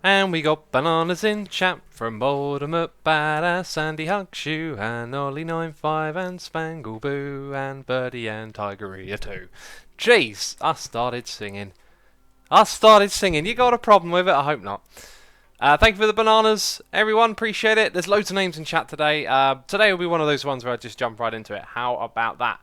And we got bananas in chat from Baltimore, Badass, Sandy Hugshoe, and Ollie95, and Spangle Boo, and Birdie, and Tigeria too. Jeez, I started singing. You got a problem with it? I hope not. Thank you for the bananas, everyone. Appreciate it. There's loads of names in chat today. Today will be one of those ones where I just jump right into it. How about that?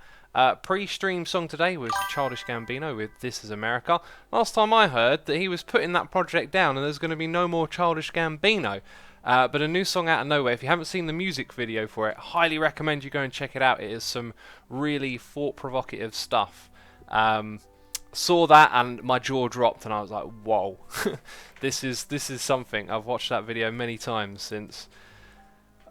Pre-stream song today was Childish Gambino with This Is America. Last time I heard that he was putting that project down and there's going to be no more Childish Gambino. But a new song out of nowhere. If you haven't seen the music video for it, highly recommend you go and check it out. It is some really thought-provocative stuff. Saw that and my jaw dropped and I was like, whoa. This is something. I've watched that video many times since.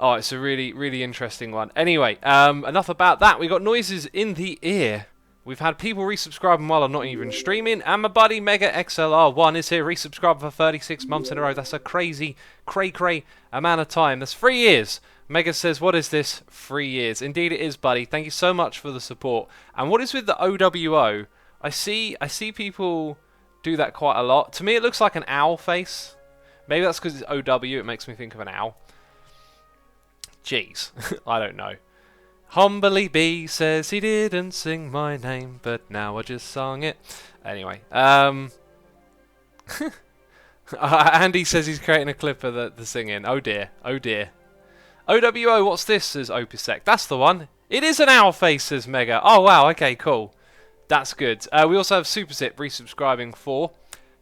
Oh, it's a really, really interesting one. Anyway, enough about that. We got noises in the ear. We've had people resubscribing while I'm not even streaming. And my buddy Mega XLR1 is here, resubscribed for 36 months in a row. That's a crazy, cray amount of time. That's 3 years. Mega says, what is this? 3 years. Indeed it is, buddy. Thank you so much for the support. And what is with the OWO? I see people do that quite a lot. To me, it looks like an owl face. Maybe that's because it's OW. It makes me think of an owl. Jeez, I don't know. Humbly B says he didn't sing my name, but now I just sung it. Anyway, Andy says he's creating a clip of the singing. Oh dear, oh dear. OWO, what's this? Says Opusec. That's the one. It is an owl face, says Mega. Oh wow, okay, cool. That's good. We also have Superzip resubscribing for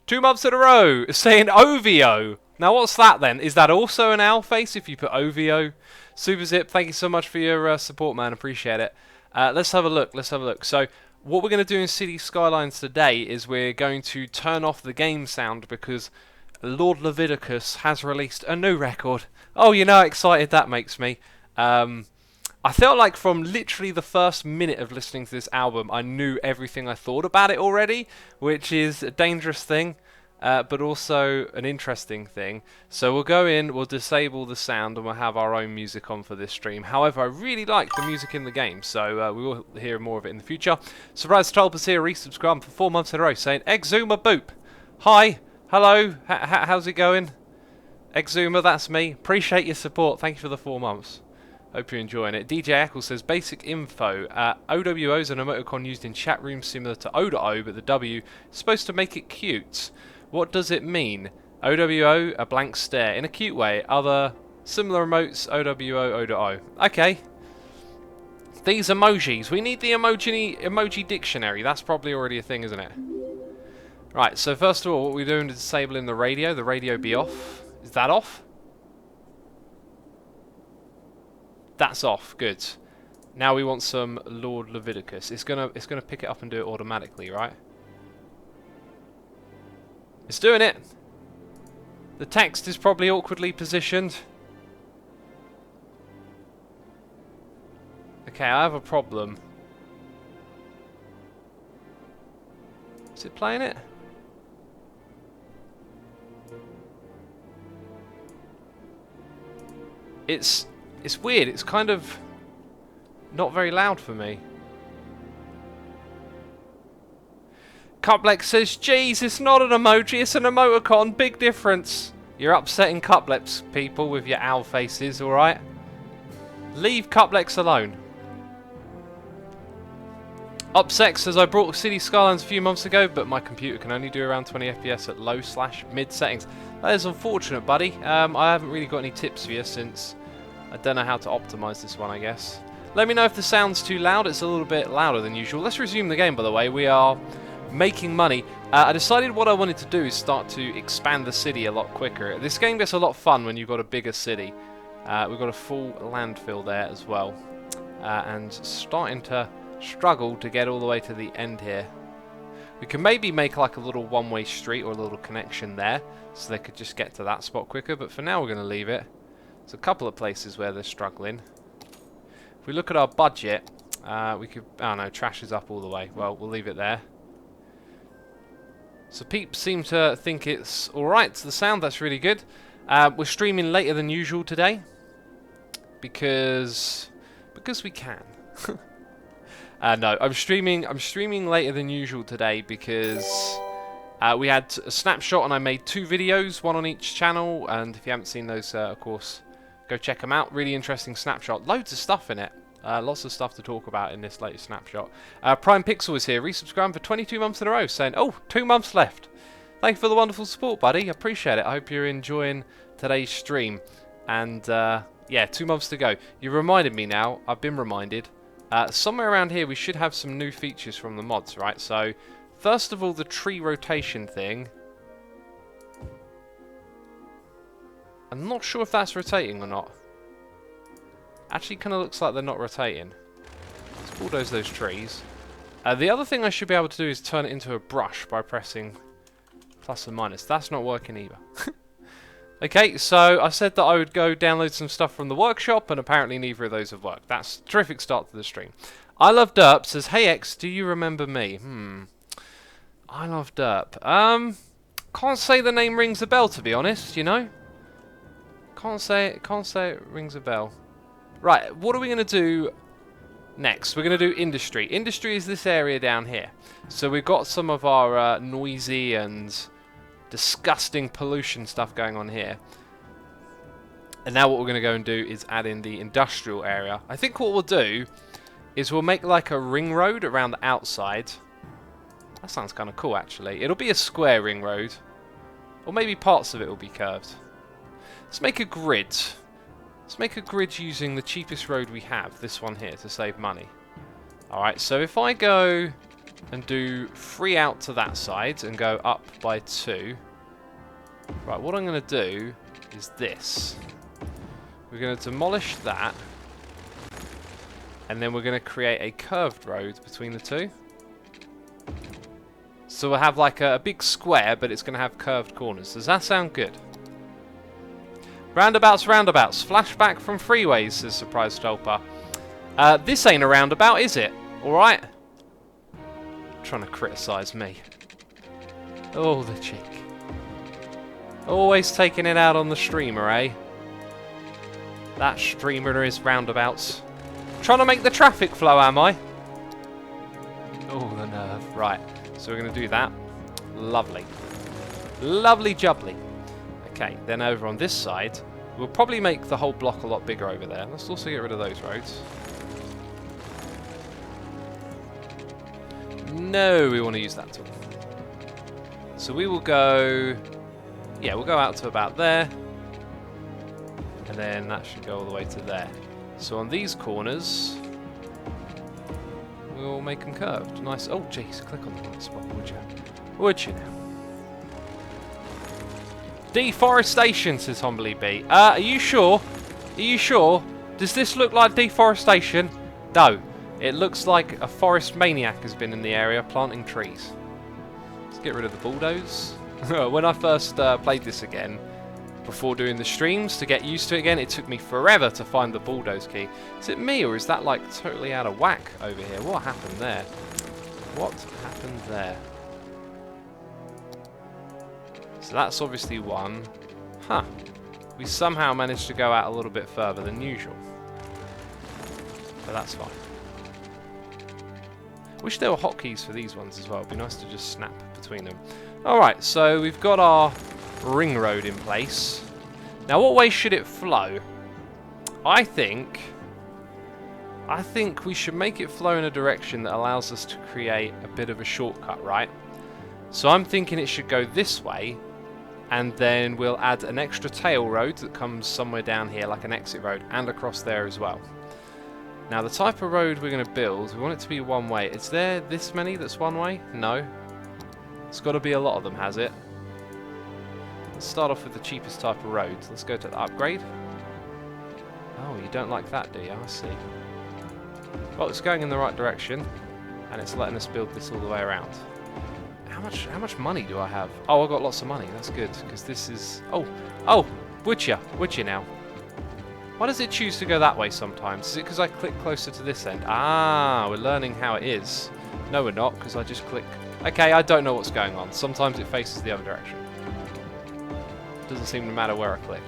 2 months in a row, saying OVO. Now what's that then? Is that also an owl face if you put OVO? Superzip, thank you so much for your support, man. Appreciate it. Let's have a look. So what we're going to do in City Skylines today is we're going to turn off the game sound because Lord Leviticus has released a new record. Oh, you know how excited that makes me. I felt like from literally the first minute of listening to this album, I knew everything I thought about it already, which is a dangerous thing, but also an interesting thing. So we'll go in, we'll disable the sound, and we'll have our own music on for this stream. However, I really like the music in the game, so we will hear more of it in the future. Surprise Tulpas here, resubscribed for 4 months in a row, saying, Exuma Boop. Hi, hello, how's it going? Exuma, that's me. Appreciate your support, thank you for the 4 months. Hope you're enjoying it. DJ Eccles says, basic info. OWO is an emoticon used in chat rooms similar to O.O, but the W is supposed to make it cute. What does it mean? OWO, a blank stare. In a cute way. Other similar emotes, OWO, O.O. Okay. These emojis. We need the emoji dictionary. That's probably already a thing, isn't it? Right, so first of all, what we're doing is disabling the radio. The radio be off. Is that off? That's off. Good. Now we want some Lord Leviticus. It's gonna pick it up and do it automatically, right? It's doing it. The text is probably awkwardly positioned. Okay, I have a problem. Is it playing it? It's weird, it's kind of not very loud for me. Cuplex says, geez, it's not an emoji, it's an emoticon, big difference. You're upsetting Cuplex people with your owl faces, alright? Leave Cuplex alone. Upsex says, I brought City Skylines a few months ago, but my computer can only do around 20 FPS at low/mid settings. That is unfortunate, buddy. I haven't really got any tips for you since I don't know how to optimize this one, I guess. Let me know if the sound's too loud. It's a little bit louder than usual. Let's resume the game, by the way. We are making money. I decided what I wanted to do is start to expand the city a lot quicker. This game gets a lot of fun when you've got a bigger city. We've got a full landfill there as well. And starting to struggle to get all the way to the end here. We can maybe make like a little one-way street or a little connection there, so they could just get to that spot quicker, but for now we're going to leave it. There's a couple of places where they're struggling. If we look at our budget, we could... oh no, trash is up all the way. Well, we'll leave it there. So peeps seem to think it's alright. The sound, that's really good. We're streaming later than usual today. Because we can. No, I'm streaming later than usual today because We had a snapshot and I made 2 videos, one on each channel, and if you haven't seen those, of course, go check them out. Really interesting snapshot. Loads of stuff in it. Lots of stuff to talk about in this latest snapshot. Prime Pixel is here, resubscribing for 22 months in a row, saying, oh, 2 months left. Thank you for the wonderful support, buddy. I appreciate it. I hope you're enjoying today's stream. And, yeah, 2 months to go. You reminded me now. I've been reminded. Somewhere around here we should have some new features from the mods, right? So, first of all, the tree rotation thing. I'm not sure if that's rotating or not. Actually, kind of looks like they're not rotating. Let's bulldoze those trees. The other thing I should be able to do is turn it into a brush by pressing plus and minus. That's not working either. Okay, so I said that I would go download some stuff from the workshop, and apparently neither of those have worked. That's a terrific start to the stream. I Love Derp says, hey X, do you remember me? I Love Derp. Can't say the name rings a bell, to be honest, you know? Can't say it rings a bell. Right, what are we going to do next? We're going to do industry. Industry is this area down here. So we've got some of our noisy and disgusting pollution stuff going on here. And now what we're going to go and do is add in the industrial area. I think what we'll do is we'll make like a ring road around the outside. That sounds kind of cool, actually. It'll be a square ring road. Or maybe parts of it will be curved. Let's make a grid. Let's make a grid using the cheapest road we have, this one here, to save money. Alright, so if I go and do 3 out to that side and go up by 2. Right, what I'm going to do is this. We're going to demolish that. And then we're going to create a curved road between the two. So we'll have like a big square, but it's going to have curved corners. Does that sound good? Roundabouts, roundabouts. Flashback from freeways, says Surprise Stolper. This ain't a roundabout, is it? Alright? Trying to criticise me. Oh, the cheek. Always taking it out on the streamer, eh? That streamer is roundabouts. Trying to make the traffic flow, am I? Oh, the nerve. Right, so we're going to do that. Lovely. Lovely jubbly. Okay, then over on this side, we'll probably make the whole block a lot bigger over there. Let's also get rid of those roads. No, we want to use that tool. So we will go... Yeah, we'll go out to about there. And then that should go all the way to there. So on these corners, we'll make them curved. Nice. Oh, jeez, click on the right spot, would you? Would you now? Deforestation, says Humbly B. Are you sure? Are you sure? Does this look like deforestation? No. It looks like a forest maniac has been in the area planting trees. Let's get rid of the bulldoze. When I first played this again, before doing the streams, to get used to it again, it took me forever to find the bulldoze key. Is it me, or is that like totally out of whack over here? What happened there? What happened there? So that's obviously one. Huh. We somehow managed to go out a little bit further than usual. But that's fine. Wish there were hotkeys for these ones as well. It'd be nice to just snap between them. Alright, so we've got our ring road in place. Now what way should it flow? I think we should make it flow in a direction that allows us to create a bit of a shortcut, right? So I'm thinking it should go this way, and then we'll add an extra tail road that comes somewhere down here, like an exit road, and across there as well. Now the type of road we're going to build, we want it to be one way. Is there this many that's one way? No. It's got to be a lot of them, has it? Let's start off with the cheapest type of road. Let's go to the upgrade. Oh, you don't like that, do you? I see. Well, it's going in the right direction, and it's letting us build this all the way around. How much money do I have? Oh, I've got lots of money. That's good, because this is... Oh, would you now? Why does it choose to go that way sometimes? Is it because I click closer to this end? Ah, we're learning how it is. No, we're not, because I just click... Okay, I don't know what's going on. Sometimes it faces the other direction. Doesn't seem to matter where I click.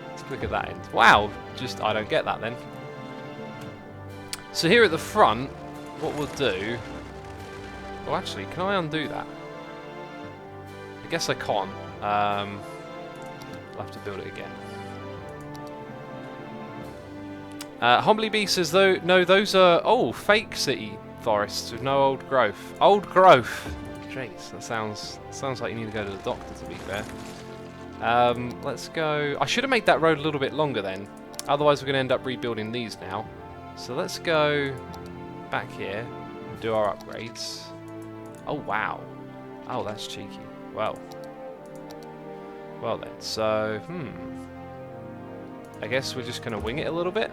Let's click at that end. Wow, just I don't get that then. So here at the front, what we'll do... Oh, actually, can I undo that? I guess I can't. I'll have to build it again. Homblybee says, though, no, those are, fake city forests with no old growth. Old growth! Jeez, that sounds like you need to go to the doctor, to be fair. Let's go... I should have made that road a little bit longer then. Otherwise we're going to end up rebuilding these now. So let's go back here and do our upgrades. Oh, wow. Oh, that's cheeky. Well then, so, I guess we're just going to wing it a little bit.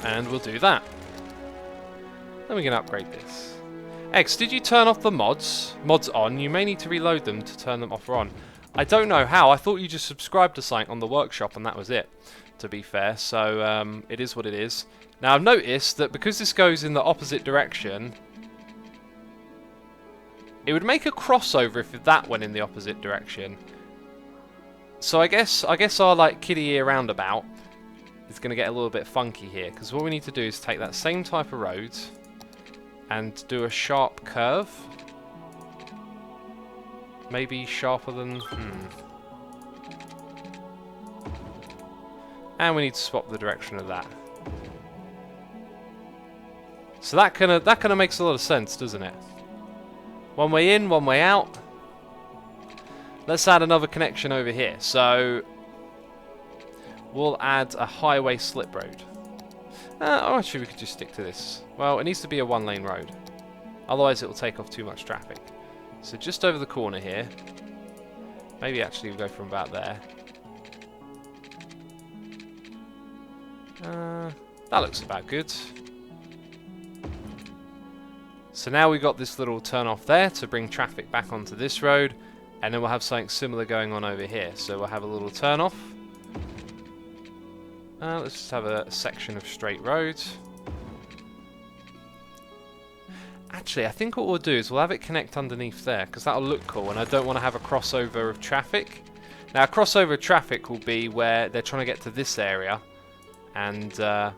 And we'll do that. Then we can upgrade this. X, did you turn off the mods? Mods on. You may need to reload them to turn them off or on. I don't know how. I thought you just subscribed to something on the workshop and that was it, to be fair. So it is what it is. Now I've noticed that because this goes in the opposite direction, it would make a crossover if that went in the opposite direction. So I guess our like kiddie ear roundabout is going to get a little bit funky here, because what we need to do is take that same type of road and do a sharp curve. Maybe sharper than... And we need to swap the direction of that. So that kind of makes a lot of sense, doesn't it? One way in, one way out. Let's add another connection over here. So we'll add a highway slip road. Actually, we could just stick to this. Well, it needs to be a one-lane road. Otherwise, it will take off too much traffic. So just over the corner here. Maybe actually we'll go from about there. That looks about good. So now we've got this little turn off there to bring traffic back onto this road. And then we'll have something similar going on over here. So we'll have a little turn off. Let's just have a section of straight roads. Actually, I think what we'll do is we'll have it connect underneath there, because that'll look cool, and I don't want to have a crossover of traffic. Now, a crossover of traffic will be where they're trying to get to this area, and yeah,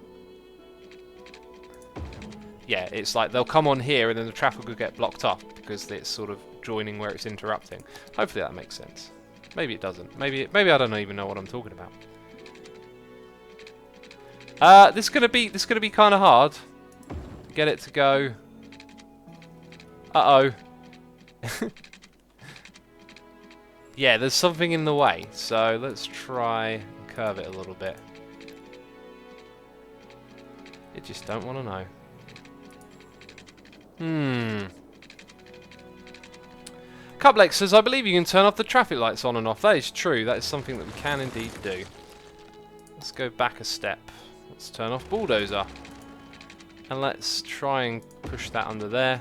it's like they'll come on here, and then the traffic will get blocked off, because it's sort of joining where it's interrupting. Hopefully that makes sense. Maybe it doesn't. Maybe I don't even know what I'm talking about. This is gonna be kind of hard. Get it to go. Uh-oh. Yeah, there's something in the way. So let's try and curve it a little bit. You just don't want to know. Cuplex says, I believe you can turn off the traffic lights on and off. That is true. That is something that we can indeed do. Let's go back a step. Let's turn off Bulldozer. And let's try and push that under there.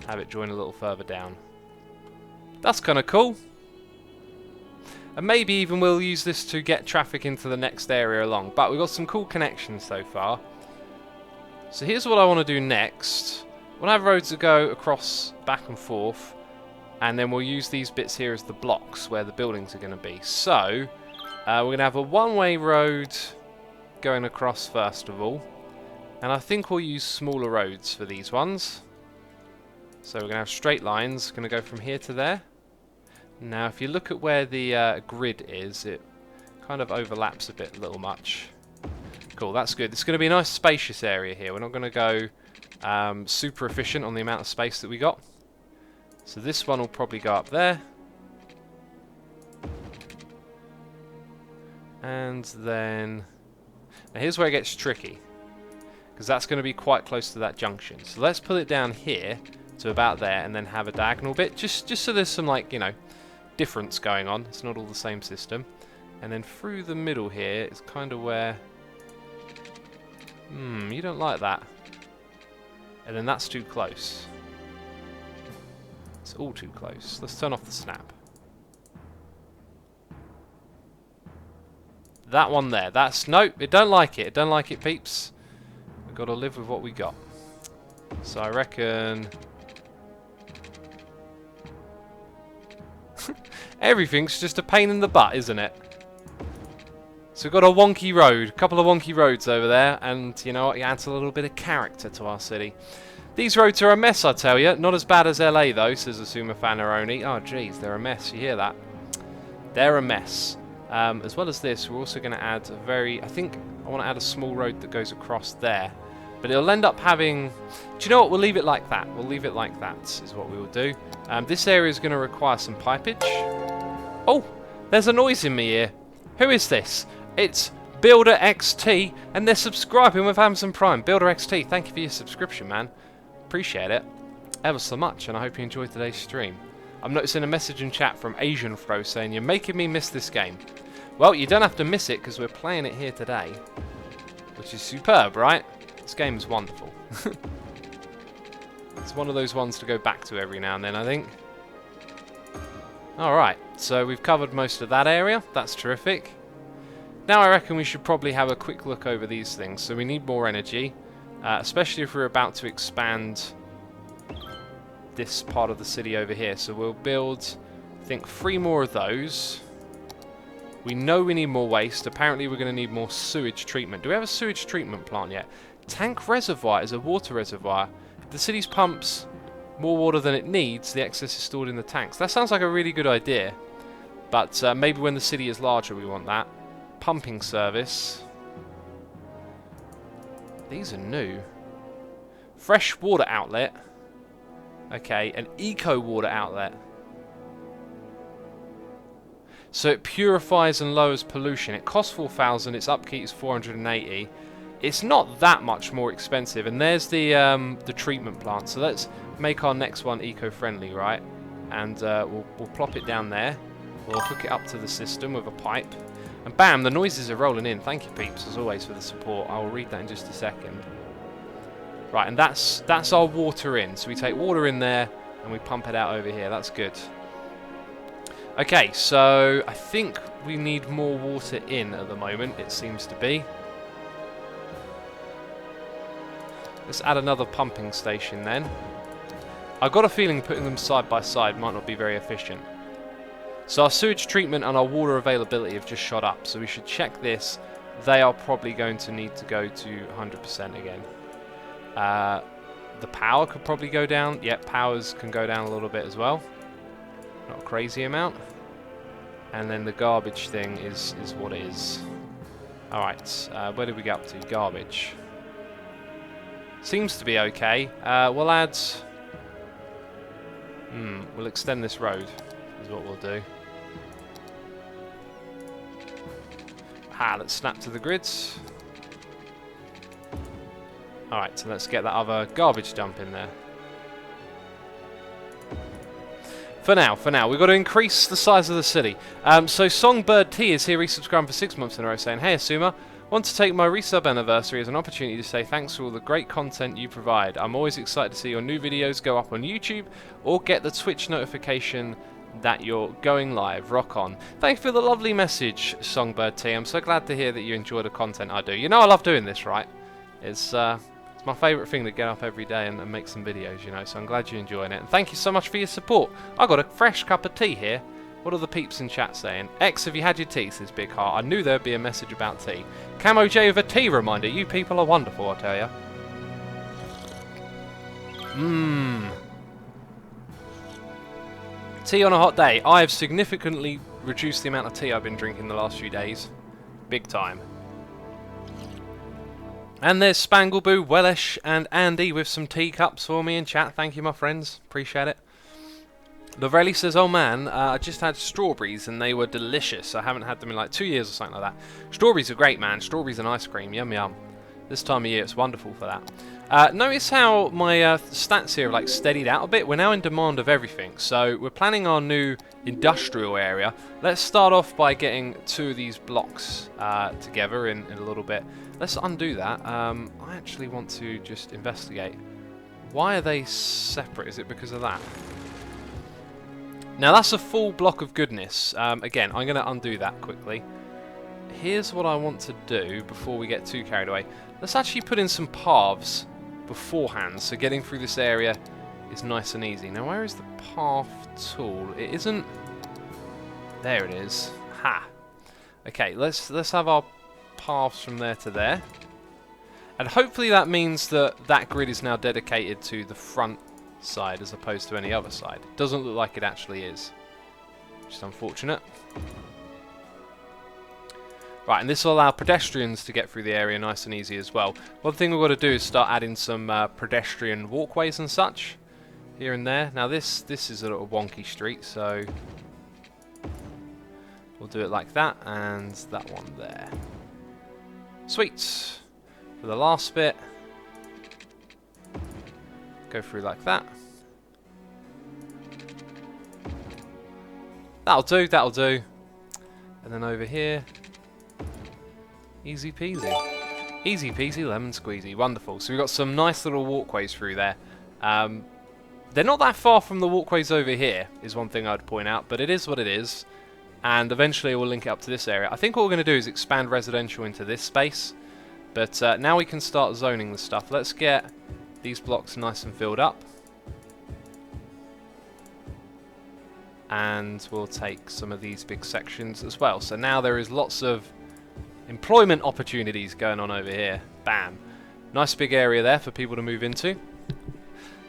Have it join a little further down. That's kind of cool. And maybe even we'll use this to get traffic into the next area along. But we've got some cool connections so far. So here's what I want to do next. We'll have roads that go across back and forth. And then we'll use these bits here as the blocks where the buildings are going to be. So we're going to have a one-way road going across first of all. And I think we'll use smaller roads for these ones. So we're going to have straight lines, going to go from here to there. Now if you look at where the grid is, it kind of overlaps a little much. Cool, that's good. It's going to be a nice spacious area here. We're not going to go super efficient on the amount of space that we got. So this one will probably go up there. And then... Now here's where it gets tricky, because that's going to be quite close to that junction. So let's put it down here to about there, and then have a diagonal bit, just so there's some, like, you know, difference going on. It's not all the same system. And then through the middle here is kind of where... you don't like that. And then that's too close. It's all too close. Let's turn off the snap. That one there. That's... Nope, it don't like it. It don't like it, peeps. We've got to live with what we got. So I reckon... Everything's just a pain in the butt, isn't it? So we've got a wonky road, a couple of wonky roads over there, and you know what, it adds a little bit of character to our city. These roads are a mess, I tell you. Not as bad as LA though, says Asuma Fanaroni. Oh jeez, they're a mess, you hear that? They're a mess. As well as this, we're also going to add a very, I think I want to add a small road that goes across there. But it'll end up having, do you know what, we'll leave it like that. We'll leave it like that is what we will do. This area is going to require some pipage. Oh, there's a noise in my ear. Who is this? It's Builder XT, and they're subscribing with Amazon Prime. Builder XT, thank you for your subscription, man. Appreciate it ever so much, and I hope you enjoyed today's stream. I'm noticing a message in chat from Asian Fro saying, you're making me miss this game. Well, you don't have to miss it because we're playing it here today, which is superb, right? This game is wonderful. It's one of those ones to go back to every now and then, I think. Alright, so we've covered most of that area. That's terrific. Now I reckon we should probably have a quick look over these things. So we need more energy, especially if we're about to expand this part of the city over here. So we'll build, I think, 3 more of those. We know we need more waste. Apparently we're going to need more sewage treatment. Do we have a sewage treatment plant yet? Tank reservoir is a water reservoir. If the city's pumps more water than it needs, the excess is stored in the tanks. That sounds like a really good idea. But maybe when the city is larger we want that. Pumping service. These are new. Fresh water outlet. Okay, an eco water outlet. So it purifies and lowers pollution. It costs 4,000, its upkeep is 480. It's not that much more expensive. And there's the treatment plant. So let's make our next one eco-friendly, right? And we'll plop it down there. We'll hook it up to the system with a pipe. And bam, the noises are rolling in. Thank you, peeps, as always, for the support. I'll read that in just a second. Right, and that's our water in. So we take water in there and we pump it out over here. That's good. Okay, so I think we need more water in at the moment, it seems to be. Let's add another pumping station then. I've got a feeling putting them side by side might not be very efficient. So our sewage treatment and our water availability have just shot up, so we should check this. They are probably going to need to go to 100% again. The power could probably go down. Yep, powers can go down a little bit as well. Not a crazy amount. And then the garbage thing is what it is. Alright, where did we get up to? Garbage. Seems to be okay. We'll add... we'll extend this road, is what we'll do. Let's snap to the grids. Alright, so let's get that other garbage dump in there. For now, we've got to increase the size of the city. So Songbird T is here resubscribing for 6 months in a row saying, hey Asuma, want to take my resub anniversary as an opportunity to say thanks for all the great content you provide. I'm always excited to see your new videos go up on YouTube or get the Twitch notification that you're going live. Rock on. Thank you for the lovely message, Songbird T. I'm so glad to hear that you enjoy the content I do. You know I love doing this, right? It's my favourite thing to get up every day and make some videos, you know, so I'm glad you're enjoying it. And thank you so much for your support. I got a fresh cup of tea here. What are the peeps in chat saying? X, have you had your tea, says Big Heart. I knew there'd be a message about tea. Camo J with a tea reminder. You people are wonderful, I tell ya. Tea on a hot day. I have significantly reduced the amount of tea I've been drinking the last few days. Big time. And there's Spangleboo, Wellish, and Andy with some teacups for me in chat. Thank you, my friends. Appreciate it. Lovrelli says, oh man, I just had strawberries and they were delicious. I haven't had them in like 2 years or something like that. Strawberries are great, man. Strawberries and ice cream. Yum, yum. This time of year, it's wonderful for that. Notice how my stats here have like steadied out a bit. We're now in demand of everything. So we're planning our new industrial area. Let's start off by getting 2 of these blocks together in a little bit. Let's undo that. I actually want to just investigate. Why are they separate? Is it because of that? Now that's a full block of goodness. Again, I'm going to undo that quickly. Here's what I want to do before we get too carried away. Let's actually put in some paths beforehand, so getting through this area is nice and easy. Now where is the path tool? It isn't... There it is. Ha! Okay, let's have our paths from there to there. And hopefully that means that that grid is now dedicated to the front side as opposed to any other side. It doesn't look like it actually is. Just unfortunate. Right, and this will allow pedestrians to get through the area nice and easy as well. One thing we've got to do is start adding some pedestrian walkways and such here and there. Now this is a little wonky street, so we'll do it like that, and that one there. Sweet. For the last bit, go through like that. That'll do, that'll do. And then over here, easy peasy. Easy peasy, lemon squeezy. Wonderful. So we've got some nice little walkways through there. They're not that far from the walkways over here, is one thing I'd point out, but it is what it is. And eventually we'll link it up to this area. I think what we're going to do is expand residential into this space. But now we can start zoning the stuff. Let's get these blocks nice and filled up. And we'll take some of these big sections as well. So now there is lots of employment opportunities going on over here. Bam. Nice big area there for people to move into.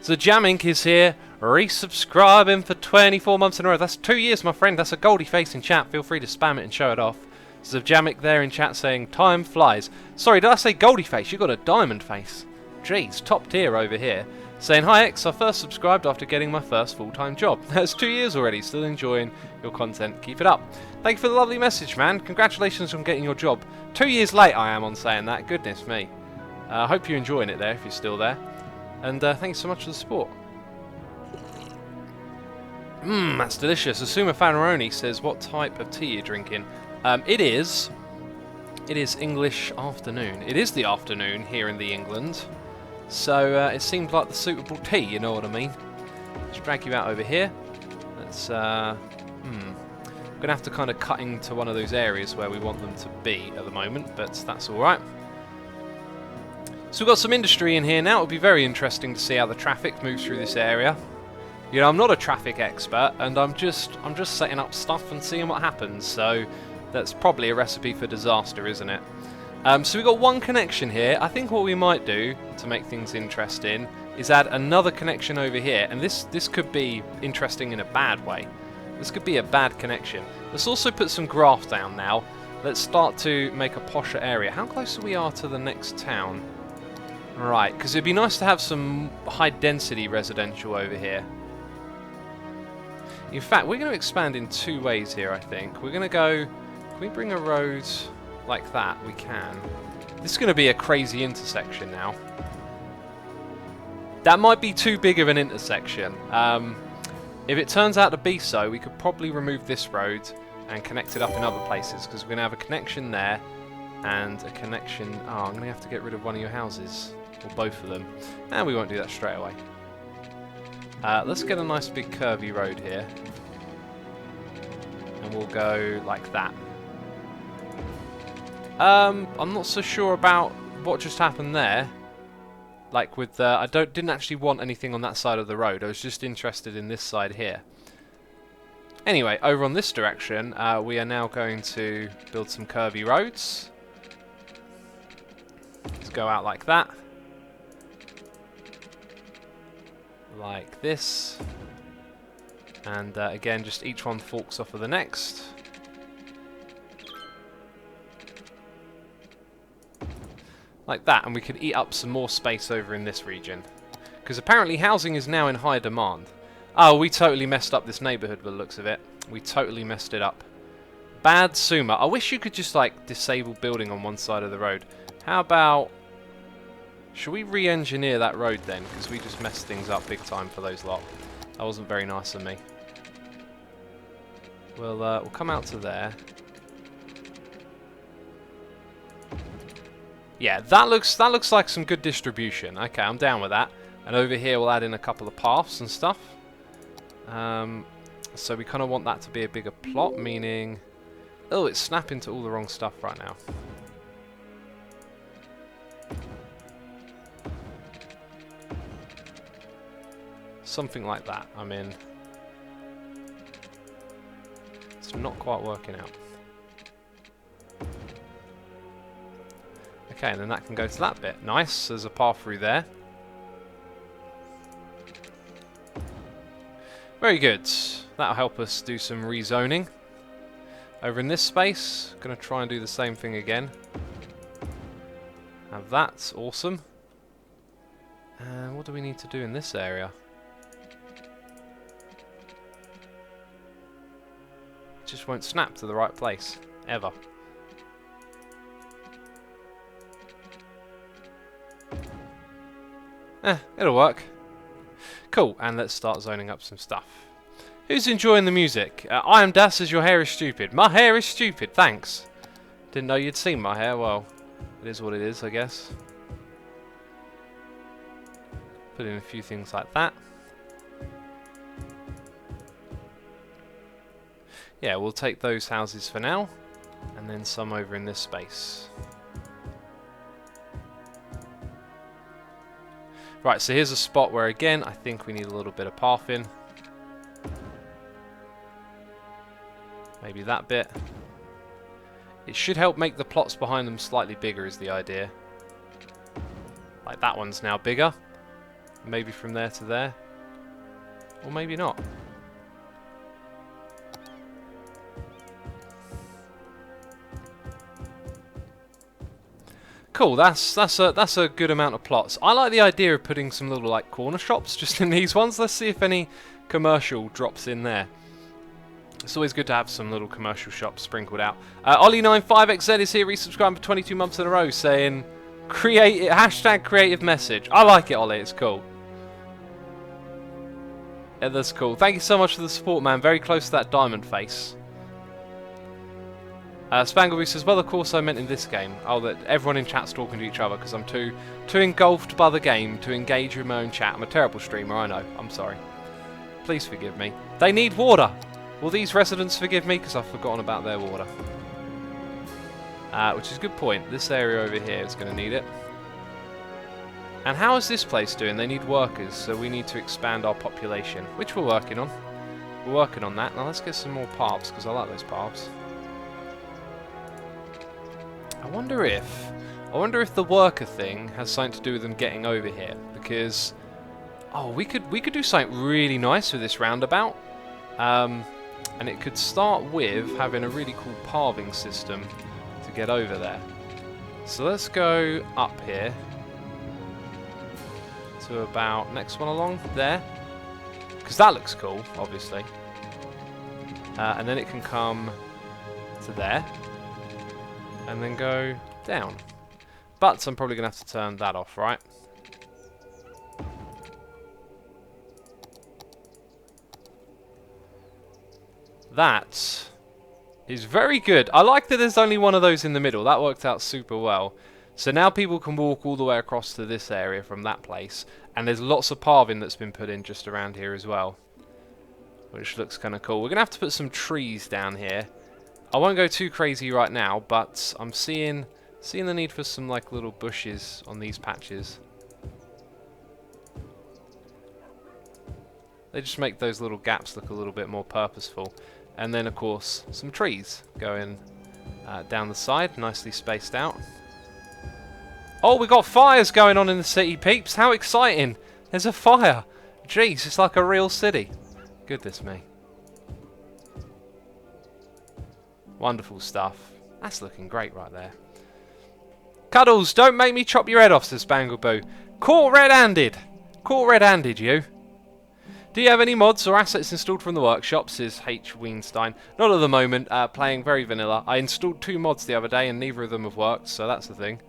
So Jamink is here, resubscribing for 24 months in a row. That's 2 years, my friend. That's a goldie face in chat. Feel free to spam it and show it off. So Jamik there in chat saying, time flies. Sorry, did I say goldie face? You got a diamond face. Jeez, top tier over here. Saying, hi X, I first subscribed after getting my first full-time job. That's 2 years already, still enjoying your content. Keep it up. Thank you for the lovely message, man. Congratulations on getting your job. 2 years late I am on saying that, goodness me. I hope you're enjoying it there, if you're still there. And thanks so much for the support. That's delicious. Asuma Fanaroni says, what type of tea you're drinking? It is English afternoon. It is the afternoon here in the England. So it seemed like the suitable tea, you know what I mean? Let's drag you out over here. Let's, I'm going to have to kind of cut into one of those areas where we want them to be at the moment, but that's alright. So we've got some industry in here now. It'll be very interesting to see how the traffic moves through this area. You know, I'm not a traffic expert, and I'm just setting up stuff and seeing what happens, so that's probably a recipe for disaster, isn't it? So we've got one connection here. I think what we might do to make things interesting is add another connection over here, and this could be interesting in a bad way. This could be a bad connection. Let's also put some graft down now. Let's start to make a posher area. How close we are to the next town? Right, because it'd be nice to have some high density residential over here. In fact, we're going to expand in two ways here, I think. We're going to go... Can we bring a road like that? We can. This is going to be a crazy intersection now. That might be too big of an intersection. If it turns out to be so, we could probably remove this road and connect it up in other places, because we're going to have a connection there and a connection... Oh, I'm going to have to get rid of one of your houses. Or both of them. And we won't do that straight away. Let's get a nice big curvy road here. And we'll go like that. I'm not so sure about what just happened there. Like with I didn't actually want anything on that side of the road. I was just interested in this side here. Anyway, over on this direction, we are now going to build some curvy roads. Let's go out like that. Like this. And again, just each one forks off of the next. Like that, and we could eat up some more space over in this region. Because apparently housing is now in high demand. Oh, we totally messed up this neighbourhood by the looks of it. We totally messed it up. Bad Suma. I wish you could just like disable building on one side of the road. How about... Should we re-engineer that road then? Because we just messed things up big time for those lot. That wasn't very nice of me. We'll come out to there. Yeah, that looks like some good distribution. Okay, I'm down with that. And over here we'll add in a couple of paths and stuff. So we kind of want that to be a bigger plot, meaning... Oh, it's snapping to all the wrong stuff right now. Something like that. I mean, it's not quite working out. Okay, and then that can go to that bit. Nice, there's a path through there. Very good. That'll help us do some rezoning. Over in this space, going to try and do the same thing again. Have that, awesome. And what do we need to do in this area? It just won't snap to the right place, ever. It'll work. Cool, and let's start zoning up some stuff. Who's enjoying the music? I am Das as your hair is stupid. My hair is stupid, thanks. Didn't know you'd seen my hair. Well, it is what it is, I guess. Put in a few things like that. Yeah, we'll take those houses for now, and then some over in this space. Right, so here's a spot where, again, I think we need a little bit of path in. Maybe that bit. It should help make the plots behind them slightly bigger is the idea. Like that one's now bigger. Maybe from there to there. Or maybe not. Cool, that's a good amount of plots. I like the idea of putting some little like corner shops just in these ones. Let's see if any commercial drops in there. It's always good to have some little commercial shops sprinkled out. Ollie95XZ is here, resubscribed for 22 months in a row, saying hashtag creative message. I like it, Ollie, it's cool. Yeah, that's cool. Thank you so much for the support, man. Very close to that diamond face. Spangleby says, well, of course I meant in this game. Oh, that everyone in chat's talking to each other because I'm too engulfed by the game to engage with my own chat. I'm a terrible streamer, I know. I'm sorry. Please forgive me. They need water. Will these residents forgive me? Because I've forgotten about their water. Which is a good point. This area over here is going to need it. And how is this place doing? They need workers, so we need to expand our population, which we're working on. We're working on that. Now let's get some more paths, because I like those paths. I wonder if the worker thing has something to do with them getting over here, because we could do something really nice with this roundabout. And it could start with having a really cool pathing system to get over there. So let's go up here to about next one along there, because that looks cool, obviously. And then it can come to there and then go down. But I'm probably going to have to turn that off, right? That is very good. I like that there's only one of those in the middle. That worked out super well. So now people can walk all the way across to this area from that place. And there's lots of pathing that's been put in just around here as well, which looks kind of cool. We're going to have to put some trees down here. I won't go too crazy right now, but I'm seeing the need for some like little bushes on these patches. They just make those little gaps look a little bit more purposeful. And then, of course, some trees going down the side, nicely spaced out. Oh, we got fires going on in the city, peeps. How exciting. There's a fire. Jeez, it's like a real city. Goodness me. Wonderful stuff. That's looking great right there. Cuddles, don't make me chop your head off, says Spangleboo. Caught red-handed. Caught red-handed, you. Do you have any mods or assets installed from the workshop, says H. Weinstein. Not at the moment, playing very vanilla. I installed 2 mods the other day and neither of them have worked, so that's the thing.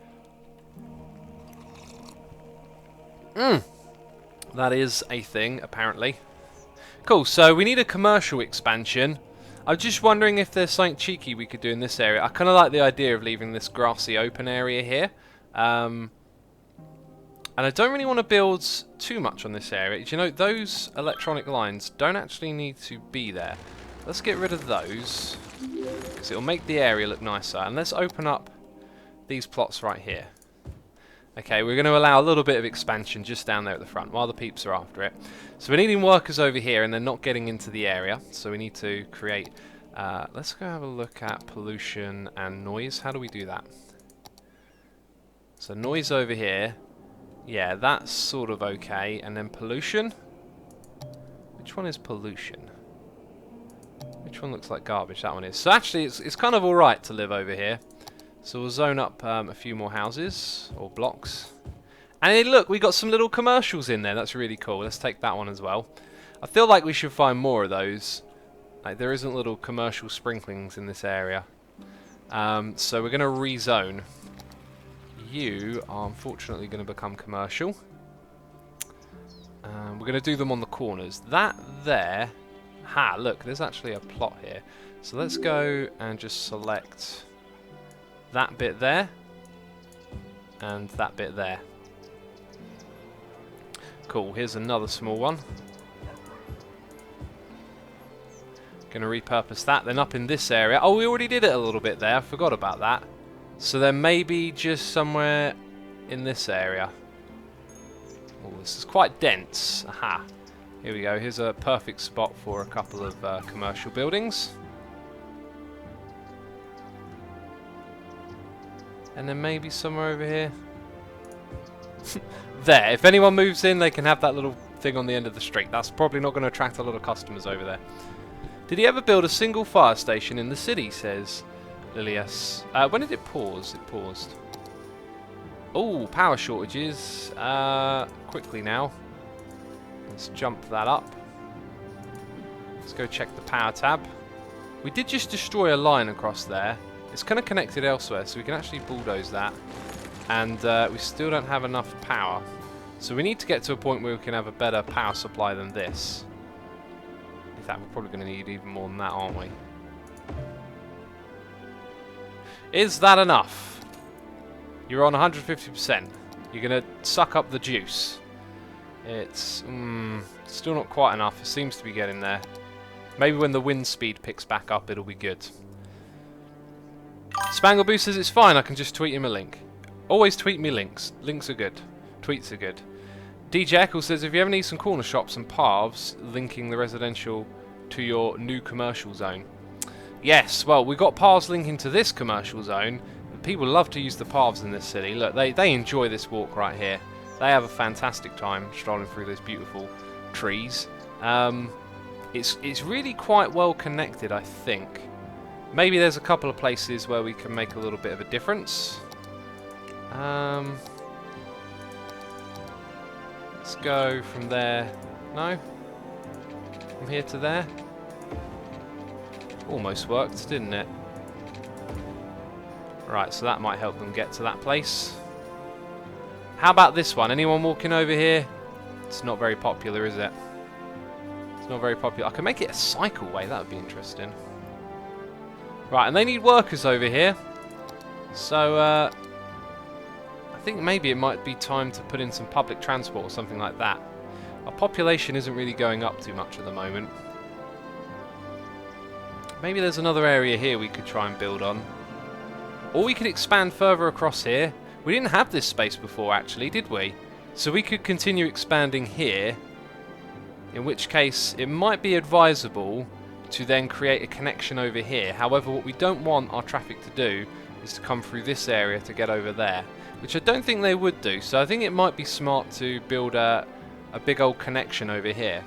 That is a thing, apparently. Cool, so we need a commercial expansion. I'm just wondering if there's something cheeky we could do in this area. I kind of like the idea of leaving this grassy open area here. And I don't really want to build too much on this area. You know, those electronic lines don't actually need to be there. Let's get rid of those, because it'll make the area look nicer. And let's open up these plots right here. Okay, we're going to allow a little bit of expansion just down there at the front while the peeps are after it. So we're needing workers over here and they're not getting into the area. So we need to create... let's go have a look at pollution and noise. How do we do that? So noise over here. Yeah, that's sort of okay. And then pollution. Which one is pollution? Which one looks like garbage? That one is. So actually, it's kind of alright to live over here. So we'll zone up a few more houses, or blocks. And then look, we got some little commercials in there. That's really cool. Let's take that one as well. I feel like we should find more of those. Like, there isn't little commercial sprinklings in this area. So we're going to rezone. You are unfortunately going to become commercial. We're going to do them on the corners. That there... Ha, look, there's actually a plot here. So let's go and just select that bit there. And that bit there. Cool, here's another small one. Going to repurpose that. Then up in this area... Oh, we already did it a little bit there. I forgot about that. So then maybe just somewhere in this area. Oh, this is quite dense. Aha. Here we go. Here's a perfect spot for a couple of commercial buildings. And then maybe somewhere over here. There. If anyone moves in, they can have that little thing on the end of the street. That's probably not going to attract a lot of customers over there. Did he ever build a single fire station in the city, says Lilius. When did it pause? It paused. Oh, power shortages. Quickly now. Let's jump that up. Let's go check the power tab. We did just destroy a line across there. It's kind of connected elsewhere, so we can actually bulldoze that. And we still don't have enough power. So we need to get to a point where we can have a better power supply than this. In fact, we're probably going to need even more than that, aren't we? Is that enough? You're on 150%. You're going to suck up the juice. It's still not quite enough. It seems to be getting there. Maybe when the wind speed picks back up, it'll be good. Spangleboo says it's fine. I can just tweet him a link. Always tweet me links. Links are good. Tweets are good. DJ Eccles says if you ever need some corner shops and paths linking the residential to your new commercial zone. Yes, well, we've got paths linking to this commercial zone. People love to use the paths in this city. Look, they enjoy this walk right here. They have a fantastic time strolling through those beautiful trees. It's really quite well connected, I think. Maybe there's a couple of places where we can make a little bit of a difference. Let's go from there. No? From here to there? Almost worked, didn't it? Right, so that might help them get to that place. How about this one? Anyone walking over here? It's not very popular, is it? It's not very popular. I can make it a cycleway. That would be interesting. Right, and they need workers over here. So, I think maybe it might be time to put in some public transport or something like that. Our population isn't really going up too much at the moment. Maybe there's another area here we could try and build on. Or we could expand further across here. We didn't have this space before, actually, did we? So we could continue expanding here. In which case, it might be advisable to then create a connection over here. However, what we don't want our traffic to do is to come through this area to get over there. Which I don't think they would do. So I think it might be smart to build a big old connection over here.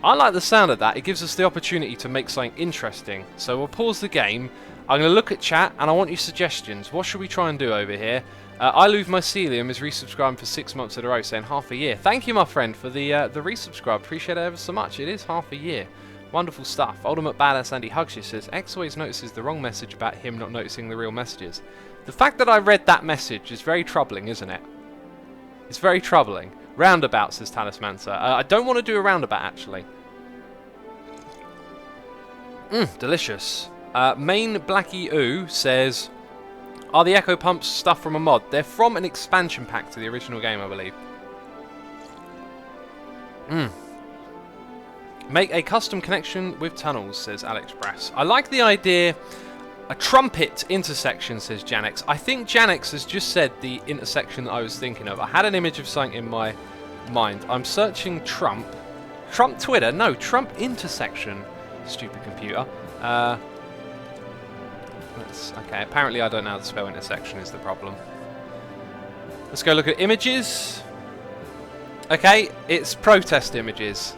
I like the sound of that. It gives us the opportunity to make something interesting. So we'll pause the game. I'm going to look at chat and I want your suggestions. What should we try and do over here? I Love Mycelium is resubscribing for 6 months in a row, saying half a year. Thank you, my friend, for the resubscribe. Appreciate it ever so much. It is half a year. Wonderful stuff. Ultimate Badass Andy Hugs you says, X always notices the wrong message about him not noticing the real messages. The fact that I read that message is very troubling, isn't it? It's very troubling. Roundabout, says Talismancer. I don't want to do a roundabout, actually. Delicious. Main Blackie Ooh says, are the echo pumps stuff from a mod? They're from an expansion pack to the original game, I believe. Make a custom connection with tunnels, says Alex Brass. I like the idea. A trumpet intersection, says Janix. I think Janix has just said the intersection that I was thinking of. I had an image of something in my mind. I'm searching Trump. Trump Twitter? No, Trump intersection. Stupid computer. Okay, apparently I don't know how to spell intersection is the problem. Let's go look at images. Okay, it's protest images.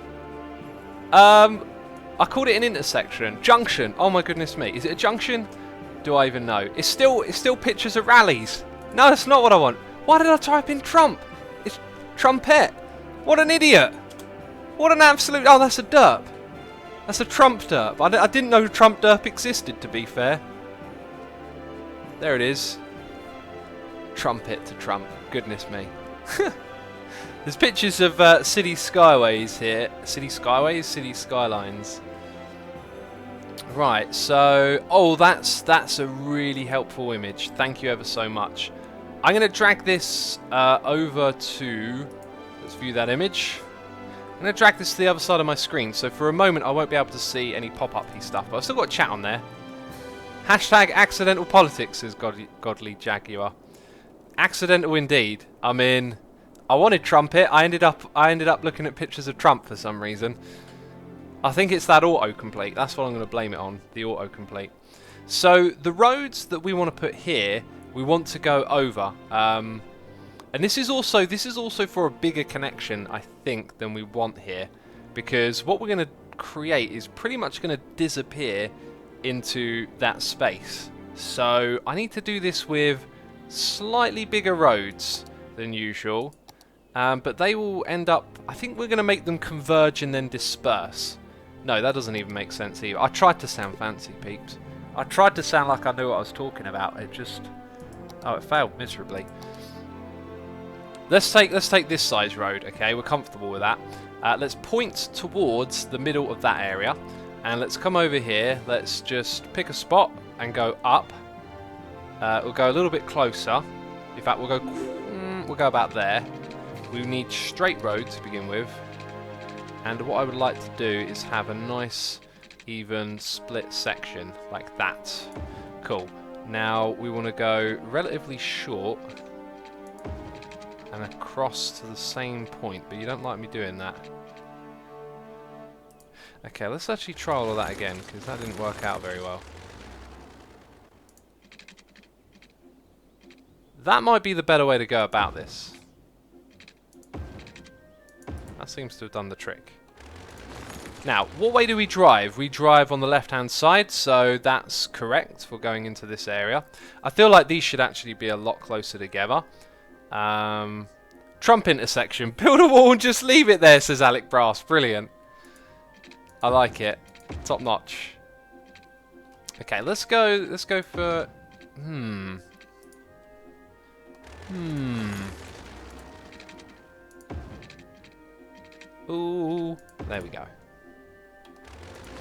I called it an intersection. Junction. Oh my goodness me. Is it a junction? Do I even know? It's still pictures of rallies. No, that's not what I want. Why did I type in Trump? It's trumpet. What an idiot. What an absolute... Oh, that's a derp. That's a Trump derp. I didn't know Trump derp existed, to be fair. There it is. Trumpet to Trump. Goodness me. There's pictures of city skyways here. City skyways? City skylines. Right, so... Oh, that's a really helpful image. Thank you ever so much. I'm going to drag this over to... Let's view that image. I'm going to drag this to the other side of my screen, so for a moment I won't be able to see any pop-up-y stuff, but I've still got chat on there. Hashtag accidental politics, says Godly Jaguar. Accidental indeed. I mean... I wanted Trumpet. I ended up looking at pictures of Trump for some reason. I think it's that autocomplete. That's what I'm going to blame it on. The autocomplete. So the roads that we want to put here, we want to go over. And this is also for a bigger connection, I think, than we want here, because what we're going to create is pretty much going to disappear into that space. So I need to do this with slightly bigger roads than usual. But they will end up... I think we're going to make them converge and then disperse. No, that doesn't even make sense either. I tried to sound fancy, peeps. I tried to sound like I knew what I was talking about. It just... Oh, it failed miserably. Let's take this size road, okay? We're comfortable with that. Let's point towards the middle of that area. And let's come over here. Let's just pick a spot and go up. We'll go a little bit closer. In fact, we'll go about there. We need straight road to begin with, and what I would like to do is have a nice even split section like that. Cool. Now we want to go relatively short and across to the same point, but you don't like me doing that. Okay, let's actually try all of that again, because that didn't work out very well. That might be the better way to go about this. That seems to have done the trick. Now, what way do we drive? We drive on the left-hand side, so that's correct for going into this area. I feel like these should actually be a lot closer together. Trump intersection. Build a wall and just leave it there, says Alec Brass. Brilliant. I like it. Top notch. Okay, let's go for... Ooh, there we go.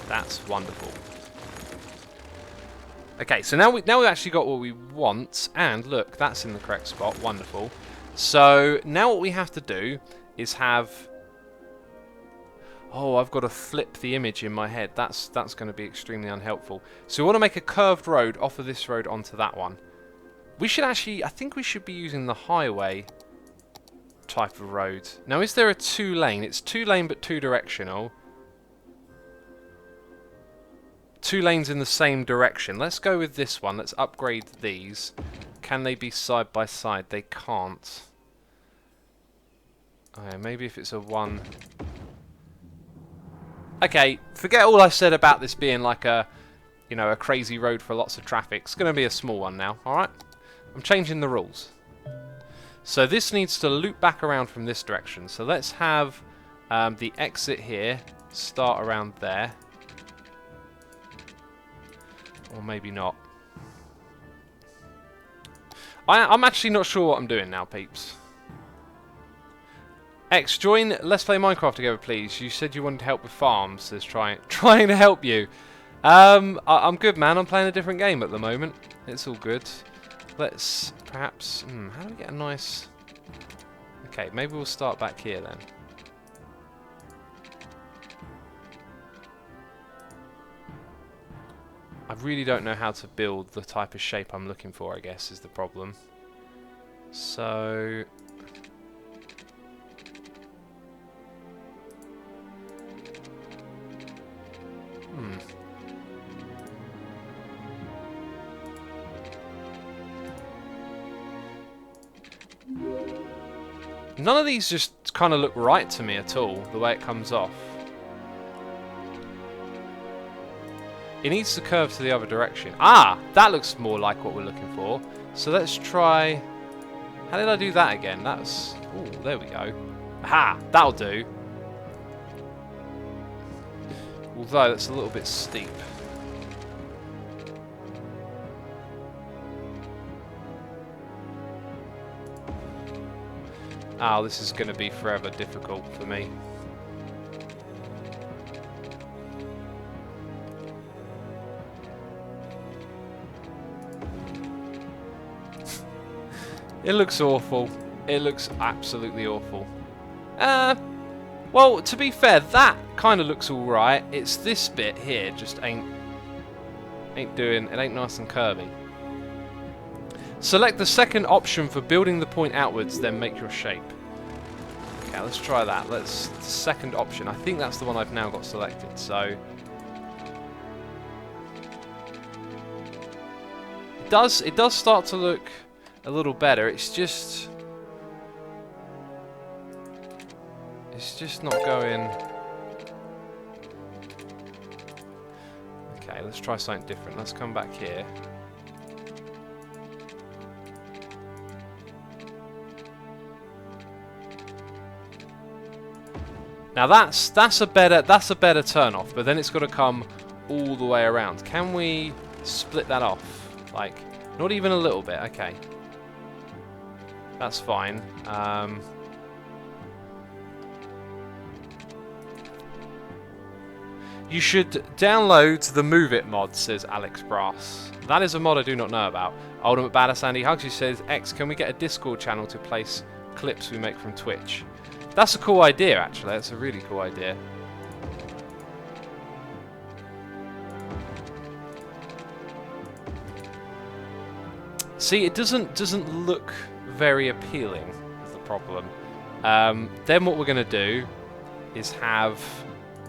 That's wonderful. Okay, so now we've actually got what we want, and look, that's in the correct spot. Wonderful. So now what we have to do is have... Oh, I've got to flip the image in my head. That's going to be extremely unhelpful. So we want to make a curved road off of this road onto that one. We should actually... I think we should be using the highway type of road. Now, is there a 2-lane? It's 2-lane but 2-directional. 2 lanes in the same direction. Let's go with this one. Let's upgrade these. Can they be side by side? They can't. Okay, maybe if it's a 1... Okay, forget all I said about this being like a, you know, a crazy road for lots of traffic. It's going to be a small one now, alright? I'm changing the rules. So this needs to loop back around from this direction. So let's have the exit here start around there. Or maybe not. I'm actually not sure what I'm doing now, peeps. X, join Let's Play Minecraft together, please. You said you wanted help with farms. Says trying to help you. I'm good, man. I'm playing a different game at the moment. It's all good. Let's perhaps... how do we get a nice... Okay, maybe we'll start back here then. I really don't know how to build the type of shape I'm looking for, I guess, is the problem. So... None of these just kind of look right to me at all, the way it comes off. It needs to curve to the other direction. Ah! That looks more like what we're looking for. So let's try... How did I do that again? That's... Oh, there we go. Aha! That'll do. Although, that's a little bit steep. Oh, this is going to be forever difficult for me. It looks awful. It looks absolutely awful. Well, to be fair, that kind of looks alright. It's this bit here just ain't doing, it ain't nice and curvy. Select the second option for building the point outwards, then make your shape. Okay, let's try that. Let's second option. I think that's the one I've now got selected. So it does start to look a little better. It's just not going. Okay, let's try something different. Let's come back here. Now that's a better turn off, but then it's got to come all the way around. Can we split that off? Like, not even a little bit. Okay, that's fine. You should download the Move It mod, says Alex Brass. That is a mod I do not know about. Ultimate Badass Andy Hugs, who says, X, can we get a Discord channel to place clips we make from Twitch? That's a cool idea, actually. That's a really cool idea. See, it doesn't look very appealing, is the problem. Then what we're going to do is have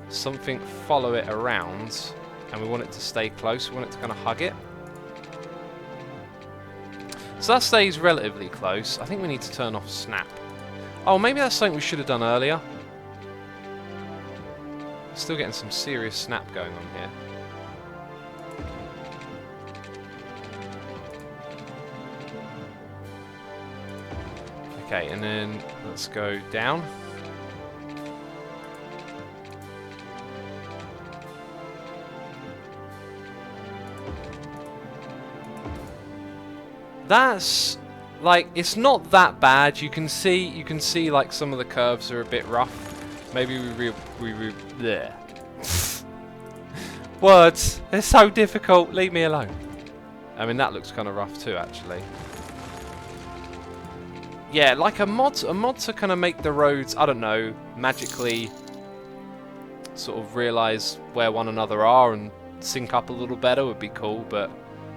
something follow it around, and we want it to stay close. We want it to kind of hug it. So that stays relatively close. I think we need to turn off snap. Oh, maybe that's something we should have done earlier. Still getting some serious snap going on here. Okay, and then let's go down. That's like, it's not that bad. You can see like some of the curves are a bit rough. Maybe we there. Words, they're so difficult. Leave me alone. I mean, that looks kind of rough too, actually. Yeah, like a mod to kind of make the roads, I don't know, magically sort of realise where one another are and sync up a little better would be cool, but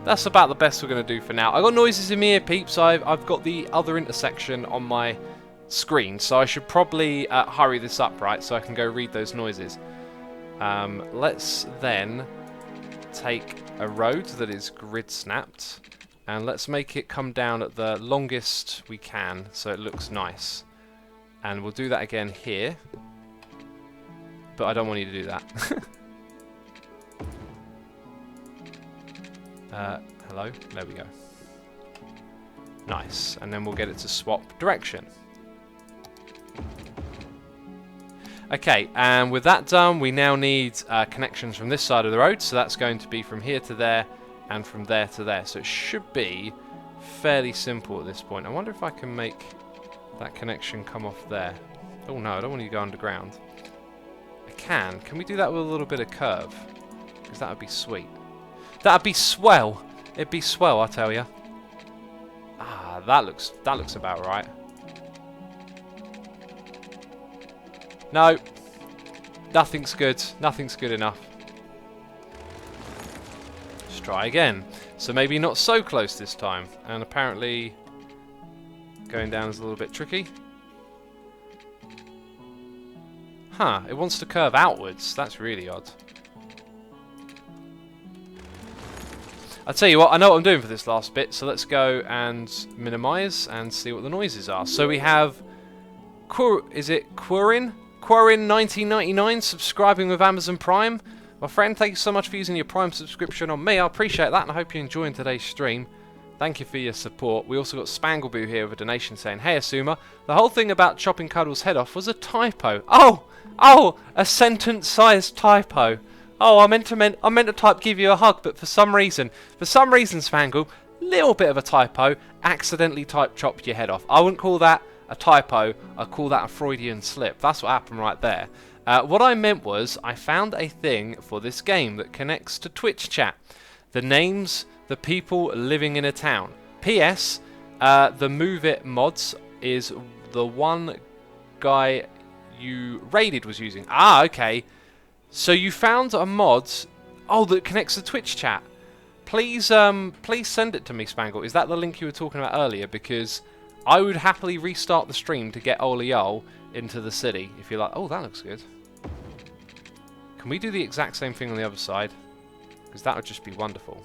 that's about the best we're going to do for now. I got noises in my ear, peeps. I've got the other intersection on my screen, so I should probably hurry this up, right, so I can go read those noises. Let's then take a road that is grid snapped, and let's make it come down at the longest we can, so it looks nice. And we'll do that again here, but I don't want you to do that. Hello? There we go. Nice. And then we'll get it to swap direction. Okay, and with that done, we now need connections from this side of the road. So that's going to be from here to there and from there to there. So it should be fairly simple at this point. I wonder if I can make that connection come off there. Oh no, I don't want you to go underground. I can. Can we do that with a little bit of curve? Because that would be sweet. That'd be swell. It'd be swell, I tell you. Ah, that looks about right. No, nothing's good. Nothing's good enough. Let's try again. So maybe not so close this time. And apparently, going down is a little bit tricky. Huh? It wants to curve outwards. That's really odd. I'll tell you what, I know what I'm doing for this last bit, so let's go and minimize and see what the noises are. So we have Is it Quorin? Quorin 1999 subscribing with Amazon Prime. My friend, thank you so much for using your Prime subscription on me. I appreciate that, and I hope you're enjoying today's stream. Thank you for your support. We also got Spangleboo here with a donation saying, "Hey Asuma, the whole thing about chopping Cuddle's head off was a typo." Oh, a sentence-sized typo. Oh, I meant to type "give you a hug," but for some reason, Spangle, little bit of a typo, accidentally typed "chop your head off." I wouldn't call that a typo. I call that a Freudian slip. That's what happened right there. What I meant was, I found a thing for this game that connects to Twitch chat. The names, the people living in a town. P.S. The Move It mods is the one guy you raided was using. Ah, okay. So you found a mod, that connects to Twitch chat. Please send it to me, Spangle. Is that the link you were talking about earlier? Because I would happily restart the stream to get Oliol into the city. If you're like, oh, that looks good. Can we do the exact same thing on the other side? Because that would just be wonderful.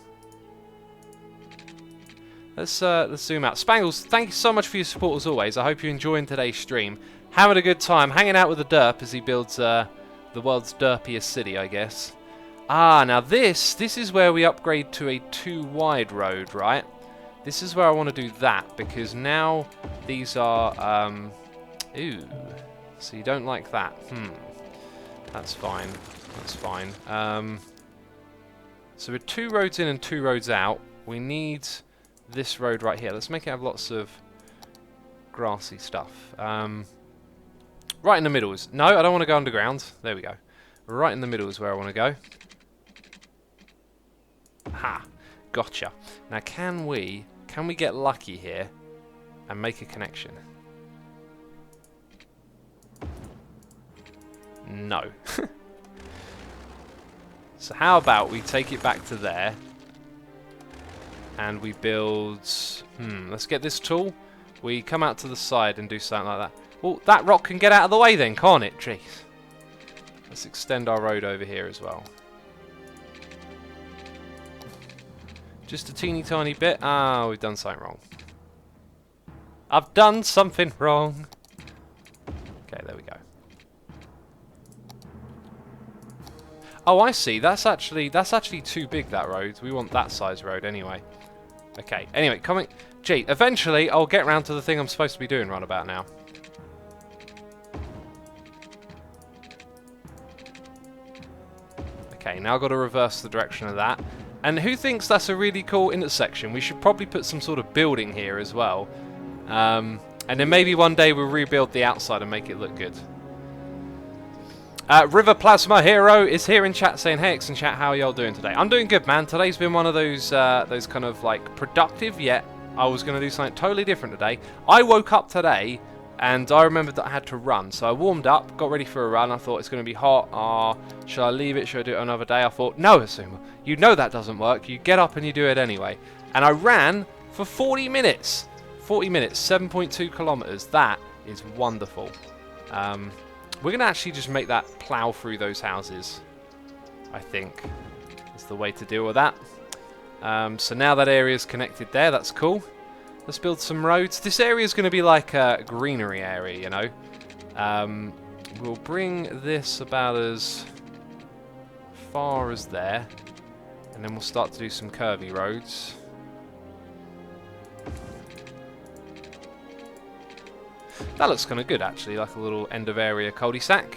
Let's zoom out. Spangles, thank you so much for your support as always. I hope you're enjoying today's stream. Having a good time, hanging out with the derp as he builds the world's derpiest city, I guess. Ah, now this is where we upgrade to a 2-wide road, right? This is where I want to do that, because now these are, ooh, so you don't like that. That's fine, that's fine. So with 2 roads in and 2 roads out, we need this road right here. Let's make it have lots of grassy stuff. Right in the middle is... No, I don't want to go underground. There we go. Right in the middle is where I want to go. Ha! Gotcha. Now can we get lucky here and make a connection? No. So how about we take it back to there and we build... let's get this tool. We come out to the side and do something like that. Well, that rock can get out of the way then, can't it? Jeez. Let's extend our road over here as well. Just a teeny tiny bit. Ah, we've done something wrong. I've done something wrong. Okay, there we go. Oh, I see. That's actually too big, that road. We want that size road anyway. Okay. Anyway, coming. Gee, eventually I'll get round to the thing I'm supposed to be doing right about now. Okay, now I've got to reverse the direction of that. And who thinks that's a really cool intersection? We should probably put some sort of building here as well. And then maybe one day we'll rebuild the outside and make it look good. River Plasma Hero is here in chat saying, "Hey X in chat, how are y'all doing today?" I'm doing good, man. Today's been one of those kind of like productive, yet I was going to do something totally different today. I woke up today and I remembered that I had to run. So I warmed up, got ready for a run. I thought it's going to be hot. Should I leave it? Should I do it another day? I thought, no, Asuma, you know that doesn't work. You get up and you do it anyway. And I ran for 40 minutes. 40 minutes, 7.2 kilometers. That is wonderful. We're going to actually just make that plow through those houses, I think, is the way to deal with that. So now that area's connected there, that's cool. Let's build some roads. This area is going to be like a greenery area, you know. We'll bring this about as far as there, and then we'll start to do some curvy roads. That looks kind of good, actually, like a little end of area cul-de-sac.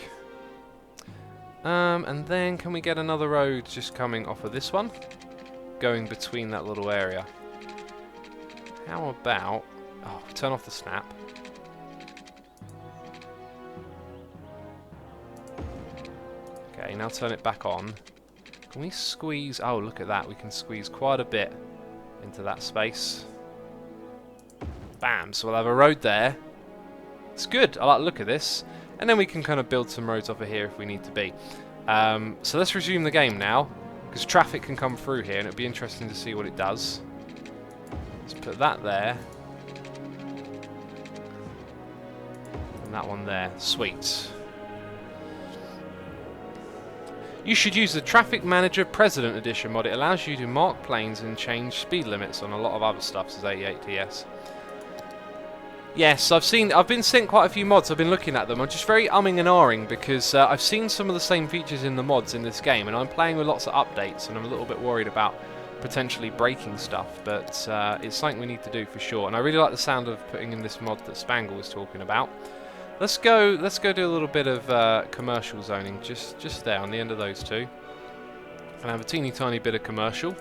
And then can we get another road just coming off of this one, going between that little area? How about... Oh, turn off the snap. Okay, now turn it back on. Can we squeeze... Oh, look at that. We can squeeze quite a bit into that space. Bam! So we'll have a road there. It's good. I like the look of this. And then we can kind of build some roads over here if we need to be. So let's resume the game now, because traffic can come through here, and it'll be interesting to see what it does. Let's put that there. And that one there. Sweet. You should use the Traffic Manager President Edition mod. It allows you to mark planes and change speed limits on a lot of other stuff, says 88TS. Yes, I've been seeing quite a few mods. I've been looking at them. I'm just very umming and ahhing because I've seen some of the same features in the mods in this game, and I'm playing with lots of updates, and I'm a little bit worried about potentially breaking stuff. But it's something we need to do for sure. And I really like the sound of putting in this mod that Spangle was talking about. Let's go do a little bit of commercial zoning just there on the end of those two, and have a teeny tiny bit of commercial.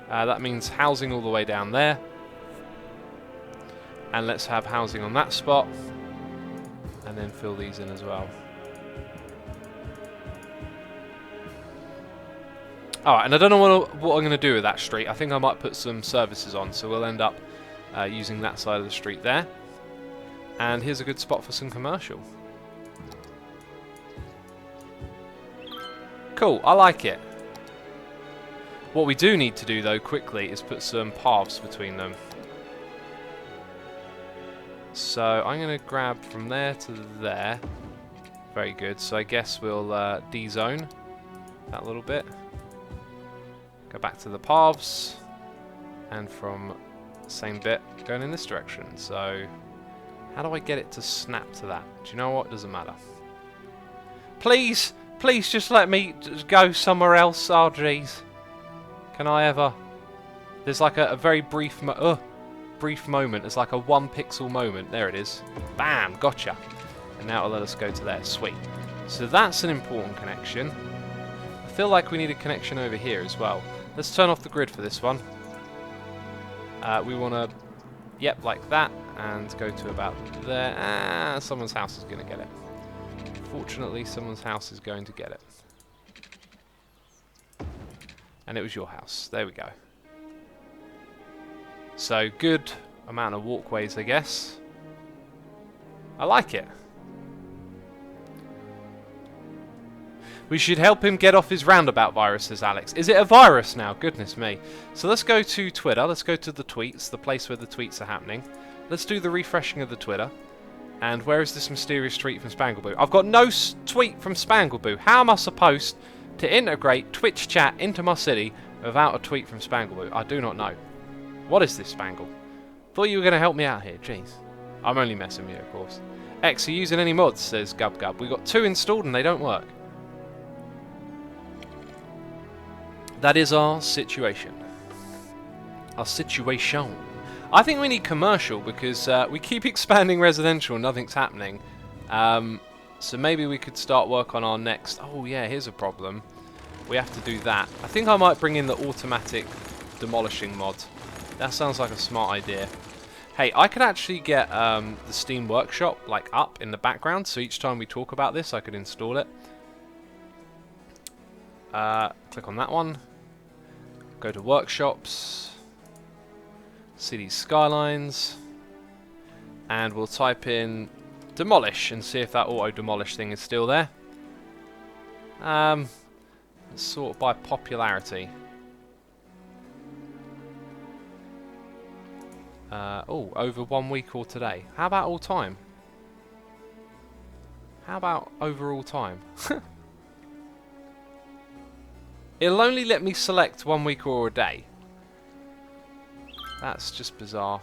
That means housing all the way down there. And let's have housing on that spot, and then fill these in as well. Alright, and I don't know what I'm going to do with that street. I think I might put some services on, so we'll end up using that side of the street there. And here's a good spot for some commercial. Cool, I like it. What we do need to do, though, quickly, is put some paths between them. So I'm going to grab from there to there. Very good. So I guess we'll D-zone that little bit. Go back to the paths. And from the same bit, going in this direction. So how do I get it to snap to that? Do you know what? Doesn't matter. Please! Please just let me just go somewhere else. Oh, jeez. Can I ever? There's like a very brief moment. It's like a 1 pixel moment. There it is. Bam! Gotcha. And now it'll let us go to there. Sweet. So that's an important connection. I feel like we need a connection over here as well. Let's turn off the grid for this one. We want to, yep, like that, and go to about there. Ah, someone's house is going to get it. Fortunately, someone's house is going to get it. And it was your house. There we go. So, good amount of walkways, I guess. I like it. We should help him get off his roundabout virus, says Alex. Is it a virus now? Goodness me. So let's go to Twitter. Let's go to the tweets, the place where the tweets are happening. Let's do the refreshing of the Twitter. And where is this mysterious tweet from Spangleboo? I've got no tweet from Spangleboo. How am I supposed to integrate Twitch chat into my city without a tweet from Spangleboo? I do not know. What is this, Spangle? Thought you were going to help me out here. Jeez. I'm only messing with you, of course. X, are you using any mods, says Gub Gub. We got 2 installed and they don't work. That is our situation. Our situation. I think we need commercial because we keep expanding residential and nothing's happening. So maybe we could start work on our next... Oh yeah, here's a problem. We have to do that. I think I might bring in the automatic demolishing mod. That sounds like a smart idea. Hey, I could actually get the Steam Workshop like up in the background, so each time we talk about this, I could install it. Click on that one. Go to Workshops. City Skylines. And we'll type in demolish and see if that auto demolish thing is still there. Let's sort by popularity. Oh, over 1 week or today. How about all time? How about over all time? It'll only let me select 1 week or a day. That's just bizarre.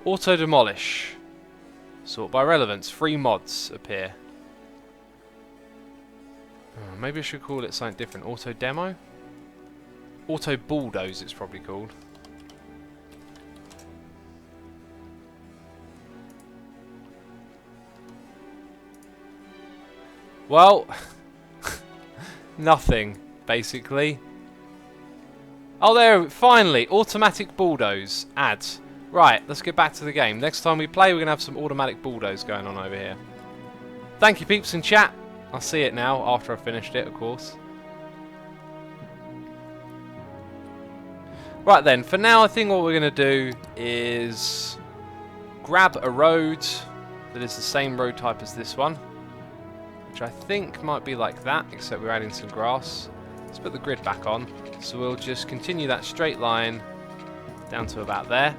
Auto demolish. Sort by relevance. 3 mods appear. Oh, maybe I should call it something different. Auto demo? Auto bulldoze it's probably called. Well, nothing, basically. Oh, there, finally, automatic bulldoze ads. Right, let's get back to the game. Next time we play, we're going to have some automatic bulldoze going on over here. Thank you, peeps in chat. I'll see it now, after I've finished it, of course. Right then, for now, I think what we're going to do is grab a road that is the same road type as this one, which I think might be like that, except we're adding some grass. Let's put the grid back on. So we'll just continue that straight line down to about there.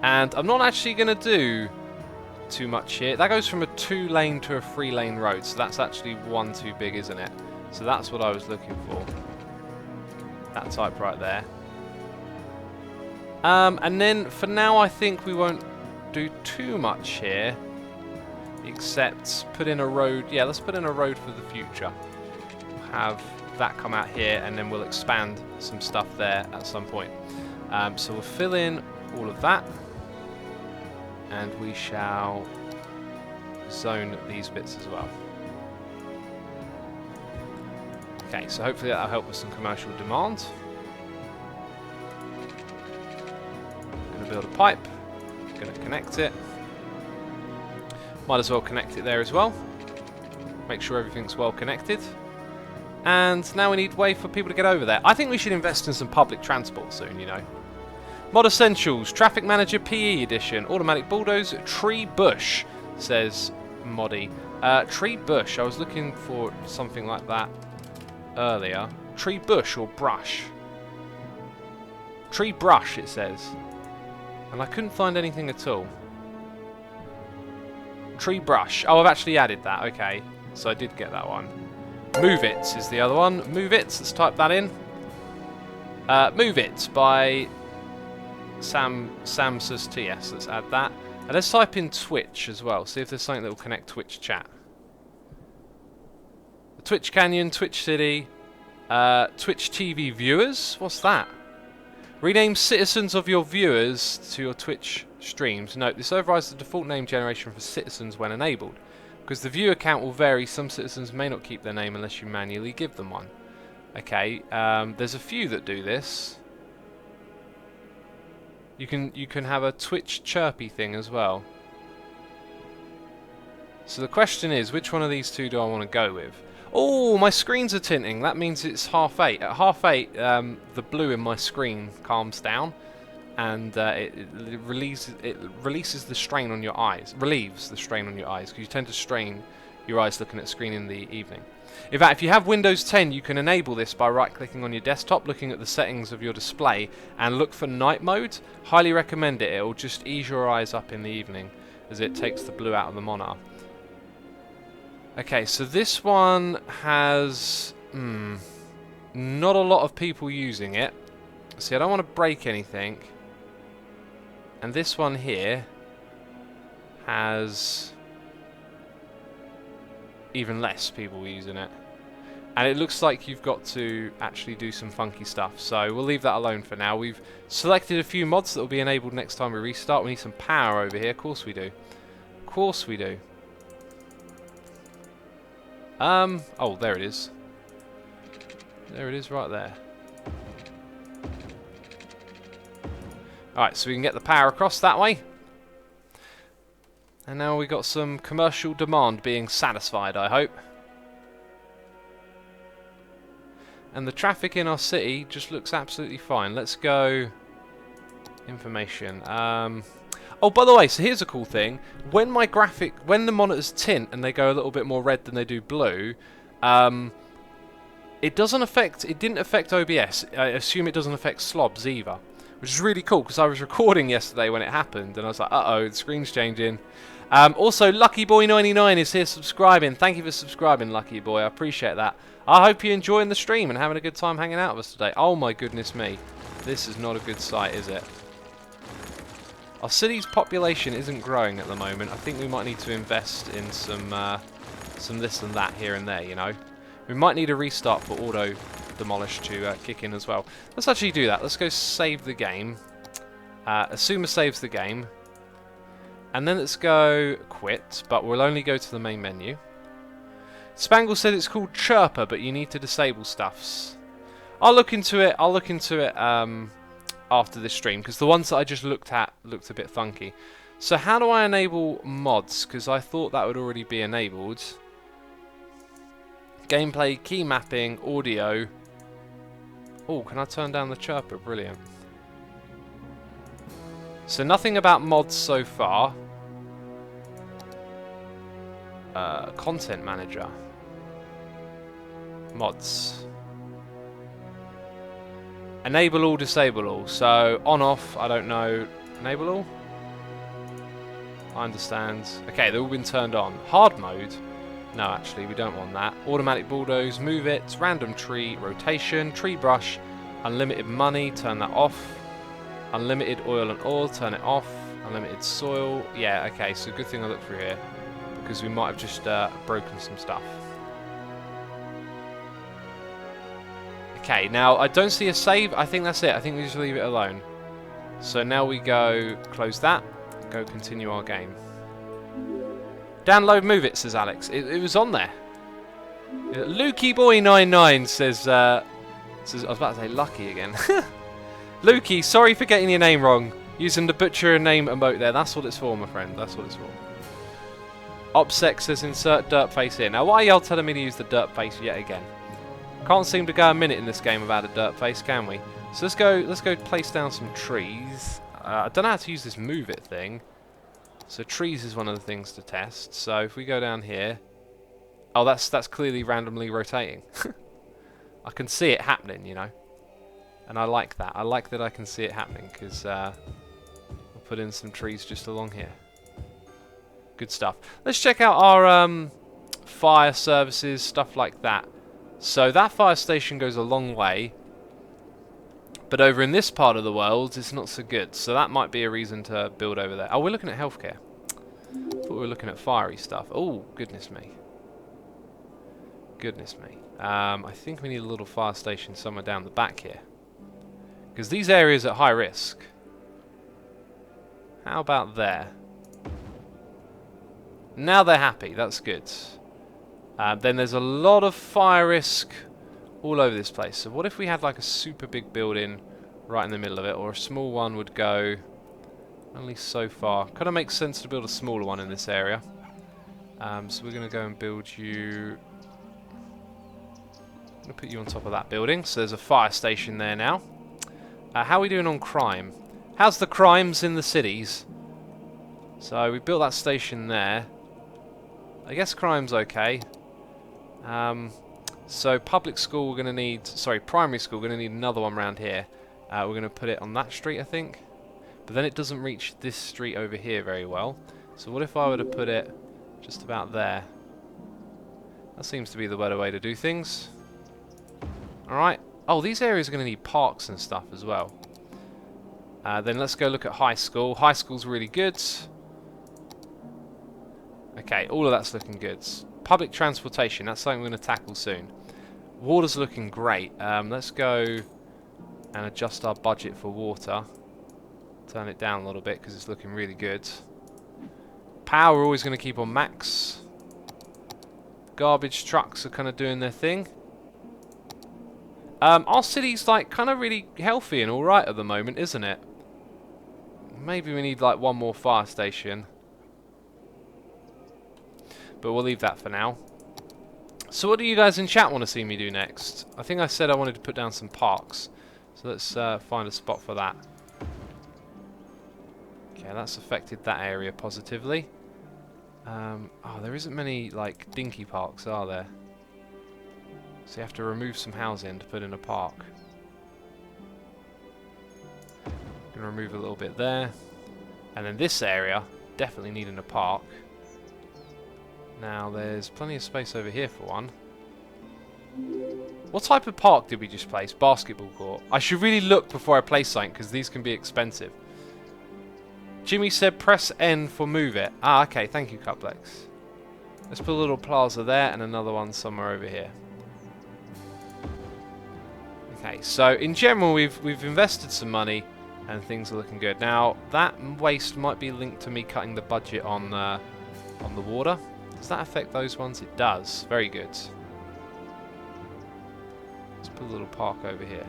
And I'm not actually going to do too much here. That goes from a 2-lane to a 3-lane road, so that's actually one too big, isn't it? So that's what I was looking for. That type right there. And then for now, I think we won't do too much here, except put in a road. Yeah, let's put in a road for the future. We'll have that come out here, and then we'll expand some stuff there at some point. So we'll fill in all of that, and we shall zone these bits as well. Okay, so hopefully that'll help with some commercial demand. Going to build a pipe, going to connect it. Might as well connect it there as well. Make sure everything's well connected. And now we need a way for people to get over there. I think we should invest in some public transport soon, you know. Mod Essentials, Traffic Manager PE Edition, Automatic Bulldoze, Tree Bush, says Moddy. Tree Bush, I was looking for something like that earlier. Tree Bush or Brush? Tree Brush, it says. And I couldn't find anything at all. Tree Brush. Oh, I've actually added that. Okay. So I did get that one. Move It is the other one. Move It. Let's type that in. Move It by Sam says TS. Let's add that. And let's type in Twitch as well. See if there's something that will connect Twitch chat. The Twitch Canyon, Twitch City, Twitch TV viewers. What's that? Rename citizens of your viewers to your Twitch streams. Note, this overrides the default name generation for citizens when enabled. Because the viewer count will vary, some citizens may not keep their name unless you manually give them one. Okay, there's a few that do this. You can have a Twitch chirpy thing as well. So the question is, which one of these two do I want to go with? Oh, my screens are tinting. That means it's 8:30. At 8:30, the blue in my screen calms down, and it releases the strain on your eyes. Relieves the strain on your eyes, because you tend to strain your eyes looking at the screen in the evening. In fact, if you have Windows 10, you can enable this by right-clicking on your desktop, looking at the settings of your display, and look for night mode. Highly recommend it. It will just ease your eyes up in the evening, as it takes the blue out of the monitor. Okay, so this one has not a lot of people using it. See, I don't want to break anything. And this one here has even less people using it. And it looks like you've got to actually do some funky stuff. So we'll leave that alone for now. We've selected a few mods that will be enabled next time we restart. We need some power over here. Of course we do. Of course we do. Oh, there it is. There it is right there. Alright, so we can get the power across that way. And now we got some commercial demand being satisfied, I hope. And the traffic in our city just looks absolutely fine. Let's go information. Oh, by the way, so here's a cool thing. When when the monitors tint and they go a little bit more red than they do blue, it didn't affect OBS. I assume it doesn't affect slobs either, which is really cool because I was recording yesterday when it happened and I was like, uh-oh, the screen's changing. Also, LuckyBoy99 is here subscribing. Thank you for subscribing, Lucky Boy. I appreciate that. I hope you're enjoying the stream and having a good time hanging out with us today. Oh my goodness me. This is not a good sight, is it? Our city's population isn't growing at the moment. I think we might need to invest in some this and that here and there, you know. We might need a restart for auto demolish to kick in as well. Let's actually do that. Let's go save the game. Asuma saves the game. And then let's go quit, but we'll only go to the main menu. Spangle said it's called Chirper, but you need to disable stuffs. I'll look into it. After this stream, because the ones that I just looked at looked a bit funky. So how do I enable mods? Because I thought that would already be enabled. Gameplay, key mapping, audio. Oh, can I turn down the chirper? Brilliant. So nothing about mods so far. Content manager. Mods. Enable all, disable all. So, on, off, I don't know. Enable all? I understand. Okay, they've all been turned on. Hard mode? No, actually, we don't want that. Automatic bulldoze, move it, random tree, rotation, tree brush, unlimited money, turn that off. Unlimited oil and ore, turn it off. Unlimited soil. Yeah, okay, so good thing I looked through here. Because we might have just broken some stuff. Okay, now I don't see a save. I think that's it. I think we just leave it alone. So now we go close that. Go continue our game. Download Move It, says Alex. It was on there. Lukey Boy 99 says, I was about to say Lucky again. Lukey, sorry for getting your name wrong. Using the butcher name emote there. That's what it's for, my friend. That's what it's for. Opsec says insert dirt face here. Now, why are y'all telling me to use the dirt face yet again? Can't seem to go a minute in this game without a dirt face, can we? So let's go place down some trees. I don't know how to use this move it thing. So trees is one of the things to test. So if we go down here, oh, that's clearly randomly rotating. I can see it happening, you know, and I like that. I like that I can see it happening because I'll put in some trees just along here. Good stuff. Let's check out our fire services, stuff like that. So that fire station goes a long way, but over in this part of the world, it's not so good. So that might be a reason to build over there. Oh, we're looking at healthcare. Thought we were looking at fiery stuff. Oh, goodness me. Goodness me. I think we need a little fire station somewhere down the back here. Because these areas are at high risk. How about there? Now they're happy. That's good. Then there's a lot of fire risk all over this place. So what if we had like a super big building right in the middle of it, or a small one would go only so far. Kind of makes sense to build a smaller one in this area. So we're going to go and build you... I'm going to put you on top of that building. So there's a fire station there now. How are we doing on crime? How's the crimes in the cities? So we built that station there. I guess crime's okay. So public school we're going to need... Sorry, primary school we're going to need another one around here. We're going to put it on that street, I think. But then it doesn't reach this street over here very well. So what if I were to put it just about there? That seems to be the better way to do things. Alright. Oh, these areas are going to need parks and stuff as well. Then let's go look at high school. High school's really good. Okay, all of that's looking good. Public transportation, that's something we're going to tackle soon. Water's looking great. Let's go and adjust our budget for water. Turn it down a little bit because it's looking really good. Power, we're always going to keep on max. Garbage trucks are kind of doing their thing. Our city's like kind of really healthy and alright at the moment, isn't it? Maybe we need like one more fire station. But we'll leave that for now. So what do you guys in chat want to see me do next? I think I said I wanted to put down some parks. So let's find a spot for that. Okay, that's affected that area positively. Oh, there isn't many like dinky parks, are there? So you have to remove some housing to put in a park. Gonna remove a little bit there. And then this area, definitely needing a park. Now there's plenty of space over here for one. What type of park did we just place? Basketball court. I should really look before I place something because these can be expensive. Jimmy said press N for move it. Ah, okay, thank you, Cuplex. Let's put a little plaza there and another one somewhere over here. Okay, so in general we've invested some money and things are looking good. Now that waste might be linked to me cutting the budget on the water. Does that affect those ones? It does. Very good. Let's put a little park over here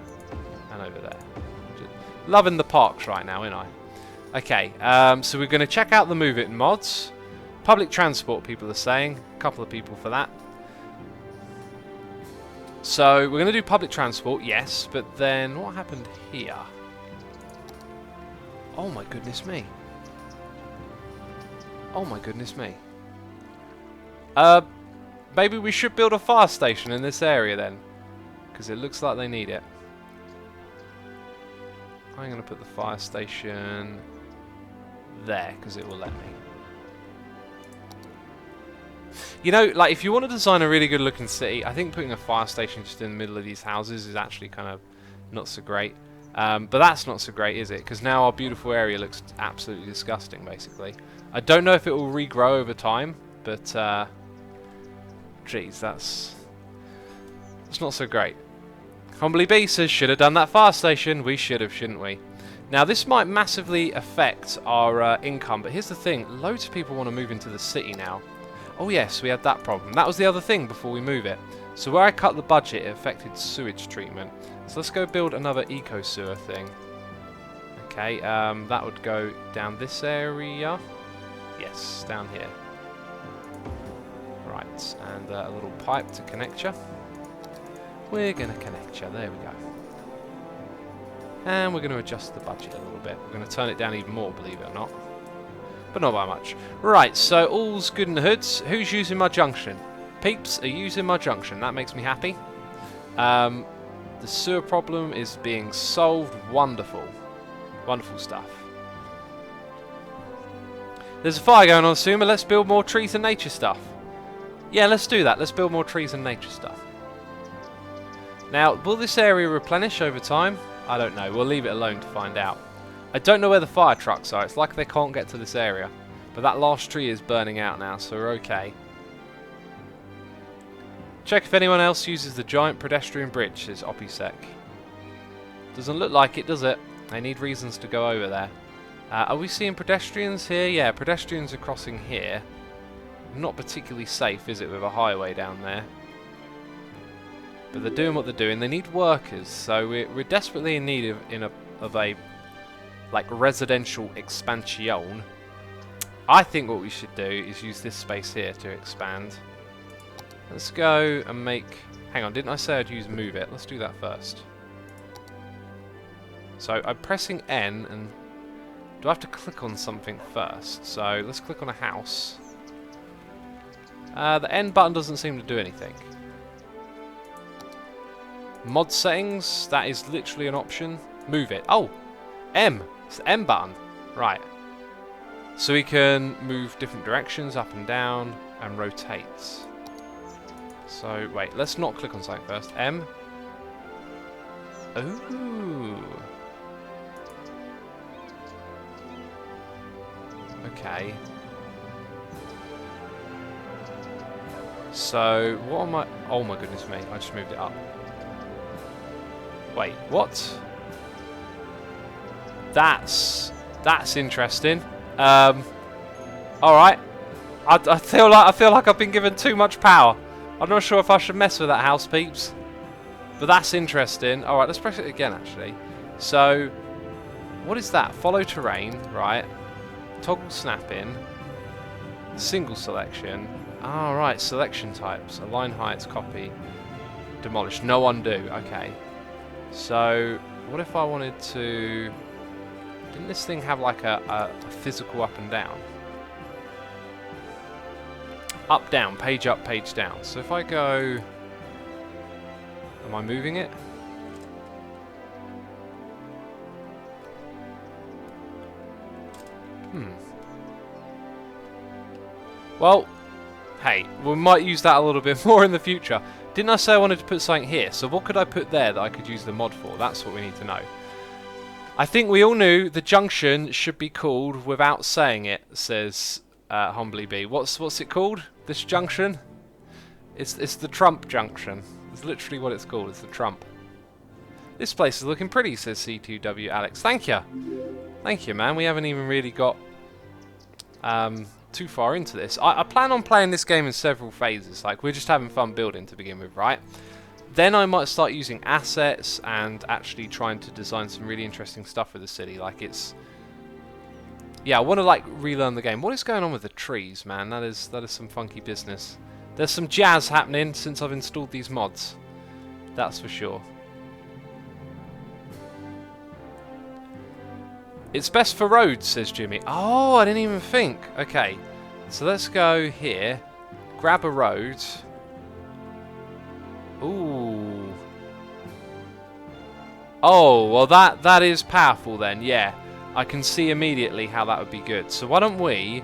and over there. Just loving the parks right now, ain't I? Okay, so we're going to check out the Move It mods. Public transport, people are saying. A couple of people for that. So we're going to do public transport, yes, but then what happened here? Oh my goodness me. Oh my goodness me. Maybe we should build a fire station in this area then, because it looks like they need it. I'm going to put the fire station there, because it will let me. You know, like if you want to design a really good looking city, I think putting a fire station just in the middle of these houses is actually kind of not so great. But that's not so great, is it? Because now our beautiful area looks absolutely disgusting, basically. I don't know if it will regrow over time, but geez, that's not so great. Humbly B says, should have done that fire station. We should have, shouldn't we? Now, this might massively affect our income, but here's the thing. Loads of people want to move into the city now. Oh yes, we had that problem. That was the other thing before we move it. So where I cut the budget, it affected sewage treatment. So let's go build another eco-sewer thing. Okay, that would go down this area. Yes, down here. Right, and a little pipe to connect you. We're going to connect you. There we go. And we're going to adjust the budget a little bit. We're going to turn it down even more, believe it or not. But not by much. Right, so all's good in the hoods. Who's using my junction? Peeps are using my junction. That makes me happy. The sewer problem is being solved. Wonderful. Wonderful stuff. There's a fire going on, Suma. Let's build more trees and nature stuff. Yeah, let's do that. Let's build more trees and nature stuff. Now, will this area replenish over time? I don't know. We'll leave it alone to find out. I don't know where the fire trucks are. It's like they can't get to this area. But that last tree is burning out now, so we're okay. Check if anyone else uses the giant pedestrian bridge, says Opisek. Doesn't look like it, does it? They need reasons to go over there. Are we seeing pedestrians here? Yeah, pedestrians are crossing here. Not particularly safe, is it, with a highway down there? But they're doing what they're doing. They need workers, so we're desperately in need of a like residential expansion. I think what we should do is use this space here to expand. Let's go and make... Hang on, didn't I say I'd use move it? Let's do that first. So I'm pressing N, and do I have to click on something first? So let's click on a house. The N button doesn't seem to do anything. Mod settings, that is literally an option. Move it. Oh, M. It's the M button. Right. So we can move different directions, up and down, and rotate. So, wait, let's not click on something first. M. Ooh. Okay. So, what am I... Oh my goodness me, I just moved it up. Wait, what? That's interesting. Alright. I feel like I've been given too much power. I'm not sure if I should mess with that house, peeps. But that's interesting. Alright, let's press it again, actually. So, what is that? Follow terrain, right. Toggle snap in. Single selection. Alright, selection types. Align heights, copy. Demolish. No undo. Okay. So, what if I wanted to... Didn't this thing have like a physical up and down? Up, down, page up, page down. So if I go... Am I moving it? Well, hey, we might use that a little bit more in the future. Didn't I say I wanted to put something here? So what could I put there that I could use the mod for? That's what we need to know. I think we all knew the junction should be called without saying it, says Humbly B. What's it called? This junction? It's the Trump junction. It's literally what it's called. It's the Trump. This place is looking pretty, says C2W Alex. Thank you. Thank you, man. We haven't even really got too far into this. I plan on playing this game in several phases. Like, we're just having fun building to begin with, right? Then I might start using assets and actually trying to design some really interesting stuff for the city. Like, it's... Yeah, I want to, like, relearn the game. What is going on with the trees, man? That is some funky business. There's some jazz happening since I've installed these mods. That's for sure. It's best for roads, says Jimmy. Oh, I didn't even think. Okay, so let's go here. Grab a road. Ooh. Oh, well that is powerful then, yeah. I can see immediately how that would be good. So why don't we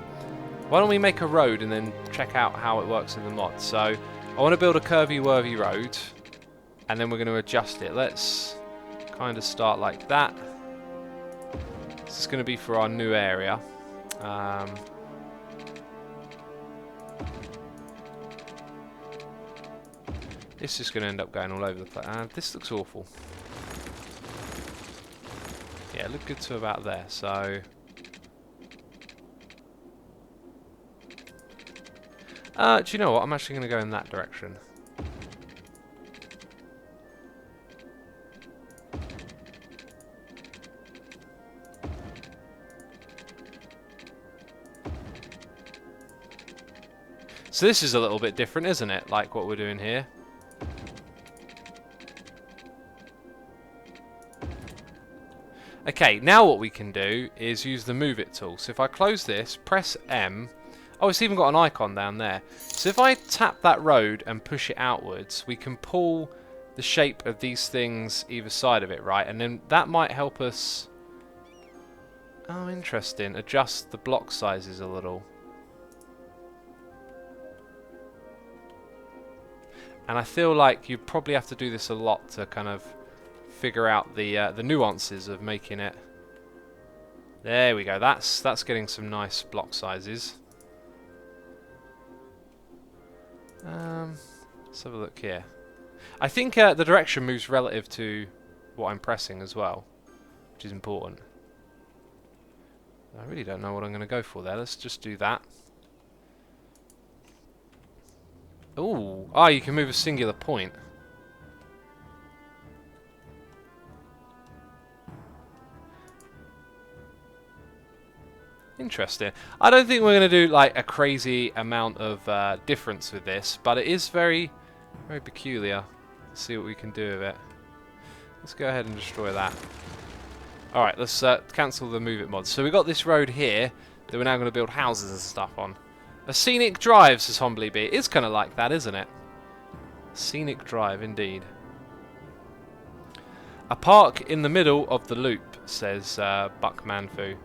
make a road and then check out how it works in the mod. So I want to build a curvy-worthy road, and then we're going to adjust it. Let's kind of start like that. This is going to be for our new area. This is going to end up going all over the place. This looks awful. Yeah, it looked good to about there, so... do you know what? I'm actually going to go in that direction. So this is a little bit different, isn't it? Like what we're doing here. Okay, now what we can do is use the move it tool. So if I close this, press M. Oh, it's even got an icon down there. So if I tap that road and push it outwards, we can pull the shape of these things either side of it, right? And then that might help us... Oh, interesting. Adjust the block sizes a little. And I feel like you probably have to do this a lot to kind of figure out the nuances of making it. There we go. That's getting some nice block sizes. Let's have a look here. I think the direction moves relative to what I'm pressing as well, which is important. I really don't know what I'm going to go for there. Let's just do that. Ooh, you can move a singular point. Interesting. I don't think we're going to do like a crazy amount of difference with this, but it is very, very peculiar. Let's see what we can do with it. Let's go ahead and destroy that. Alright, let's cancel the move it mod. So we've got this road here that we're now going to build houses and stuff on. A scenic drive, says Humbly Bee. It is kind of like that, isn't it? Scenic drive, indeed. A park in the middle of the loop, says Buckmanfu.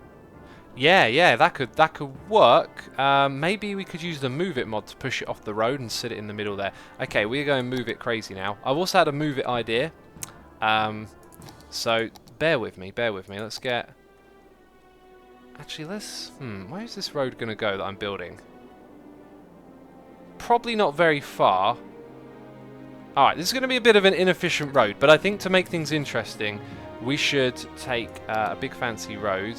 Yeah, that could work. Maybe we could use the move it mod to push it off the road and sit it in the middle there. Okay, we're going to move it crazy now. I've also had a move it idea. So bear with me. Let's get... Actually, let's... where is this road going to go that I'm building? Probably not very far. Alright, this is going to be a bit of an inefficient road, but I think to make things interesting, we should take a big fancy road.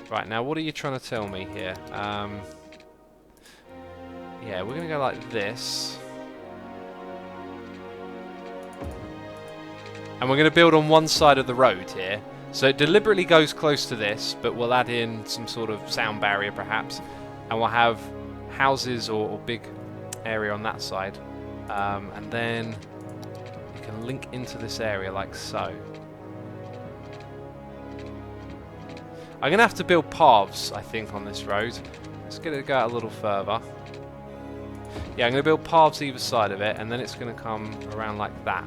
Right, now what are you trying to tell me here? Yeah, we're going to go like this. And we're going to build on one side of the road here. So it deliberately goes close to this, but we'll add in some sort of sound barrier perhaps. And we'll have houses or big area on that side. And then you can link into this area like so. I'm going to have to build paths, I think, on this road. Let's get it to go out a little further. Yeah, I'm going to build paths either side of it, and then it's going to come around like that.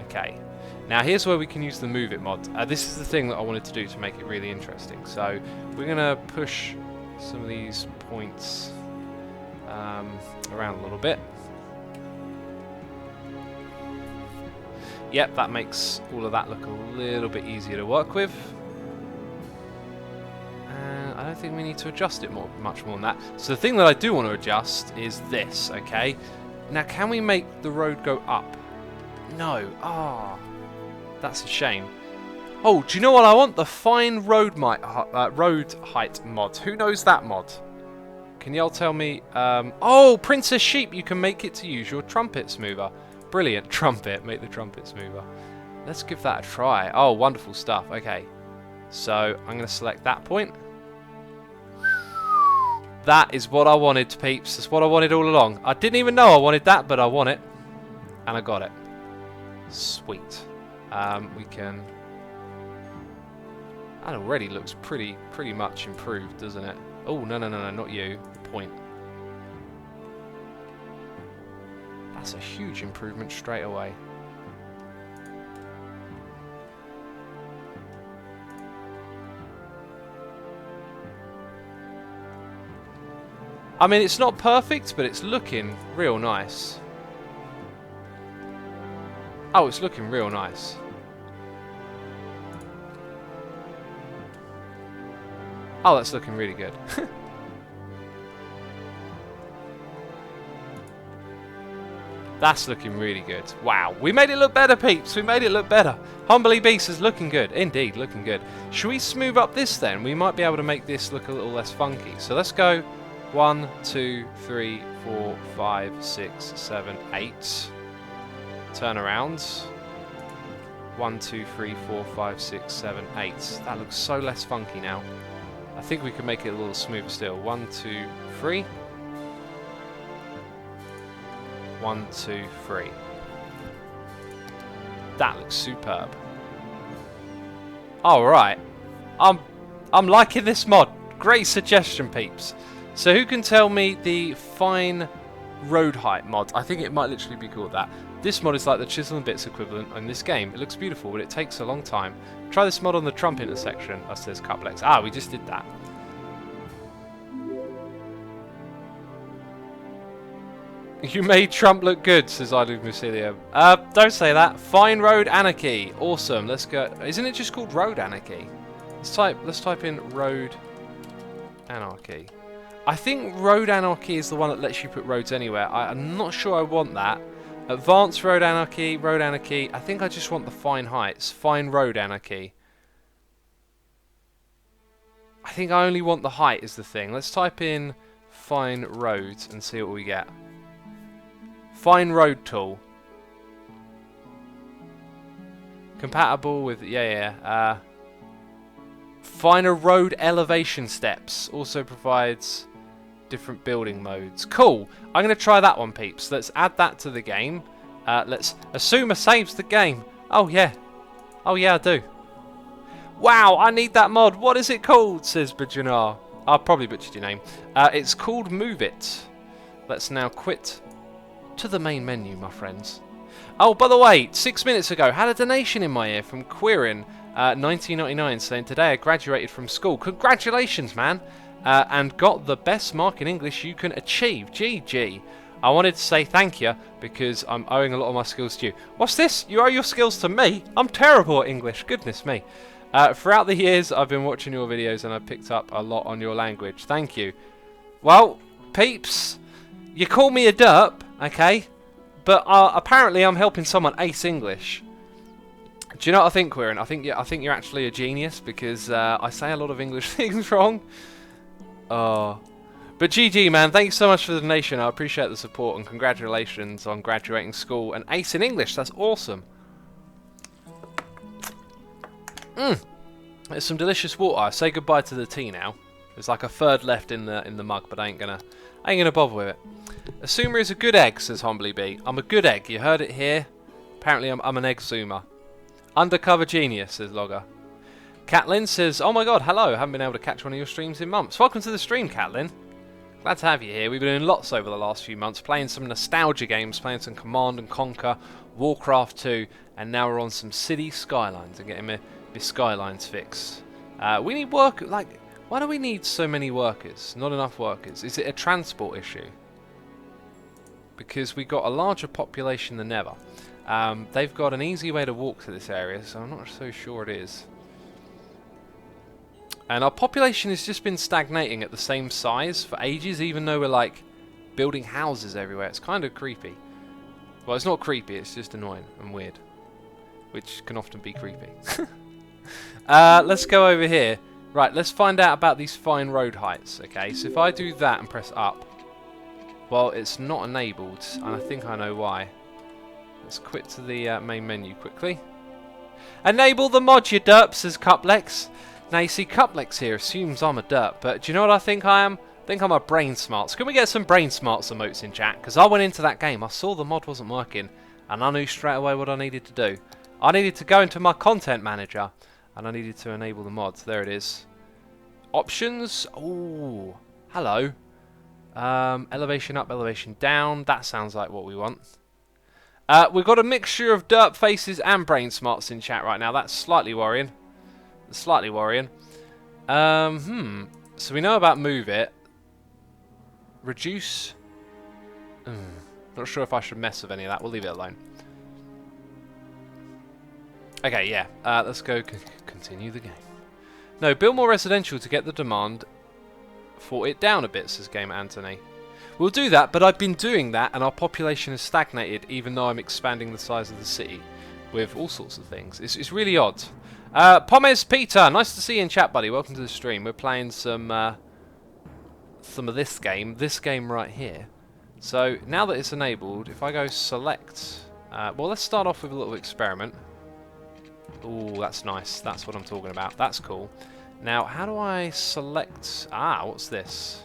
Okay. Now, here's where we can use the Move It mod. This is the thing that I wanted to do to make it really interesting. So, we're going to push some of these points around a little bit. Yep, that makes all of that look a little bit easier to work with. I don't think we need to adjust it much more than that. So the thing that I do want to adjust is this, okay? Now, can we make the road go up? No. That's a shame. Oh, do you know what I want? The Fine Road Height mod. Who knows that mod? Can y'all tell me? Oh, Princess Sheep, you can make it to use your trumpet smoother. Brilliant. Trumpet. Make the trumpet smoother. Let's give that a try. Oh, wonderful stuff. Okay. So, I'm going to select that point. That is what I wanted, peeps. That's what I wanted all along. I didn't even know I wanted that, but I want it. And I got it. Sweet. We can... That already looks pretty much improved, doesn't it? Oh, no, not you. The point. That's a huge improvement straight away. I mean, it's not perfect, but it's looking real nice. Oh, it's looking real nice. Oh, that's looking really good. That's looking really good. Wow, we made it look better, peeps. We made it look better. Humbly Beast is looking good. Indeed, looking good. Should we smooth up this then? We might be able to make this look a little less funky. So let's go 1, 2, 3, 4, 5, 6, 7, 8. Turn around. 1, 2, 3, 4, 5, 6, 7, 8. That looks so less funky now. I think we can make it a little smoother still. 1, 2, 3. 1, 2, 3. That looks superb. Alright. I'm liking this mod. Great suggestion, peeps. So who can tell me the fine road height mod? I think it might literally be called that. This mod is like the chisel and bits equivalent in this game. It looks beautiful, but it takes a long time. Try this mod on the Trump intersection, says Couplex. Ah, we just did that. You made Trump look good, says I Love Musilia. Don't say that. Fine Road Anarchy. Awesome. Let's go. Isn't it just called Road Anarchy? Let's type in Road Anarchy. I think Road Anarchy is the one that lets you put roads anywhere. I'm not sure I want that. Advanced Road Anarchy, Road Anarchy. I think I just want the Fine Heights. Fine Road Anarchy. I think I only want the height is the thing. Let's type in Fine Roads and see what we get. Fine Road Tool. Compatible with, Finer Road Elevation Steps. Also provides different building modes. Cool. I'm going to try that one, peeps. Let's add that to the game. Let's assume saves the game. Oh, yeah. Oh, yeah, I do. Wow, I need that mod. What is it called, says Bajanar. I'll probably butchered your name. It's called Move It. Let's now quit to the main menu, my friends. Oh, by the way, 6 minutes ago, had a donation in my ear from Quirin, 1999, saying today I graduated from school. Congratulations, man. And got the best mark in English you can achieve. GG. I wanted to say thank you because I'm owing a lot of my skills to you. What's this? You owe your skills to me? I'm terrible at English. Goodness me. Throughout the years, I've been watching your videos and I've picked up a lot on your language. Thank you. Well, peeps, you call me a derp, okay? But apparently I'm helping someone ace English. Do you know what I think, Quirin? I think you're actually a genius because I say a lot of English things wrong. But GG, man, thank you so much for the donation. I appreciate the support and congratulations on graduating school and ace in English. That's awesome. There's some delicious water. I say goodbye to the tea now. There's like a third left in the mug, but I ain't gonna bother with it. Assumer is a good egg, says Humbly B. I'm a good egg. You heard it here. Apparently I'm an egg zoomer. Undercover genius, says Logger. Catlin says, oh my god, hello. Haven't been able to catch one of your streams in months. Welcome to the stream, Catlin. Glad to have you here. We've been doing lots over the last few months, playing some nostalgia games, playing some Command and Conquer, Warcraft 2, and now we're on some City Skylines and getting my Skylines fix. We need work, like, why do we need so many workers? Not enough workers. Is it a transport issue? Because we got a larger population than ever. They've got an easy way to walk to this area, so I'm not so sure it is. And our population has just been stagnating at the same size for ages, even though we're like building houses everywhere. It's kind of creepy. Well, it's not creepy, it's just annoying and weird, which can often be creepy. Let's go over here. Right, let's find out about these fine road heights. Okay, so if I do that and press up, well, it's not enabled, and I think I know why. Let's quit to the main menu quickly. Enable the mod, you derp, says Cuplex. Now, you see, Cuplex here assumes I'm a derp, but do you know what I think I am? I think I'm a brain smarts. Can we get some brain smarts emotes in chat? Because I went into that game, I saw the mod wasn't working, and I knew straight away what I needed to do. I needed to go into my content manager, and I needed to enable the mods. There it is. Options. Oh, hello. Elevation up, elevation down. That sounds like what we want. We've got a mixture of derp faces and brain smarts in chat right now. That's slightly worrying. Slightly worrying. So we know about move it. Reduce. Not sure if I should mess with any of that. We'll leave it alone. Okay, yeah. Let's go continue the game. No, build more residential to get the demand for it down a bit, says Gamer Anthony. We'll do that, but I've been doing that and our population has stagnated even though I'm expanding the size of the city with all sorts of things. It's really odd. Pommes Peter, nice to see you in chat, buddy. Welcome to the stream. We're playing some of this game right here. So now that it's enabled, if I go select, well, let's start off with a little experiment. Ooh, that's nice. That's what I'm talking about. That's cool. Now, how do I select? Ah, what's this?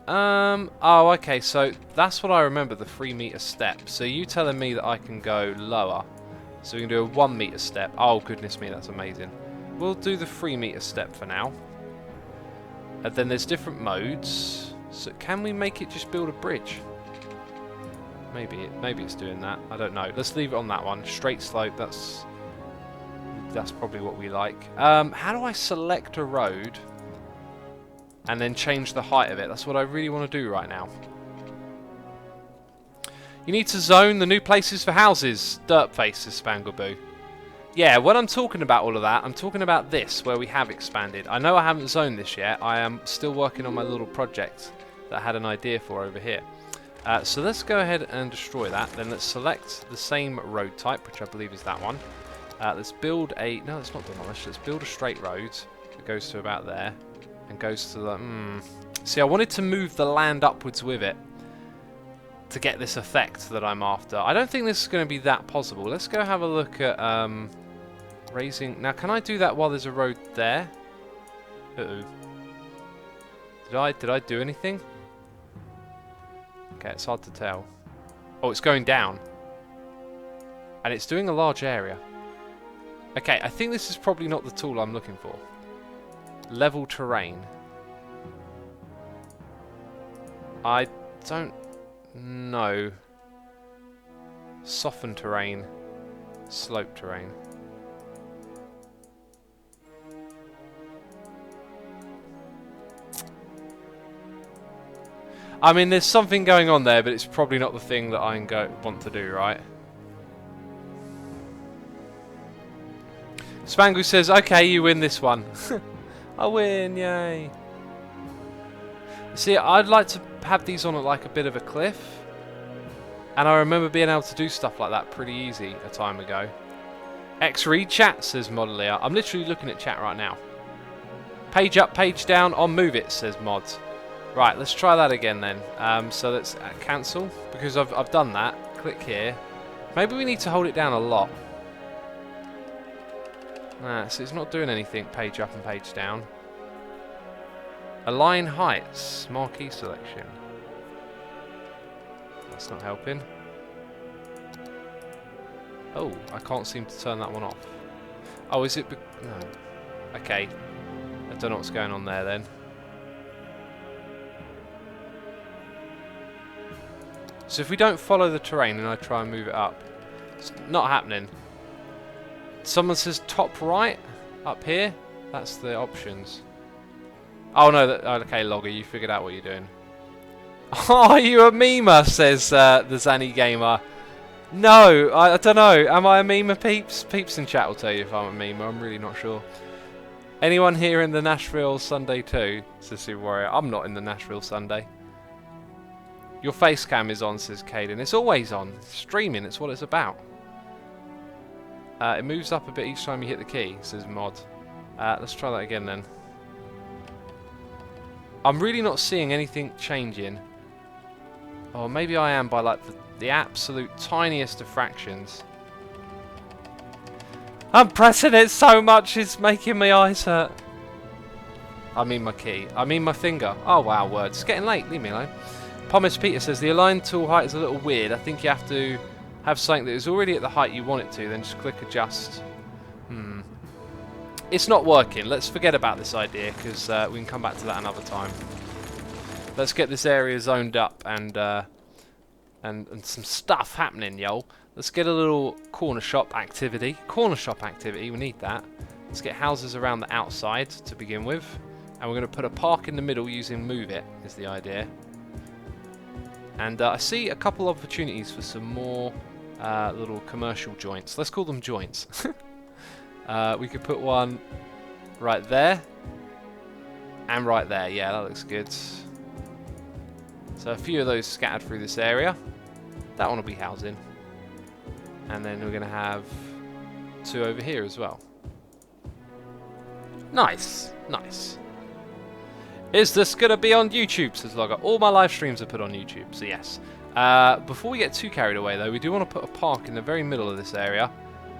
Oh, okay, so that's what I remember, the 3 meter step. So you telling me that I can go lower. So we can do a 1 meter step. Oh, goodness me, that's amazing. We'll do the 3 meter step for now. And then there's different modes. So can we make it just build a bridge? Maybe it's doing that. I don't know. Let's leave it on that one. Straight slope, that's probably what we like. How do I select a road and then change the height of it? That's what I really want to do right now. You need to zone the new places for houses. Dirt faces, Spangleboo. Yeah, when I'm talking about all of that, I'm talking about this, where we have expanded. I know I haven't zoned this yet. I am still working on my little project that I had an idea for over here. So let's go ahead and destroy that. Then let's select the same road type, which I believe is that one. Let's build a... No, it's not demolished. Let's build a straight road that goes to about there. And goes to the... See, I wanted to move the land upwards with it to get this effect that I'm after. I don't think this is going to be that possible. Let's go have a look at raising... Now, can I do that while there's a road there? Uh-oh. Did I do anything? Okay, it's hard to tell. Oh, it's going down. And it's doing a large area. Okay, I think this is probably not the tool I'm looking for. Level terrain. I don't know. Soften terrain. Slope terrain. I mean, there's something going on there, but it's probably not the thing that I want to do, right? Spangle says, okay, you win this one. I win, yay. See, I'd like to have these on at like a bit of a cliff. And I remember being able to do stuff like that pretty easy a time ago. X-read chat, says Modelier. I'm literally looking at chat right now. Page up, page down, on move it, says Mods. Right, let's try that again then. So let's cancel, because I've done that. Click here. Maybe we need to hold it down a lot. So it's not doing anything, page up and page down. Align heights, marquee selection. That's not helping. Oh, I can't seem to turn that one off. Oh, is it? No. Okay. I don't know what's going on there then. So if we don't follow the terrain and I try and move it up, it's not happening. Someone says top right, up here. That's the options. Oh no, okay, Logger, you figured out what you're doing. Oh, you a memer, says the Zanny Gamer. No, I don't know. Am I a memer, peeps? Peeps in chat will tell you if I'm a memer. I'm really not sure. Anyone here in the Nashville Sunday too, says Super Warrior. I'm not in the Nashville Sunday. Your face cam is on, says Caden. It's always on. It's streaming, it's what it's about. It moves up a bit each time you hit the key, says Mod. Let's try that again then. I'm really not seeing anything changing. Or maybe I am by like the absolute tiniest of fractions. I'm pressing it so much it's making my eyes hurt. I mean my key. I mean my finger. Oh wow, words. It's getting late, leave me alone. Pommes Peter says the align tool height is a little weird. I think you have to have something that is already at the height you want it to, then just click adjust. It's not working. Let's forget about this idea because we can come back to that another time. Let's get this area zoned up and some stuff happening, yo. Let's get a little corner shop activity. Corner shop activity, we need that. Let's get houses around the outside to begin with. And we're going to put a park in the middle using move it, is the idea. And I see a couple of opportunities for some more little commercial joints. Let's call them joints. We could put one right there and right there. Yeah, that looks good. So a few of those scattered through this area. That one will be housing. And then we're going to have 2 over here as well. Nice, nice. Is this going to be on YouTube, says Logger? All my live streams are put on YouTube, so yes. Before we get too carried away, though, we do want to put a park in the very middle of this area.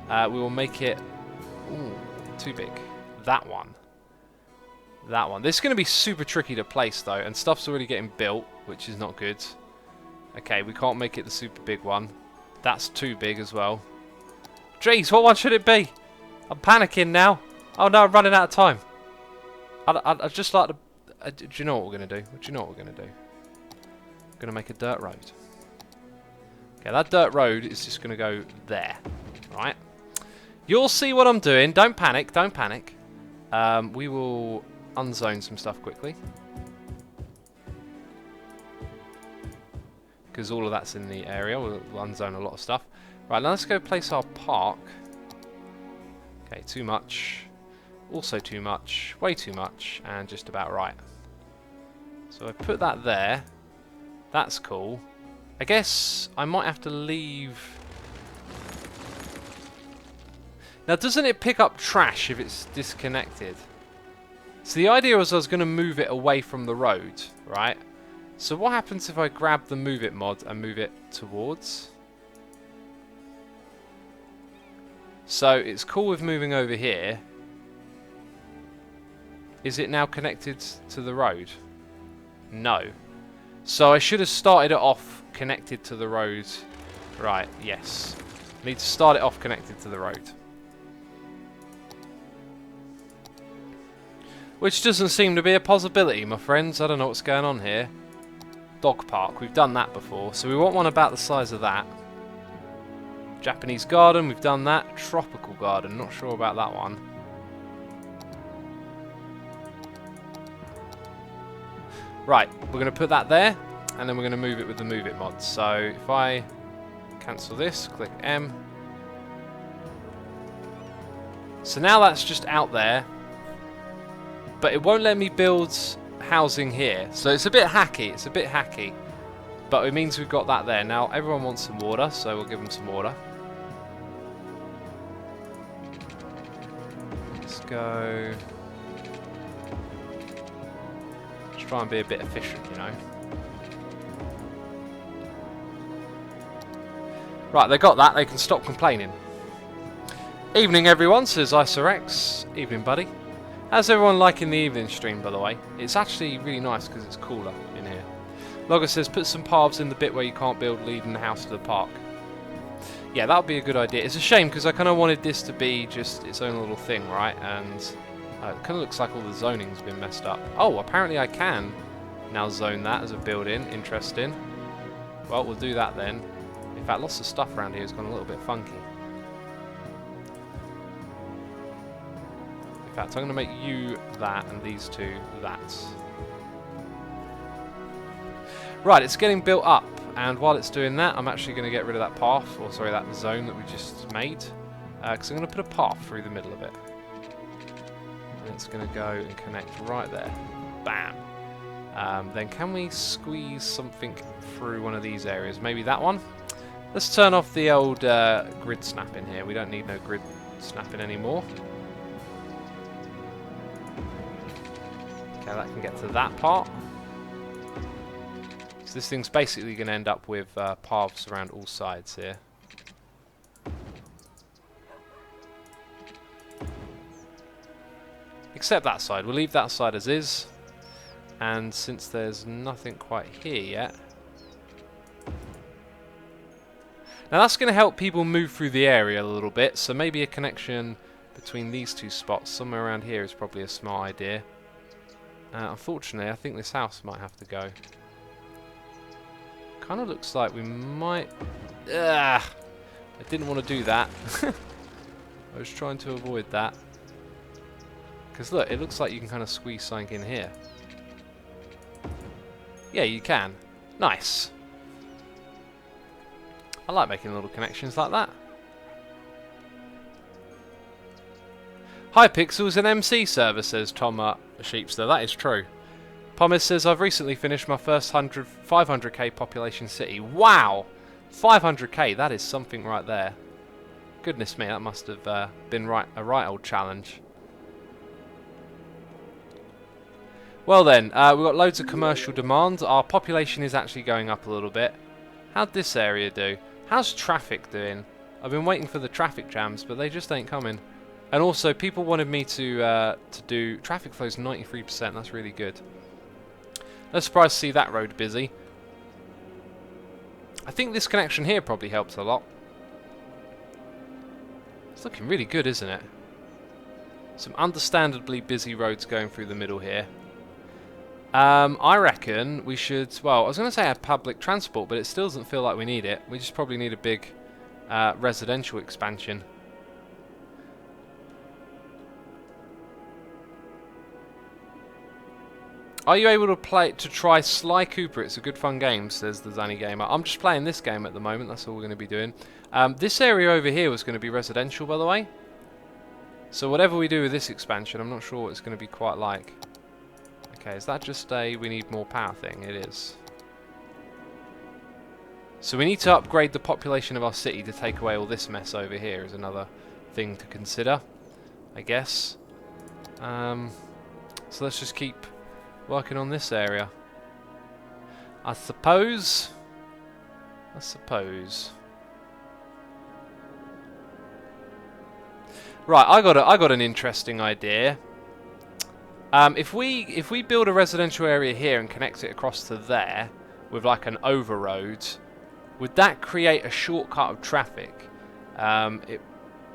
We will make it... Ooh, too big. That one. That one. This is going to be super tricky to place, though, and stuff's already getting built, which is not good. Okay, we can't make it the super big one. That's too big as well. Jeez, what one should it be? I'm panicking now. Oh no, I'm running out of time. I'd just like to... do you know what we're going to do? Do you know what we're going to do? We're going to make a dirt road. Okay, that dirt road is just going to go there. Right? You'll see what I'm doing. Don't panic, don't panic. We will unzone some stuff quickly. Because all of that's in the area. We'll unzone a lot of stuff. Right, now let's go place our park. Okay, too much. Also too much. Way too much. And just about right. So I put that there. That's cool. I guess I might have to leave... Now, doesn't it pick up trash if it's disconnected? So the idea was I was going to move it away from the road, right? So what happens if I grab the move it mod and move it towards? So it's cool with moving over here. Is it now connected to the road? No. So I should have started it off connected to the road. Right, yes. I need to start it off connected to the road. Which doesn't seem to be a possibility, my friends. I don't know what's going on here. Dog park, we've done that before. So we want one about the size of that. Japanese garden, we've done that. Tropical garden, not sure about that one. Right, we're going to put that there. And then we're going to move it with the move it mod. So if I cancel this, click M. So now that's just out there. But it won't let me build housing here. So it's a bit hacky. It's a bit hacky. But it means we've got that there. Now everyone wants some water, so we'll give them some water. Let's go. Let's try and be a bit efficient, you know. Right, they got that. They can stop complaining. Evening, everyone, says IsoRex. Evening, buddy. How's everyone liking the evening stream, by the way? It's actually really nice because it's cooler in here. Logger says, put some paths in the bit where you can't build leading the house to the park. Yeah, that would be a good idea. It's a shame because I kind of wanted this to be just its own little thing, right? And it kind of looks like all the zoning's been messed up. Oh, apparently I can now zone that as a building. Interesting. Well, we'll do that then. In fact, lots of stuff around here has gone a little bit funky. In fact, I'm going to make you that and these two that. Right, it's getting built up, and while it's doing that, I'm actually going to get rid of that path, or sorry, that zone that we just made, because I'm going to put a path through the middle of it. And it's going to go and connect right there. Bam. Then can we squeeze something through one of these areas? Maybe that one? Let's turn off the old grid snapping here. We don't need no grid snapping anymore. Okay, that can get to that part. So this thing's basically going to end up with paths around all sides here. Except that side. We'll leave that side as is. And since there's nothing quite here yet... Now that's going to help people move through the area a little bit. So maybe a connection between these two spots somewhere around here is probably a smart idea. Unfortunately, I think this house might have to go. Kind of looks like we might... I didn't want to do that. I was trying to avoid that. Because look, it looks like you can kind of squeeze something in here. Yeah, you can. Nice. I like making little connections like that. Hi Pixels, an MC server, says Tom Sheepster. That is true. Pomis says, I've recently finished my first 500k population city. Wow! 500k, that is something right there. Goodness me, that must have been a right old challenge. Well then, we've got loads of commercial demand. Our population is actually going up a little bit. How'd this area do? How's traffic doing? I've been waiting for the traffic jams, but they just ain't coming. And also, people wanted me to do traffic flows 93%. That's really good. No surprise to see that road busy. I think this connection here probably helps a lot. It's looking really good, isn't it? Some understandably busy roads going through the middle here. I reckon we should... Well, I was going to say have public transport, but it still doesn't feel like we need it. We just probably need a big residential expansion. Are you able to try Sly Cooper? It's a good fun game, says the Zanny Gamer. I'm just playing this game at the moment, that's all we're going to be doing. This area over here was going to be residential, by the way. So whatever we do with this expansion, I'm not sure what it's going to be quite like. Okay, is that just a we need more power thing? It is. So we need to upgrade the population of our city to take away all this mess over here is another thing to consider, I guess. So let's just keep working on this area. I suppose. Right, I got an interesting idea. If we build a residential area here and connect it across to there with like an overroad, would that create a shortcut of traffic? It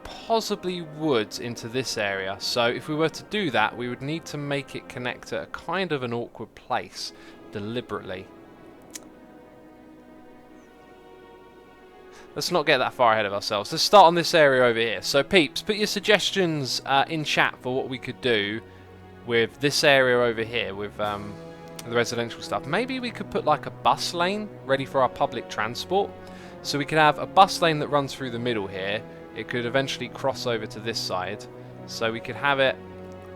possibly would into this area. So if we were to do that, we would need to make it connect at a kind of an awkward place deliberately. Let's not get that far ahead of ourselves. Let's start on this area over here. So peeps, put your suggestions in chat for what we could do with this area over here with the residential stuff. Maybe we could put like a bus lane ready for our public transport. So we could have a bus lane that runs through the middle here. It could eventually cross over to this side. So we could have it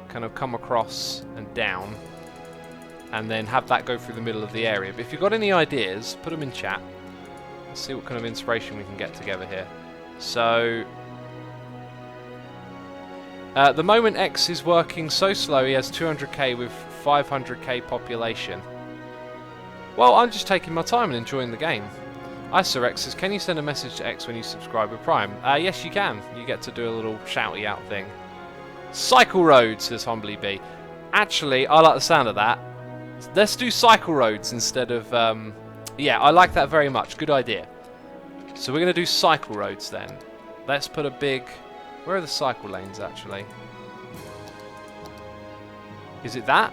kind of come across and down. And then have that go through the middle of the area. But if you've got any ideas, put them in chat. Let's see what kind of inspiration we can get together here. So at the moment X is working so slow he has 200k with 500k population. Well, I'm just taking my time and enjoying the game. X says, can you send a message to X when you subscribe with Prime? Yes, you can. You get to do a little shouty out thing. Cycle roads, says Humbly B. Actually, I like the sound of that. Let's do cycle roads instead of... yeah, I like that very much. Good idea. So we're going to do cycle roads then. Let's put a big... Where are the cycle lanes, actually? Is it that?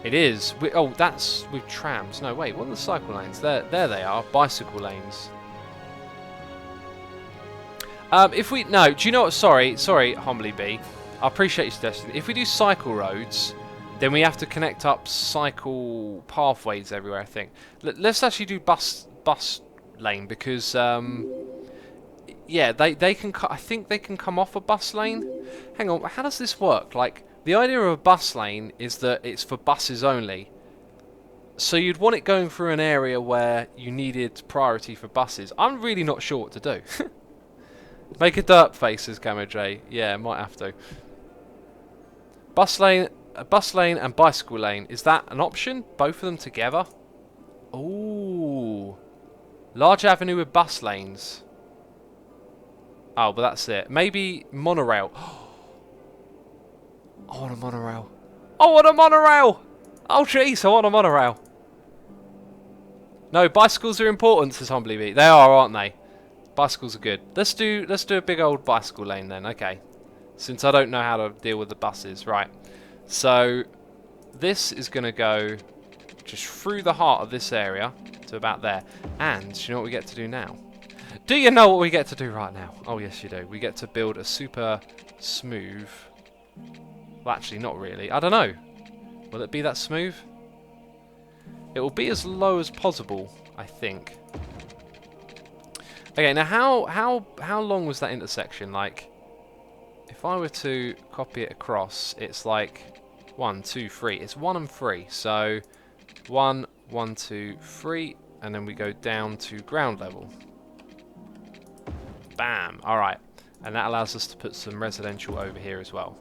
It is. Oh, that's with trams. No, wait. What are the cycle lanes? There they are. Bicycle lanes. If we... No, do you know what? Sorry, Humbly B. I appreciate your suggestion. If we do cycle roads, then we have to connect up cycle pathways everywhere, I think. Let's actually do bus lane because... yeah, they can... I think they can come off a bus lane. Hang on, how does this work? Like... The idea of a bus lane is that it's for buses only. So you'd want it going through an area where you needed priority for buses. I'm really not sure what to do. Make a dirt face, says Camo J. Yeah, might have to. Bus lane and bicycle lane. Is that an option? Both of them together? Ooh. Large avenue with bus lanes. Oh, but that's it. Maybe monorail. I want a monorail. I want a monorail! Oh jeez, I want a monorail. No, bicycles are important, says Humbly B. They are, aren't they? Bicycles are good. Let's do a big old bicycle lane then, okay. Since I don't know how to deal with the buses. Right. So this is gonna go just through the heart of this area to about there. And do you know what we get to do now? Do you know what we get to do right now? Oh yes you do. We get to build a super smooth... Well, actually, not really. I don't know. Will it be that smooth? It will be as low as possible, I think. Okay, now how long was that intersection? Like, if I were to copy it across, it's like 1, 2, 3. It's 1 and 3. So 1, 1, 2, 3, and then we go down to ground level. Bam. All right, and that allows us to put some residential over here as well.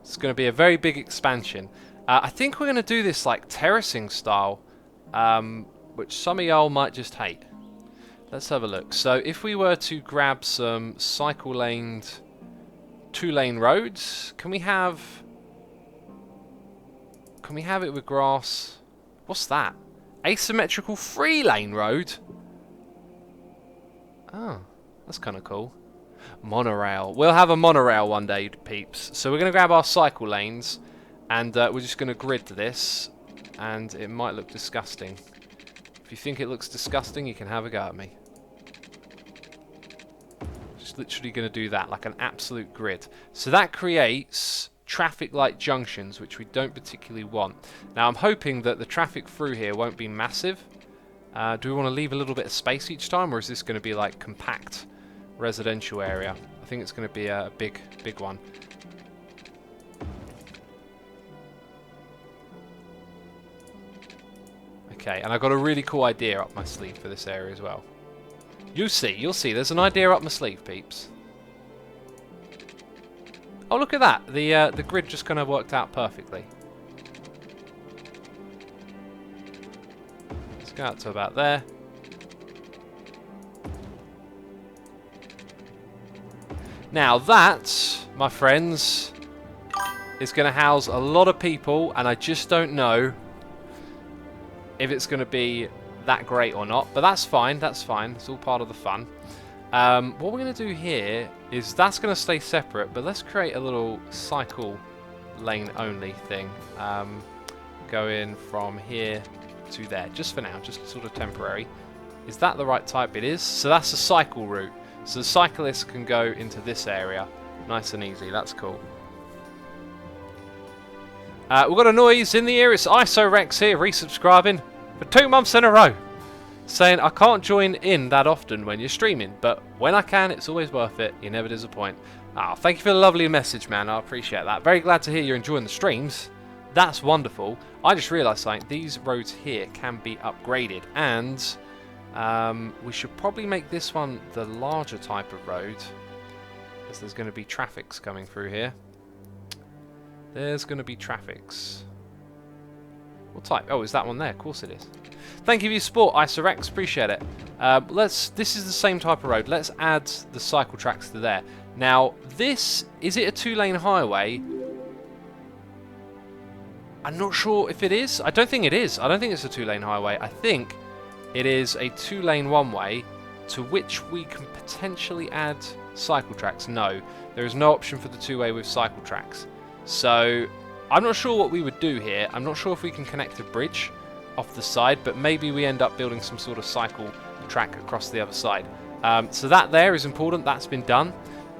It's going to be a very big expansion. I think we're going to do this like terracing style, which some of y'all might just hate. Let's have a look. So if we were to grab some cycle-laned 2-lane roads, can we have it with grass? What's that? Asymmetrical 3-lane road? Oh, that's kind of cool. Monorail. We'll have a monorail one day, peeps. So we're going to grab our cycle lanes, and we're just going to grid this, and it might look disgusting. If you think it looks disgusting, you can have a go at me. Just literally going to do that, like an absolute grid. So that creates traffic light junctions, which we don't particularly want. Now I'm hoping that the traffic through here won't be massive. Do we want to leave a little bit of space each time, or is this going to be like compact residential area? I think it's going to be a big one. Okay, and I've got a really cool idea up my sleeve for this area as well. You'll see. There's an idea up my sleeve, peeps. Oh, look at that. The grid just kind of worked out perfectly. Let's go out to about there. Now that, my friends, is going to house a lot of people, and I just don't know if it's going to be that great or not, but that's fine, it's all part of the fun. What we're going to do here is that's going to stay separate, but let's create a little cycle lane only thing, going from here to there, just for now, just sort of temporary. Is that the right type? It is. So that's a cycle route, so the cyclists can go into this area nice and easy. That's cool. We've got a noise in the ear. It's IsoRex here, resubscribing for 2 months in a row, saying I can't join in that often when you're streaming, but when I can, it's always worth it. You never disappoint. Thank you for the lovely message, man. I appreciate that. Very glad to hear you're enjoying the streams. That's wonderful. I just realised something. These roads here can be upgraded, and we should probably make this one the larger type of road, because there's going to be traffics coming through here. There's going to be traffics. What type? Oh, is that one there? Of course it is. Thank you for your support, IsoRex. Appreciate it. This is the same type of road. Let's add the cycle tracks to there. Now, is it a 2-lane highway? I'm not sure if it is. I don't think it is. I don't think it's a 2-lane highway. I think it is a 2-lane one-way to which we can potentially add cycle tracks. No, there is no option for the 2-way with cycle tracks. So I'm not sure what we would do here. I'm not sure if we can connect a bridge off the side, but maybe we end up building some sort of cycle track across the other side. So that there is important. That's been done.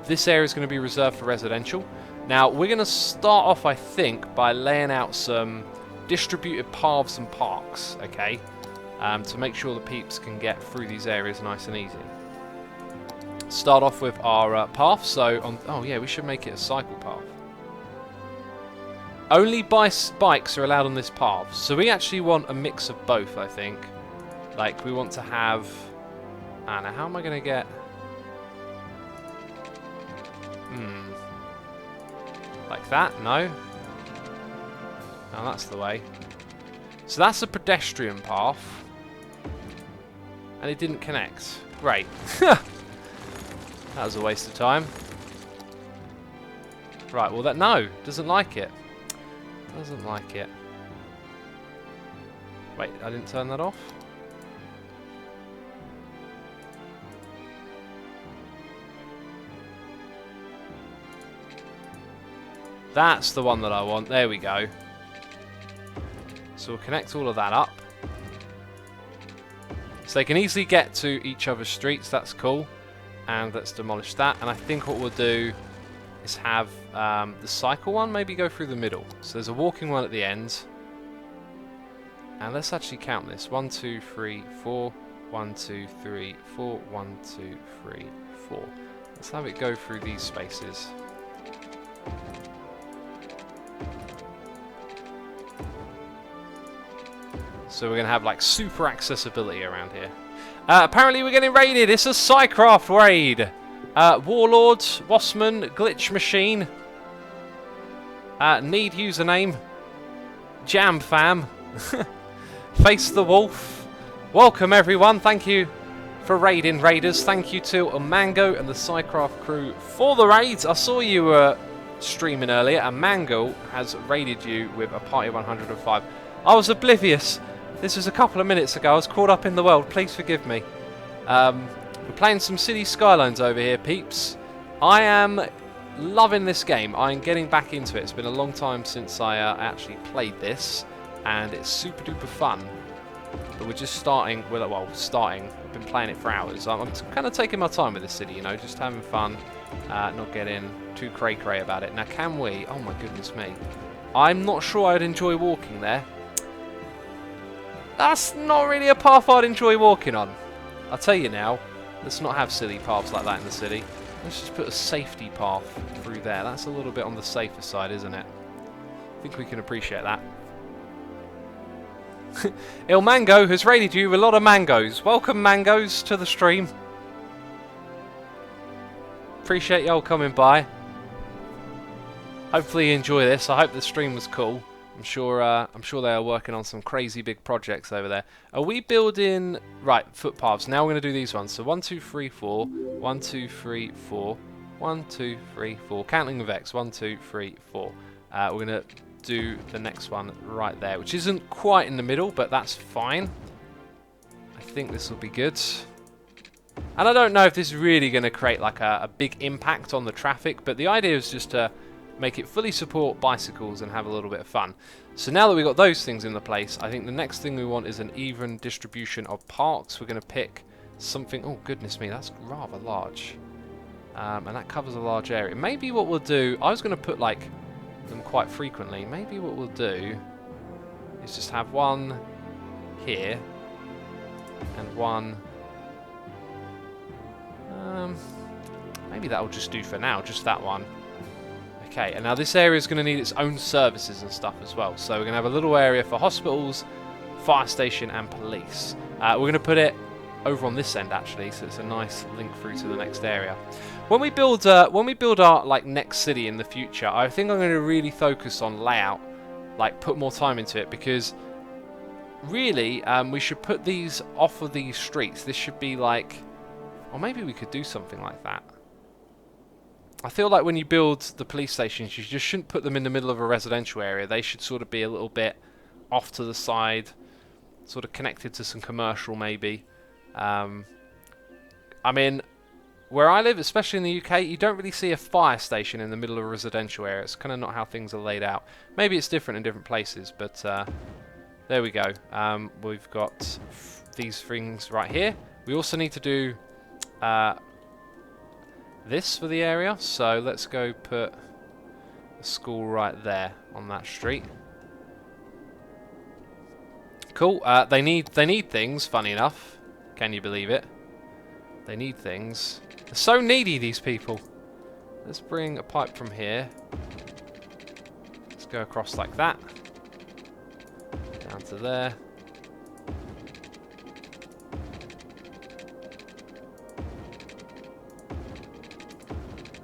This area is going to be reserved for residential. Now we're going to start off, I think, by laying out some distributed paths and parks, okay, to make sure the peeps can get through these areas nice and easy. Start off with our path. So oh yeah, we should make it a cycle path. Only bikes are allowed on this path, so we actually want a mix of both, I think. Like, we want to have... now how am I going to get... Like that? No? No, that's the way. So that's a pedestrian path. And it didn't connect. Great. That was a waste of time. Right, well no, doesn't like it. Doesn't like it. Wait, I didn't turn that off? That's the one that I want. There we go. So we'll connect all of that up. So they can easily get to each other's streets. That's cool. And let's demolish that. And I think what we'll do is have the cycle one maybe go through the middle. So there's a walking one at the end. And let's actually count this. 1, 2, 3, 4, 1, 2, 3, 4. 1, 2, 3, 4. Let's have it go through these spaces. So we're going to have like super accessibility around here. Apparently we're getting raided. It's a Psycraft raid. Warlord, Bossman, Glitch Machine. Need username. Jam Fam. Face the Wolf. Welcome everyone. Thank you for raiding raiders. Thank you to Mango and the Psycraft crew for the raids. I saw you were streaming earlier and Mango has raided you with a party of 105. I was oblivious. This was a couple of minutes ago. I was caught up in the world. Please forgive me. We're playing some City Skylines over here, peeps. I am loving this game. I'm getting back into it. It's been a long time since I actually played this, and it's super duper fun. But we're just starting. Well, starting. I've been playing it for hours. I'm kind of taking my time with this city, you know, just having fun, not getting too cray-cray about it. Now, can we? Oh my goodness me. I'm not sure I'd enjoy walking there. That's not really a path I'd enjoy walking on. I'll tell you now, let's not have silly paths like that in the city. Let's just put a safety path through there. That's a little bit on the safer side, isn't it? I think we can appreciate that. Il Mango has raided you with a lot of mangoes. Welcome, mangoes, to the stream. Appreciate y'all coming by. Hopefully you enjoy this. I hope the stream was cool. I'm sure they are working on some crazy big projects over there. Are we building... Right, footpaths. Now we're going to do these ones. So 1, 2, 3, 4. 1, 2, 3, 4. 1, 2, 3, 4. Counting with X. 1, 2, 3, 4. We're going to do the next one right there, which isn't quite in the middle, but that's fine. I think this will be good. And I don't know if this is really going to create like a big impact on the traffic, but the idea is just to make it fully support bicycles and have a little bit of fun. So now that we've got those things in the place, I think the next thing we want is an even distribution of parks. We're going to pick something... Oh, goodness me, that's rather large. And that covers a large area. Maybe what we'll do... I was going to put, like, them quite frequently. Maybe what we'll do is just have one here and one... maybe that'll just do for now, just that one. Okay, and now this area is going to need its own services and stuff as well. So we're going to have a little area for hospitals, fire station, and police. We're going to put it over on this end actually, so it's a nice link through to the next area. When we build our like next city in the future, I think I'm going to really focus on layout, like put more time into it, because really we should put these off of these streets. This should be like, or maybe we could do something like that. I feel like when you build the police stations, you just shouldn't put them in the middle of a residential area. They should sort of be a little bit off to the side, sort of connected to some commercial maybe. I mean, where I live, especially in the UK, you don't really see a fire station in the middle of a residential area. It's kind of not how things are laid out. Maybe it's different in different places, but there we go. We've got these things right here. We also need to do... this for the area, so let's go put a school right there on that street. Cool. They need things. Funny enough, can you believe it? They need things. They're so needy, these people. Let's bring a pipe from here. Let's go across like that, down to there.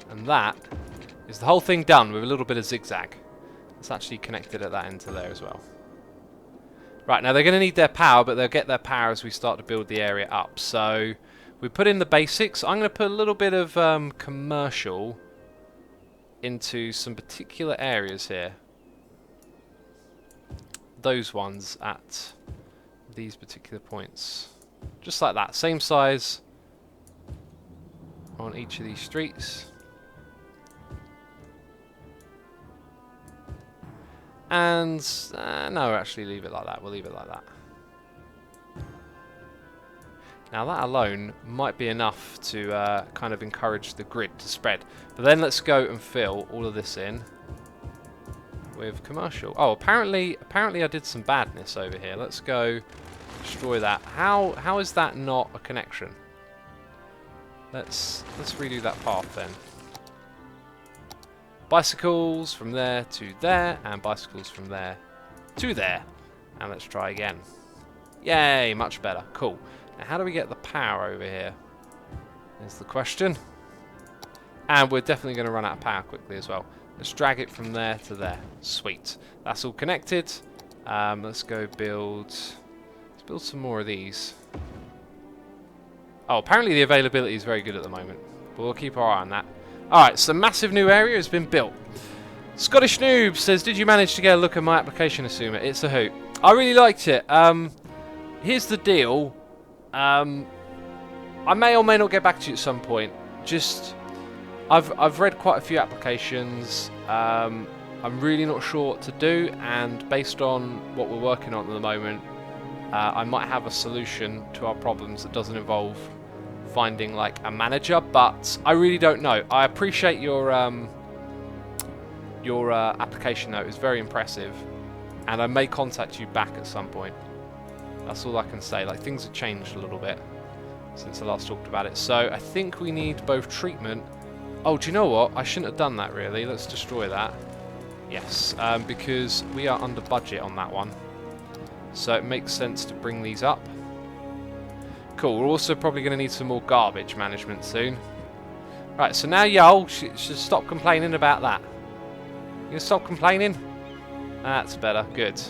And that is the whole thing done with a little bit of zigzag. It's actually connected at that end to there as well. Right, now they're going to need their power, but they'll get their power as we start to build the area up. So we put in the basics. I'm going to put a little bit of commercial into some particular areas here. Those ones at these particular points. Just like that. Same size on each of these streets. And no, actually leave it like that. We'll leave it like that. Now that alone might be enough to kind of encourage the grid to spread. But then let's go and fill all of this in with commercial. Oh, apparently I did some badness over here. Let's go Destroy that. How is that not a connection? Let's redo that path then. Bicycles from there to there, and bicycles from there to there. And let's try again. Yay, much better. Cool. Now how do we get the power over here? Is the question. And we're definitely going to run out of power quickly as well. Let's drag it from there to there. Sweet. That's all connected. Let's go build... Let's build some more of these. Oh, apparently the availability is very good at the moment. But we'll keep our eye on that. Alright, so massive new area has been built. Scottish Noob says, did you manage to get a look at my application, Asuma? It's a hoot. I really liked it. Here's the deal. I may or may not get back to you at some point. Just... I've read quite a few applications. I'm really not sure what to do, and based on what we're working on at the moment, I might have a solution to our problems that doesn't involve finding like a manager, but I really don't know. I appreciate your application though. It was very impressive, and I may contact you back at some point. That's all I can say. Like, things have changed a little bit since I last talked about it. So I think we need both treatment. Oh, do you know what? I shouldn't have done that really. Let's destroy that. Yes, because we are under budget on that one. So it makes sense to bring these up. Cool, we're also probably going to need some more garbage management soon. Right, so now y'all should stop complaining about that. You gonna stop complaining? That's better, good.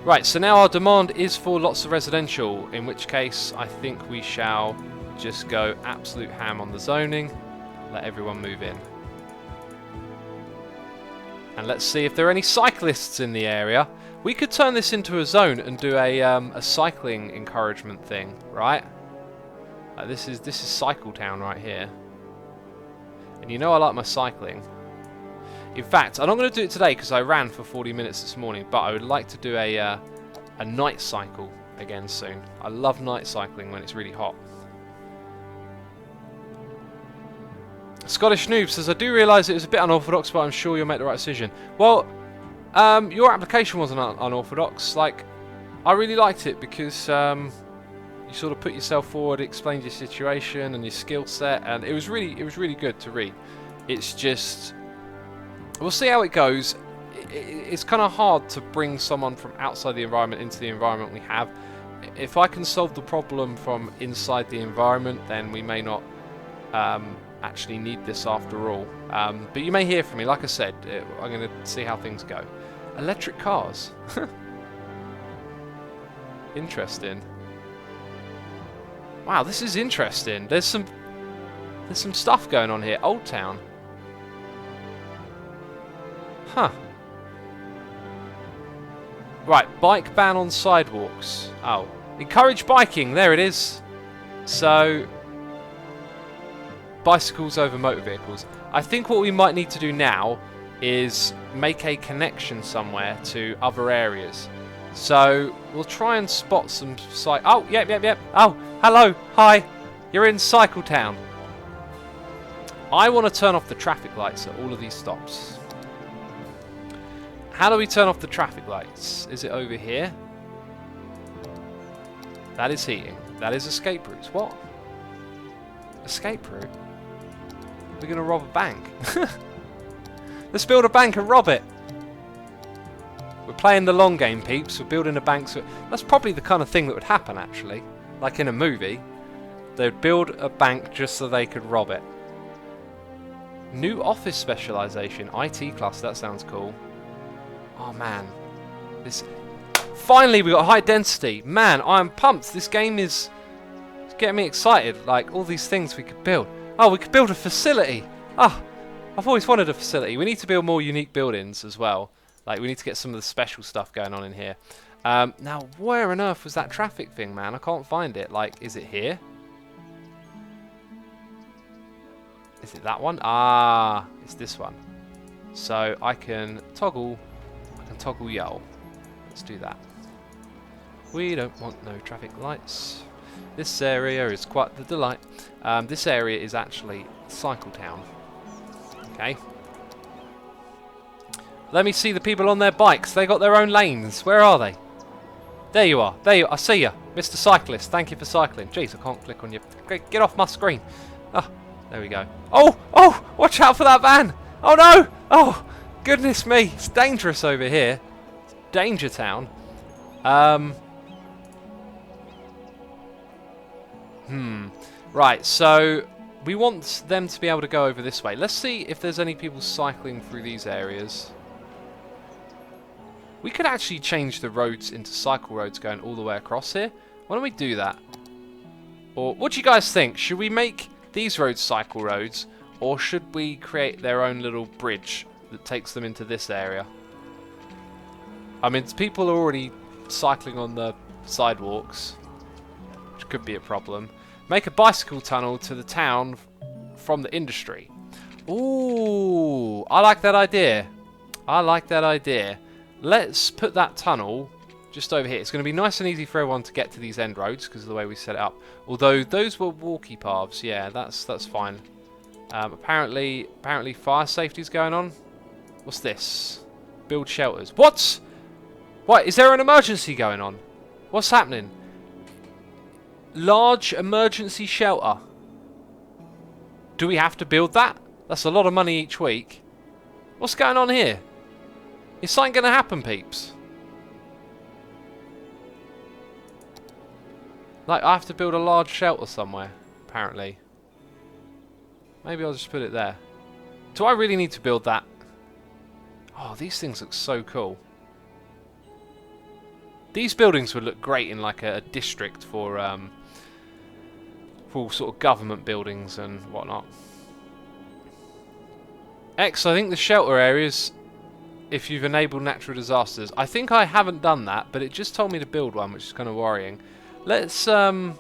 Right, so now our demand is for lots of residential, in which case I think we shall just go absolute ham on the zoning, let everyone move in. And let's see if there are any cyclists in the area. We could turn this into a zone and do a cycling encouragement thing, right? This is Cycle Town right here. And you know I like my cycling. In fact, I'm not going to do it today because I ran for 40 minutes this morning, but I would like to do a night cycle again soon. I love night cycling when it's really hot. Scottish Noob says, I do realise it was a bit unorthodox, but I'm sure you'll make the right decision. Well, your application wasn't unorthodox. Like, I really liked it because you sort of put yourself forward, explained your situation and your skill set, and it was really good to read. It's just, we'll see how it goes. It's kind of hard to bring someone from outside the environment into the environment we have. If I can solve the problem from inside the environment, then we may not actually need this after all. But you may hear from me. Like I said, I'm going to see how things go. Electric cars. Interesting. Wow, this is interesting. There's some stuff going on here. Old Town. Huh. Right, bike ban on sidewalks. Oh, encourage biking. There it is. So, bicycles over motor vehicles. I think what we might need to do now is make a connection somewhere to other areas. So we'll try and spot some Oh, yep. Oh, hello, hi. You're in Cycle Town. I want to turn off the traffic lights at all of these stops. How do we turn off the traffic lights? Is it over here? That is heating. That is escape routes. What? Escape route? We're going to rob a bank. Let's build a bank and rob it. We're playing the long game, peeps. We're building a bank. So that's probably the kind of thing that would happen, actually. Like in a movie. They'd build a bank just so they could rob it. New office specialization. IT class. That sounds cool. Oh, man. Finally, we got high density. Man, I am pumped. This game is getting me excited. Like, all these things we could build. Oh, we could build a facility. Ah, I've always wanted a facility. We need to build more unique buildings as well. Like, we need to get some of the special stuff going on in here. Now, where on earth was that traffic thing, man? I can't find it. Like, is it here? Is it that one? Ah, it's this one. So I can toggle yo. Let's do that. We don't want no traffic lights. This area is quite the delight. This area is actually Cycle Town. Okay. Let me see the people on their bikes. They got their own lanes. Where are they? There you are. There you are. I see you. Mr. Cyclist, thank you for cycling. Jeez, I can't click on you. Get off my screen. Oh, there we go. Oh, oh, watch out for that van. Oh, no. Oh, goodness me. It's dangerous over here. It's Danger Town. Right, so we want them to be able to go over this way. Let's see if there's any people cycling through these areas. We could actually change the roads into cycle roads going all the way across here. Why don't we do that? Or what do you guys think? Should we make these roads cycle roads, or should we create their own little bridge that takes them into this area? I mean, people are already cycling on the sidewalks, which could be a problem. Make a bicycle tunnel to the town from the industry. Ooh, I like that idea. I like that idea. Let's put that tunnel just over here. It's going to be nice and easy for everyone to get to these end roads because of the way we set it up. Although those were walkie paths, yeah, that's fine. Apparently fire safety's going on. What's this? Build shelters. What? What? Is there an emergency going on? What's happening? Large emergency shelter. Do we have to build that? That's a lot of money each week. What's going on here? Is something going to happen, peeps? Like, I have to build a large shelter somewhere, apparently. Maybe I'll just put it there. Do I really need to build that? Oh, these things look so cool. These buildings would look great in like a district for sort of government buildings and whatnot. X, I think the shelter areas, if you've enabled natural disasters. I think I haven't done that, but it just told me to build one, which is kind of worrying. Let's go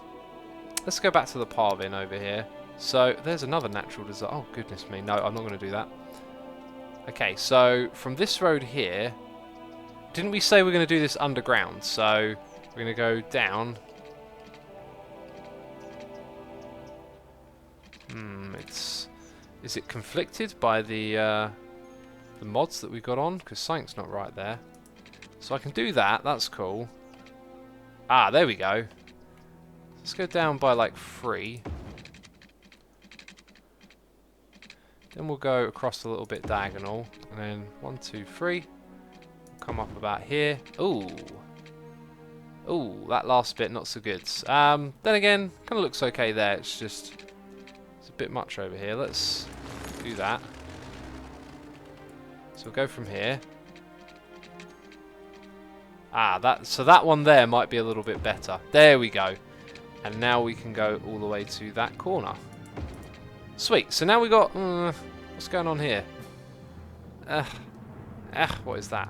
back to the Parvin over here. So there's another natural disaster. Oh goodness me, no, I'm not going to do that. Okay, so from this road here, didn't we say we're going to do this underground? So we're going to go down. Is it conflicted by the mods that we got on? Because something's not right there. So I can do that. That's cool. Ah, there we go. Let's go down by like 3. Then we'll go across a little bit diagonal. And then 1, 2, 3. Come up about here. Ooh. Ooh, that last bit not so good. Then again, kind of looks okay there. It's just... it's a bit much over here. Let's do that. So we'll go from here. Ah, so that one there might be a little bit better. There we go. And now we can go all the way to that corner. Sweet. So now we got... what's going on here? What is that?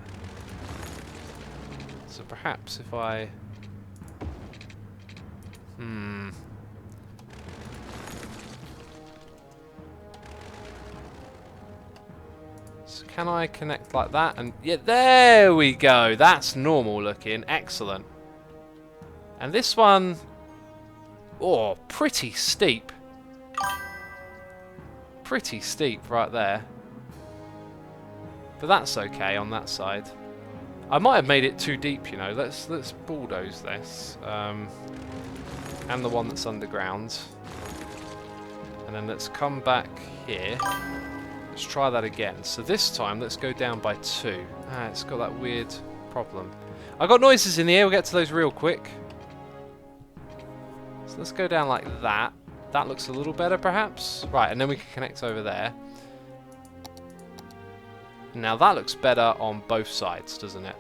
So perhaps if I... So can I connect like that? And yeah, there we go. That's normal looking. Excellent. And this one... oh, pretty steep. Pretty steep right there. But that's okay on that side. I might have made it too deep, you know. Let's bulldoze this. And the one that's underground. And then let's come back here. Let's try that again. So this time, let's go down by 2. Ah, it's got that weird problem. I got noises in the air. We'll get to those real quick. So let's go down like that. That looks a little better, perhaps. Right, and then we can connect over there. Now that looks better on both sides, doesn't it?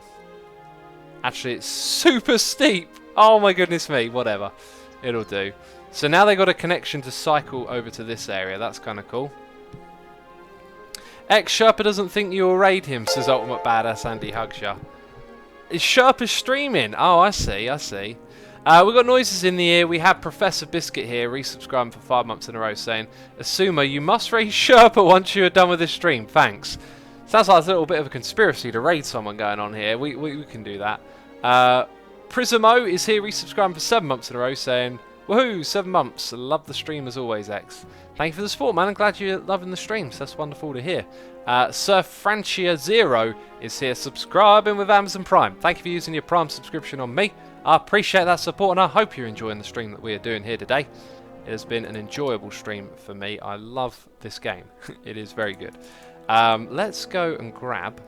Actually, it's super steep. Oh my goodness me. Whatever. It'll do. So now they got a connection to cycle over to this area. That's kind of cool. Sherpa doesn't think you'll raid him, says Ultimate Badass Andy Hugshaw. Is Sherpa streaming? Oh, I see, I see. We've got noises in the ear. We have Professor Biscuit here, resubscribing for 5 months in a row, saying, Asuma, you must raid Sherpa once you are done with this stream. Thanks. Sounds like there's a little bit of a conspiracy to raid someone going on here. We can do that. Prismo is here, resubscribing for 7 months in a row, saying, woohoo, 7 months. Love the stream as always, X. Thank you for the support, man. I'm glad you're loving the streams. That's wonderful to hear. Sir Francia Zero is here, subscribing with Amazon Prime. Thank you for using your Prime subscription on me. I appreciate that support, and I hope you're enjoying the stream that we are doing here today. It has been an enjoyable stream for me. I love this game. It is very good. Let's go and grab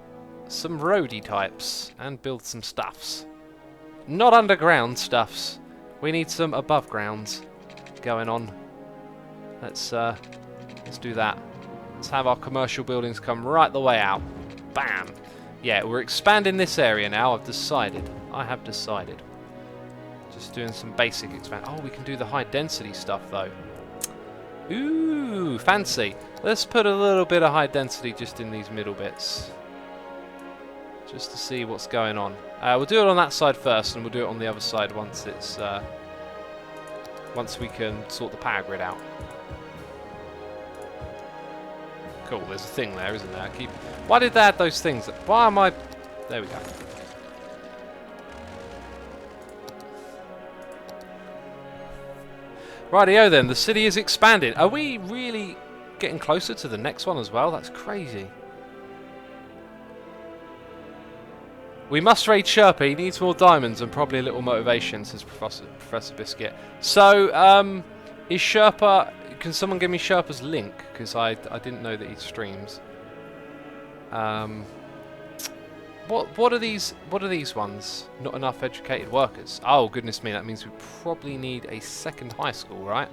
some roadie types and build some stuffs. Not underground stuffs. We need some above grounds going on. Let's do that. Let's have our commercial buildings come right the way out. Bam! Yeah, we're expanding this area now. I've decided. I have decided. Just doing some basic expand. Oh, we can do the high density stuff though. Ooh, fancy. Let's put a little bit of high density just in these middle bits. Just to see what's going on. We'll do it on that side first, and we'll do it on the other side once it's once we can sort the power grid out. Cool, there's a thing there, isn't there? Why did they add those things? Why am I... There we go. Rightio then, the city is expanding. Are we really getting closer to the next one as well? That's crazy. We must raid Sherpa. He needs more diamonds and probably a little motivation, says Professor Biscuit. So, is Sherpa... Can someone give me Sherpa's link? Because I didn't know that he streams. What are these ones? Not enough educated workers. Oh goodness me, that means we probably need a second high school, right?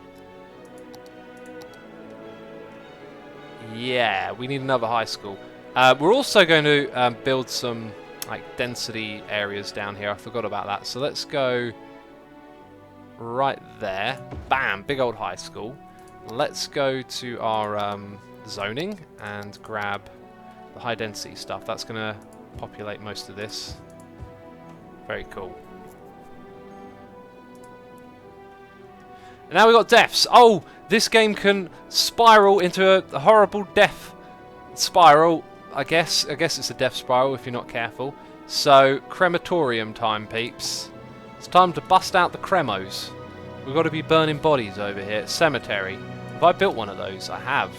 Yeah, we need another high school. We're also going to build some like density areas down here. I forgot about that. So let's go right there. Bam, big old high school. Let's go to our zoning and grab the high density stuff. That's going to populate most of this. Very cool. And now we've got deaths. Oh, this game can spiral into a horrible death spiral. I guess it's a death spiral if you're not careful. So, crematorium time, peeps. It's time to bust out the cremos. We've got to be burning bodies over here. Cemetery. Have I built one of those? I have.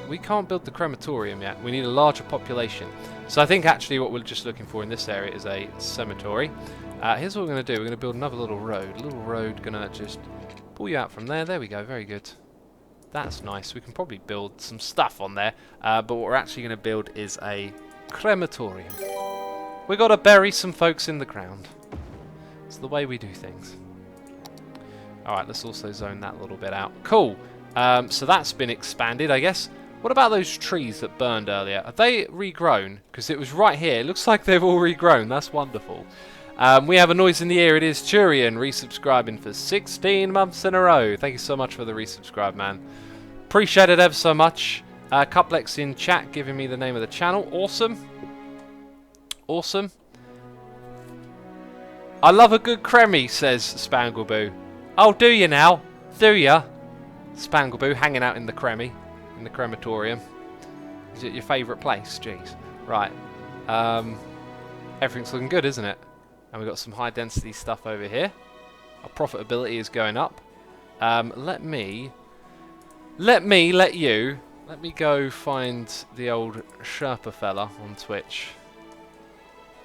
We can't build the crematorium yet. We need a larger population. So I think actually what we're just looking for in this area is a cemetery. Here's what we're going to do. We're going to build another little road. A little road going to just pull you out from there. There we go. Very good. That's nice. We can probably build some stuff on there. But what we're actually going to build is a crematorium. We've got to bury some folks in the ground. It's the way we do things. Alright, let's also zone that little bit out. Cool. So that's been expanded, I guess. What about those trees that burned earlier? Have they regrown? Because it was right here. It looks like they've all regrown. That's wonderful. We have a noise in the ear. It is Turian resubscribing for 16 months in a row. Thank you so much for the resubscribe, man. Appreciate it ever so much. Cuplex in chat giving me the name of the channel. Awesome. Awesome. I love a good cremmy, says Spangleboo. Oh, do you now? Do ya? Spangleboo hanging out in the cremmy. In the crematorium. Is it your favourite place? Jeez. Right. Everything's looking good, isn't it? And we've got some high density stuff over here. Our profitability is going up. Let me go find the old Sherpa fella on Twitch.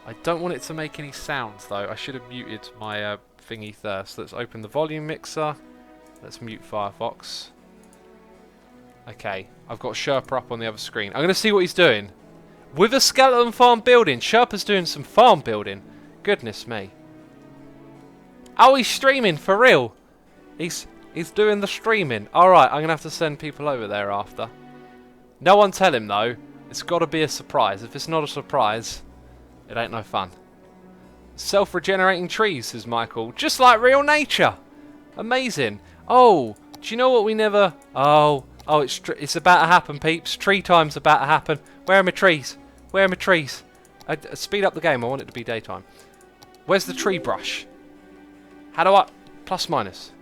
I don't want it to make any sounds though. I should have muted my thingy first. Let's open the volume mixer. Let's mute Firefox. Okay, I've got Sherpa up on the other screen. I'm going to see what he's doing. With a skeleton farm building. Sherpa's doing some farm building. Goodness me. Oh, he's streaming for real. He's doing the streaming. Alright, I'm going to have to send people over there after. No one tell him though. It's got to be a surprise. If it's not a surprise, it ain't no fun. Self-regenerating trees, says Michael. Just like real nature. Amazing. Oh, do you know what we never... Oh, it's about to happen, peeps. Tree time's about to happen. Where are my trees? Where are my trees? Speed up the game. I want it to be daytime. Where's the tree brush? How do I... Plus, minus.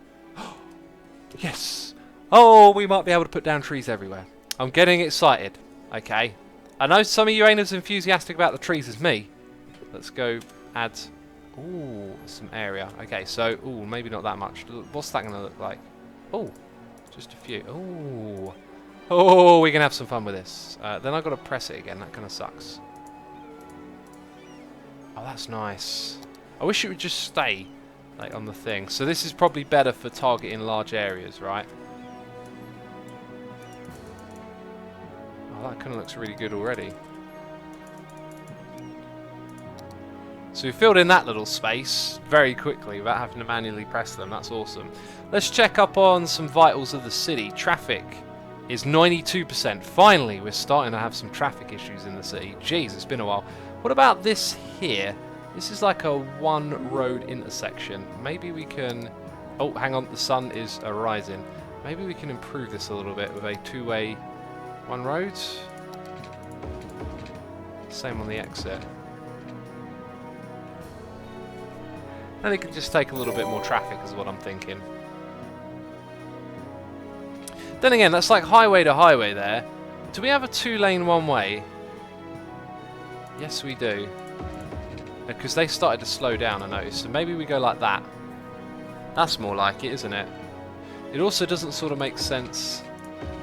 Yes. Oh, we might be able to put down trees everywhere. I'm getting excited. Okay. I know some of you ain't as enthusiastic about the trees as me. Let's go add... Ooh, some area. Okay, so... Ooh, maybe not that much. What's that going to look like? Ooh, just a few. Ooh. Oh, we can have some fun with this. Then I've got to press it again. That kind of sucks. Oh, that's nice. I wish it would just stay like on the thing. So this is probably better for targeting large areas, right? Oh, that kind of looks really good already. So we filled in that little space very quickly without having to manually press them. That's awesome. Let's check up on some vitals of the city. Traffic is 92%. Finally, we're starting to have some traffic issues in the city. Jeez, it's been a while. What about this here? This is like a one road intersection. Maybe we can... Oh, hang on, the sun is rising. Maybe we can improve this a little bit with a two-way one road. Same on the exit. And it could just take a little bit more traffic is what I'm thinking. Then again, that's like highway to highway there. Do we have a two-lane one-way? Yes, we do. Because they started to slow down, I noticed. So maybe we go like that. That's more like it, isn't it? It also doesn't sort of make sense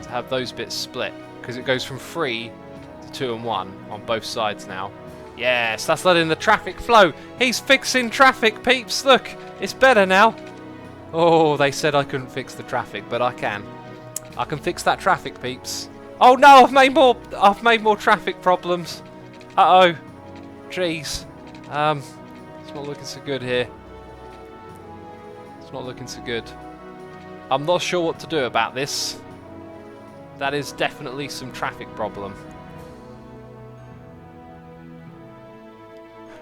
to have those bits split. Because it goes from 3 to 2 and 1 on both sides now. Yes, that's letting the traffic flow. He's fixing traffic, peeps. Look, it's better now. Oh, they said I couldn't fix the traffic, but I can. I can fix that traffic, peeps. Oh no, I've made more traffic problems. Uh-oh. Jeez. It's not looking so good here. It's not looking so good. I'm not sure what to do about this. That is definitely some traffic problem.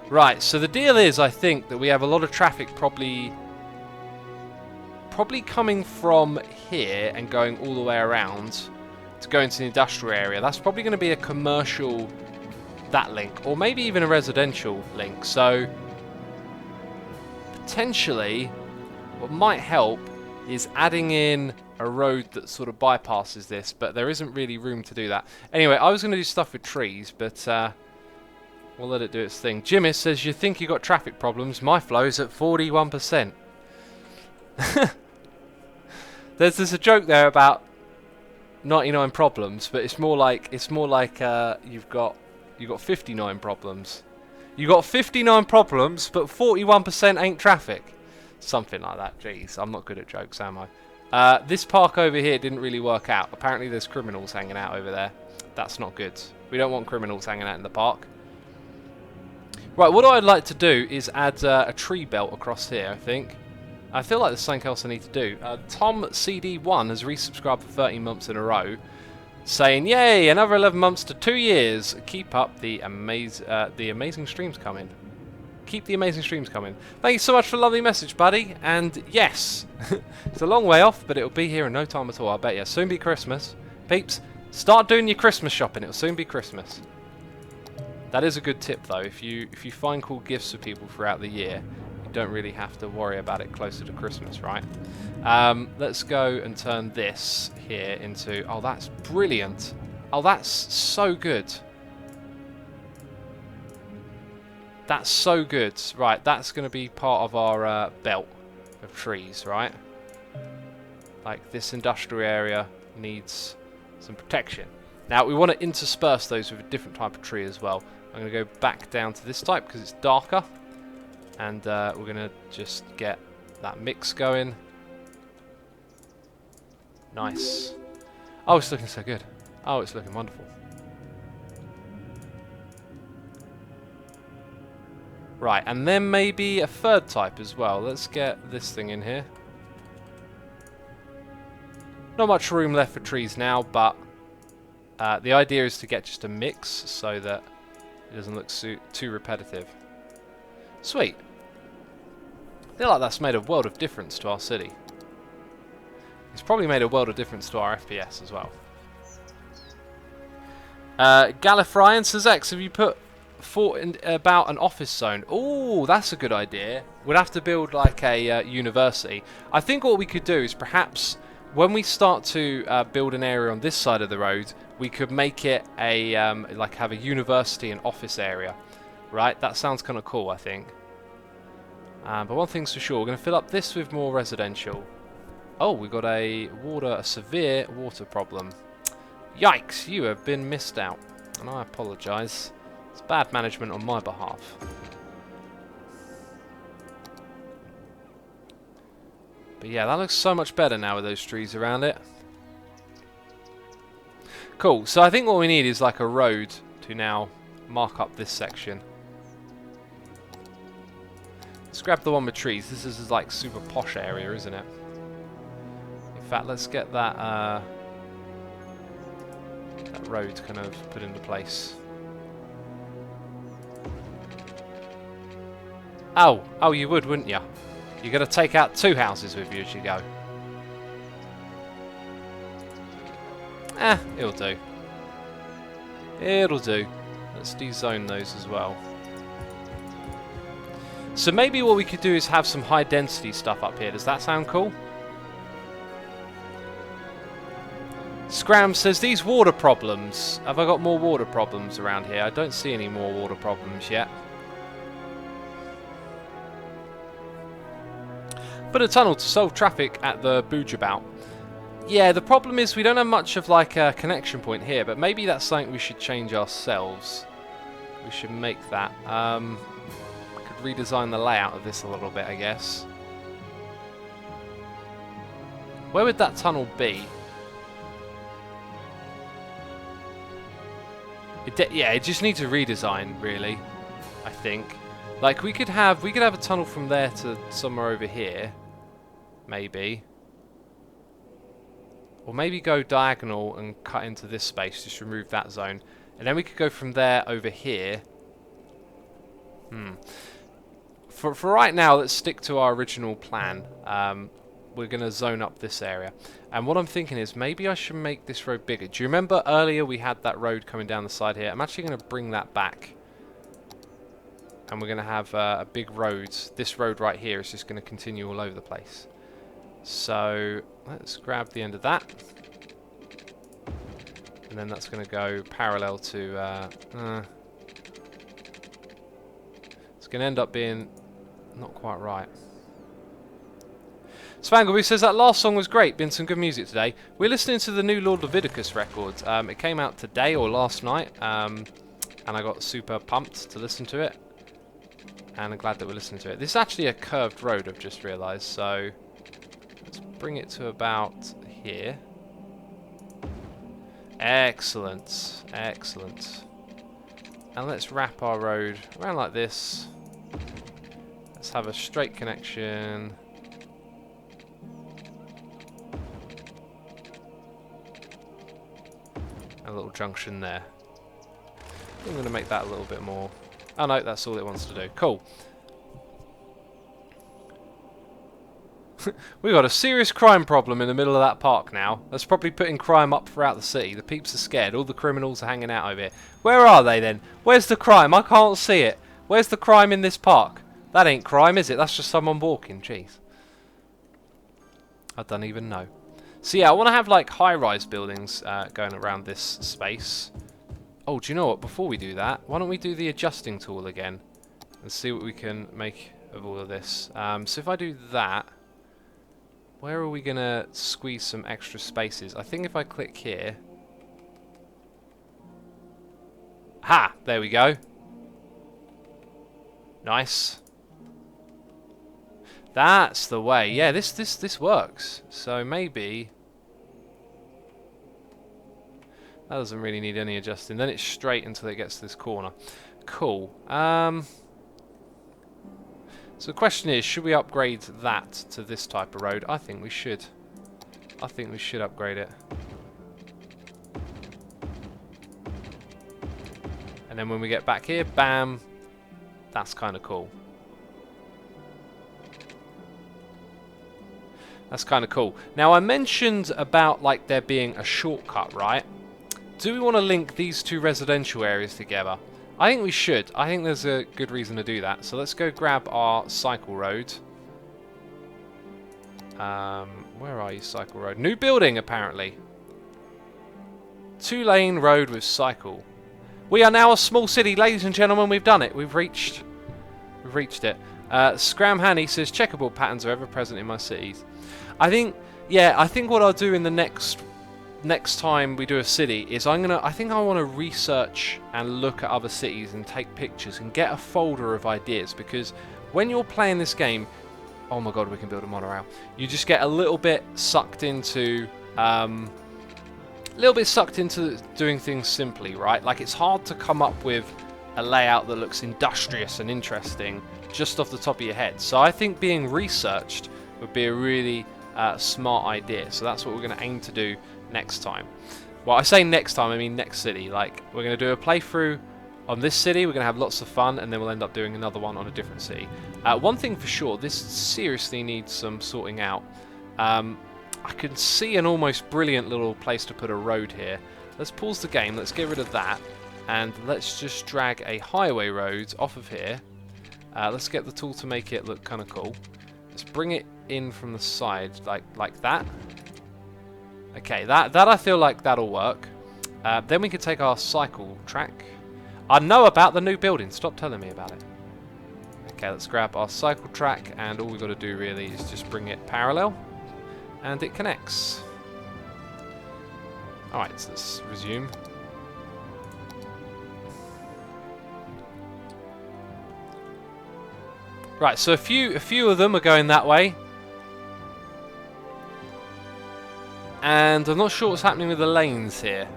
Right, so the deal is, I think, that we have a lot of traffic probably coming from here and going all the way around to go into the industrial area. That's probably going to be a commercial, that link, or maybe even a residential link. So, potentially, what might help is adding in a road that sort of bypasses this, but there isn't really room to do that. Anyway, I was going to do stuff with trees, but... we'll let it do its thing. Jimmy says, you think you got traffic problems? My flow's at 41%. There's a joke there about 99 problems, but it's more like you've got 59 problems. You got 59 problems, but 41% ain't traffic. Something like that. Jeez, I'm not good at jokes, am I? This park over here didn't really work out. Apparently there's criminals hanging out over there. That's not good. We don't want criminals hanging out in the park. Right, what I'd like to do is add a tree belt across here, I think. I feel like there's something else I need to do. Tom CD1 has resubscribed for 13 months in a row, saying, yay, another 11 months to 2 years. Keep up the amazing streams coming. Keep the amazing streams coming. Thank you so much for the lovely message, buddy. And yes, it's a long way off, but it'll be here in no time at all, I bet you. Soon be Christmas. Peeps, start doing your Christmas shopping. It'll soon be Christmas. That is a good tip, though. If you find cool gifts for people throughout the year, you don't really have to worry about it closer to Christmas, right? Let's go and turn this here into... Oh, that's brilliant. Oh, that's so good. That's so good. Right, that's going to be part of our belt of trees, right? Like, this industrial area needs some protection. Now, we want to intersperse those with a different type of tree as well. I'm going to go back down to this type because it's darker. And we're going to just get that mix going. Nice. Oh, it's looking so good. Oh, it's looking wonderful. Right, and then maybe a third type as well. Let's get this thing in here. Not much room left for trees now, but the idea is to get just a mix so that it doesn't look too repetitive. Sweet. I feel like that's made a world of difference to our city. It's probably made a world of difference to our FPS as well. Gallifryan says, X, have you thought about an office zone? Oh, that's a good idea. We'd have to build like a university. I think what we could do is perhaps when we start to build an area on this side of the road, we could make it a like have a university and office area, right? That sounds kind of cool, I think. But one thing's for sure, we're going to fill up this with more residential. Oh, we've got a severe water problem. Yikes, you have been missed out, and I apologise. It's bad management on my behalf. But yeah, that looks so much better now with those trees around it. Cool, so I think what we need is like a road to now mark up this section. Let's grab the one with trees. This is like super posh area, isn't it? In fact, let's get that that road kind of put into place. Oh, you would, wouldn't you? You're going to take out 2 houses with you as you go. It'll do. It'll do. Let's dezone those as well. So maybe what we could do is have some high density stuff up here. Does that sound cool? Scram says, these water problems. Have I got more water problems around here? I don't see any more water problems yet. Put a tunnel to solve traffic at the Bougabout. Yeah, the problem is we don't have much of like a connection point here, but maybe that's something we should change ourselves. We should make that. Could redesign the layout of this a little bit, I guess. Where would that tunnel be? Yeah, it just needs a redesign, really. I think. Like we could have a tunnel from there to somewhere over here, maybe. Or maybe go diagonal and cut into this space, just remove that zone. And then we could go from there over here. For right now, let's stick to our original plan. We're going to zone up this area. And what I'm thinking is maybe I should make this road bigger. Do you remember earlier we had that road coming down the side here? I'm actually going to bring that back. And we're going to have a big road. This road right here is just going to continue all over the place. So let's grab the end of that. And then that's going to go parallel to... it's going to end up being not quite right. Spangleby says that last song was great. Been some good music today. We're listening to the new Lord Leviticus record. It came out today or last night. And I got super pumped to listen to it. And I'm glad that we're listening to it. This is actually a curved road, I've just realised. So let's bring it to about here. Excellent. Excellent. And let's wrap our road around like this. Let's have a straight connection. A little junction there. I'm going to make that a little bit more. Oh no, that's all it wants to do. Cool. We've got a serious crime problem in the middle of that park now. That's probably putting crime up throughout the city. The peeps are scared. All the criminals are hanging out over here. Where are they then? Where's the crime? I can't see it. Where's the crime in this park? That ain't crime, is it? That's just someone walking. Jeez. I don't even know. So yeah, I want to have like high-rise buildings going around this space. Oh, do you know what? Before we do that, why don't we do the adjusting tool again and see what we can make of all of this. So if I do that, where are we going to squeeze some extra spaces? I think if I click here... Ha! There we go. Nice. That's the way. Yeah, this works. So maybe... That doesn't really need any adjusting. Then it's straight until it gets to this corner. Cool. So the question is, should we upgrade that to this type of road? I think we should. I think we should upgrade it. And then when we get back here, bam. That's kind of cool. That's kind of cool. Now I mentioned about like there being a shortcut, right? Do we want to link these two residential areas together? I think we should. I think there's a good reason to do that. So let's go grab our cycle road. Where are you, cycle road? New building, apparently. 2-lane road with cycle. We are now a small city, ladies and gentlemen. We've done it. We've reached it. Scram Hanny says checkerboard patterns are ever present in my cities. I think what I'll do in the next time we do a city is I think I want to research and look at other cities and take pictures and get a folder of ideas, because when you're playing this game, Oh my god, we can build a monorail. You just get a little bit sucked into doing things simply, right? Like, it's hard to come up with a layout that looks industrious and interesting just off the top of your head. So I think being researched would be a really smart idea. So that's what we're going to aim to do next time. Well, I say next time, I mean next city. Like, we're going to do a playthrough on this city, we're going to have lots of fun, and then we'll end up doing another one on a different city. One thing for sure, this seriously needs some sorting out. I can see an almost brilliant little place to put a road here. Let's pause the game, let's get rid of that, and let's just drag a highway road off of here. Let's get the tool to make it look kind of cool. Let's bring it in from the side, like that. Okay, that I feel like that'll work. Then we can take our cycle track. I know about the new building, stop telling me about it. Okay, let's grab our cycle track, and all we've got to do really is just bring it parallel, and it connects. Alright, so let's resume. Right, so a few of them are going that way. And I'm not sure what's happening with the lanes here.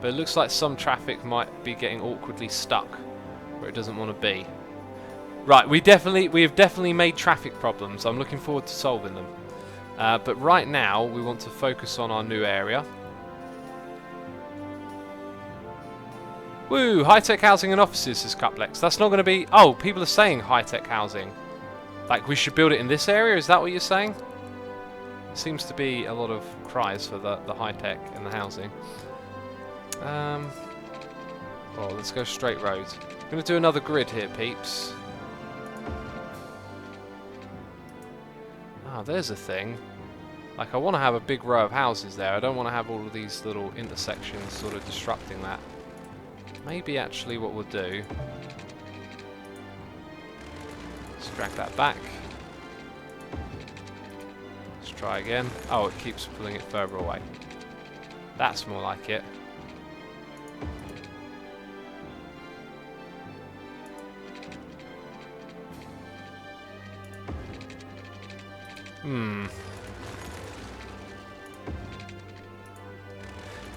But it looks like some traffic might be getting awkwardly stuck where it doesn't want to be. Right, we have definitely made traffic problems. I'm looking forward to solving them. But right now, we want to focus on our new area. Woo! High-tech housing and offices, says Cuplex. That's not going to be... Oh, people are saying high-tech housing. Like, we should build it in this area? Is that what you're saying? Seems to be a lot of cries for the high-tech and the housing. Oh, let's go straight roads. I'm going to do another grid here, peeps. Ah, there's a thing. Like, I want to have a big row of houses there. I don't want to have all of these little intersections sort of disrupting that. Maybe actually what we'll do... Let's drag that back. Let's try again. Oh, it keeps pulling it further away. That's more like it.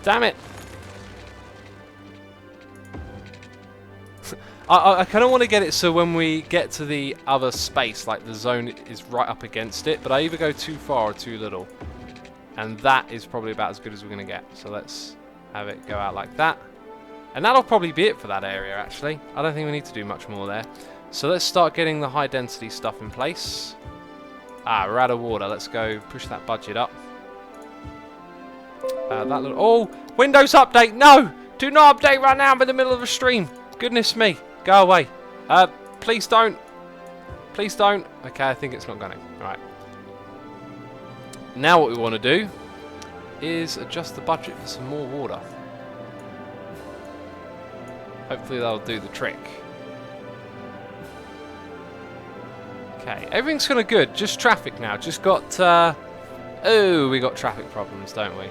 Damn it! I kind of want to get it so when we get to the other space, like the zone is right up against it, but I either go too far or too little. And that is probably about as good as we're going to get. So let's have it go out like that. And that'll probably be it for that area, actually. I don't think we need to do much more there. So let's start getting the high density stuff in place. Ah, we're out of water. Let's go push that budget up. Oh, Windows update. No, do not update right now. I'm in the middle of a stream. Goodness me. Go away. Please don't. Please don't. Okay, I think it's not going to. Alright. Now what we want to do is adjust the budget for some more water. Hopefully that'll do the trick. Okay, everything's kind of good. Just traffic now. Just got... oh, we got traffic problems, don't we?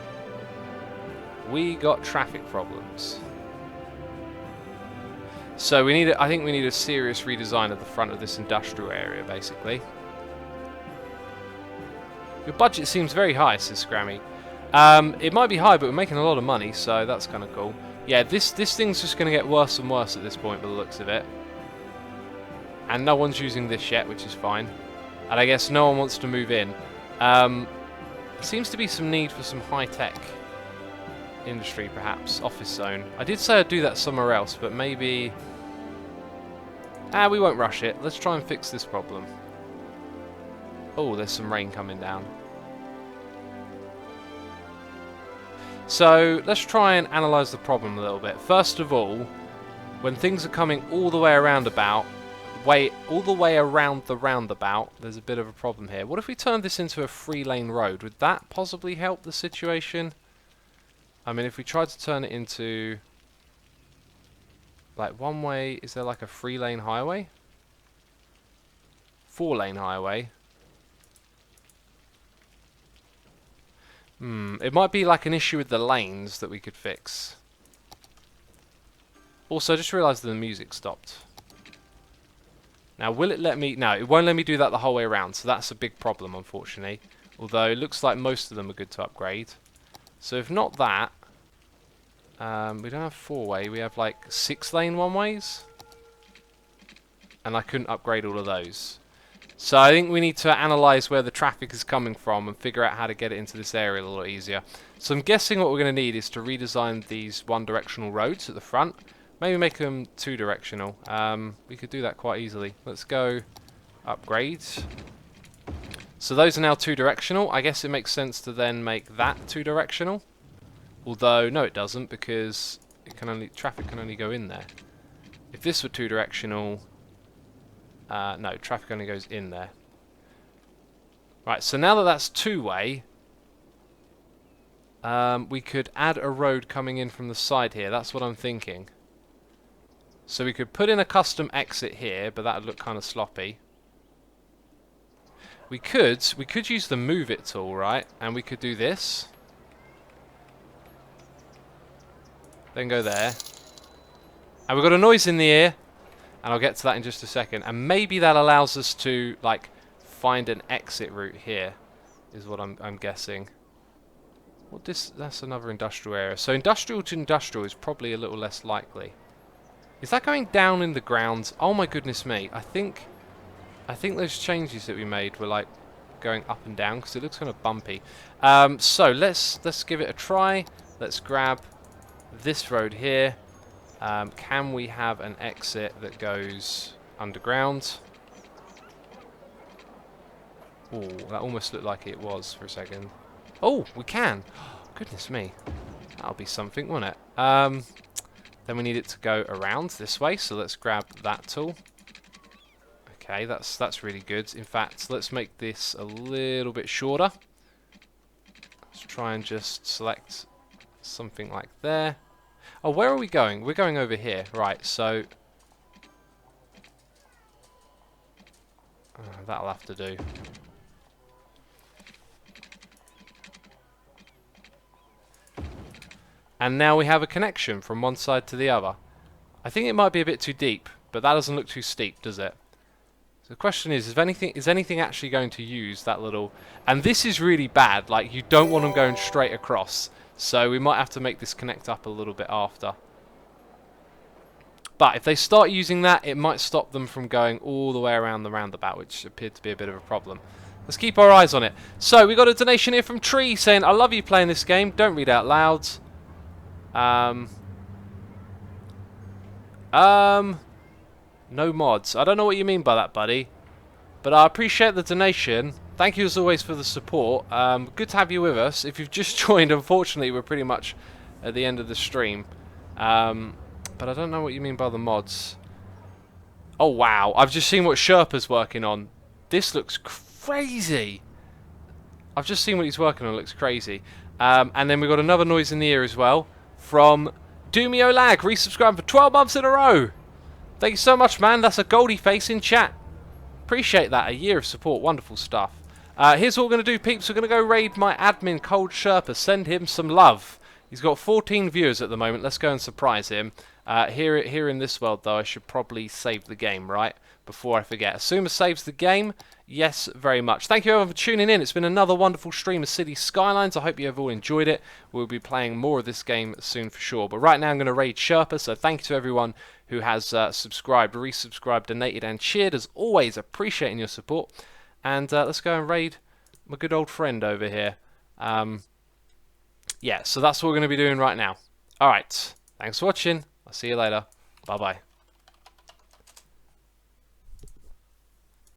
We got traffic problems. So we need, I think we need a serious redesign of the front of this industrial area, basically. Your budget seems very high, says Scrammy. It might be high, but we're making a lot of money, so that's kind of cool. Yeah, this thing's just going to get worse and worse at this point, by the looks of it. And no one's using this yet, which is fine. And I guess no one wants to move in. Seems to be some need for some high-tech industry, perhaps. Office zone. I did say I'd do that somewhere else, but maybe... we won't rush it. Let's try and fix this problem. Oh, there's some rain coming down. So, let's try and analyse the problem a little bit. First of all, when things are coming all the way around all the way around the roundabout, there's a bit of a problem here. What if we turned this into a 3-lane road? Would that possibly help the situation? I mean, if we tried to turn it into like one way, is there like a 3-lane highway? 4-lane highway? It might be like an issue with the lanes that we could fix. Also, I just realised that the music stopped. Now, will it let me... No, it won't let me do that the whole way around, so that's a big problem, unfortunately. Although, it looks like most of them are good to upgrade. So, if not that... we don't have 4-way, we have, like, 6-lane one-ways. And I couldn't upgrade all of those. So, I think we need to analyse where the traffic is coming from and figure out how to get it into this area a little easier. So, I'm guessing what we're going to need is to redesign these one-directional roads at the front. Maybe make them two-directional. We could do that quite easily. Let's go upgrade. So those are now two-directional. I guess it makes sense to then make that two-directional. Although, no it doesn't, because it can only traffic can only go in there. If this were two-directional... no, traffic only goes in there. Right, so now that that's two-way... we could add a road coming in from the side here. That's what I'm thinking. So we could put in a custom exit here, but that would look kind of sloppy. We could use the move it tool, right? And we could do this. Then go there. And we've got a noise in the ear. And I'll get to that in just a second. And maybe that allows us to, like, find an exit route here. Is what I'm guessing. That's another industrial area. So industrial to industrial is probably a little less likely. Is that going down in the ground? Oh my goodness me. I think those changes that we made were like going up and down because it looks kind of bumpy. So let's give it a try. Let's grab this road here. Can we have an exit that goes underground? Oh, that almost looked like it was for a second. Oh, we can. Goodness me. That'll be something, won't it? Then we need it to go around this way, so let's grab that tool. Okay, that's really good. In fact, let's make this a little bit shorter. Let's try and just select something like there. Oh, where are we going? We're going over here. Right, so... that'll have to do. And now we have a connection from one side to the other. I think it might be a bit too deep, but that doesn't look too steep, does it? So the question is anything actually going to use that little... And this is really bad, like you don't want them going straight across. So we might have to make this connect up a little bit after. But if they start using that, it might stop them from going all the way around the roundabout, which appeared to be a bit of a problem. Let's keep our eyes on it. So we got a donation here from Tree saying, I love you playing this game, don't read out loud. No mods. I don't know what you mean by that, buddy. But I appreciate the donation. Thank you as always for the support. Good to have you with us. If you've just joined, unfortunately, we're pretty much at the end of the stream. But I don't know what you mean by the mods. Oh, wow. I've just seen what Sherpa's working on. This looks crazy. I've just seen what he's working on. It looks crazy. And then we've got another noise in the ear as well. From Doomio Lag, resubscribing for 12 months in a row. Thank you so much, man. That's a Goldie face in chat. Appreciate that. A year of support. Wonderful stuff. Here's what we're going to do, peeps. We're going to go raid my admin, Cold Sherpa. Send him some love. He's got 14 viewers at the moment. Let's go and surprise him. Here in this world, though, I should probably save the game, right? Before I forget. Asuma saves the game. Yes, very much. Thank you everyone for tuning in. It's been another wonderful stream of City Skylines. I hope you have all enjoyed it. We'll be playing more of this game soon for sure. But right now I'm going to raid Sherpa. So thank you to everyone who has subscribed, resubscribed, donated and cheered. As always, appreciating your support. And let's go and raid my good old friend over here. Yeah, so that's what we're going to be doing right now. Alright, thanks for watching. I'll see you later. Bye-bye.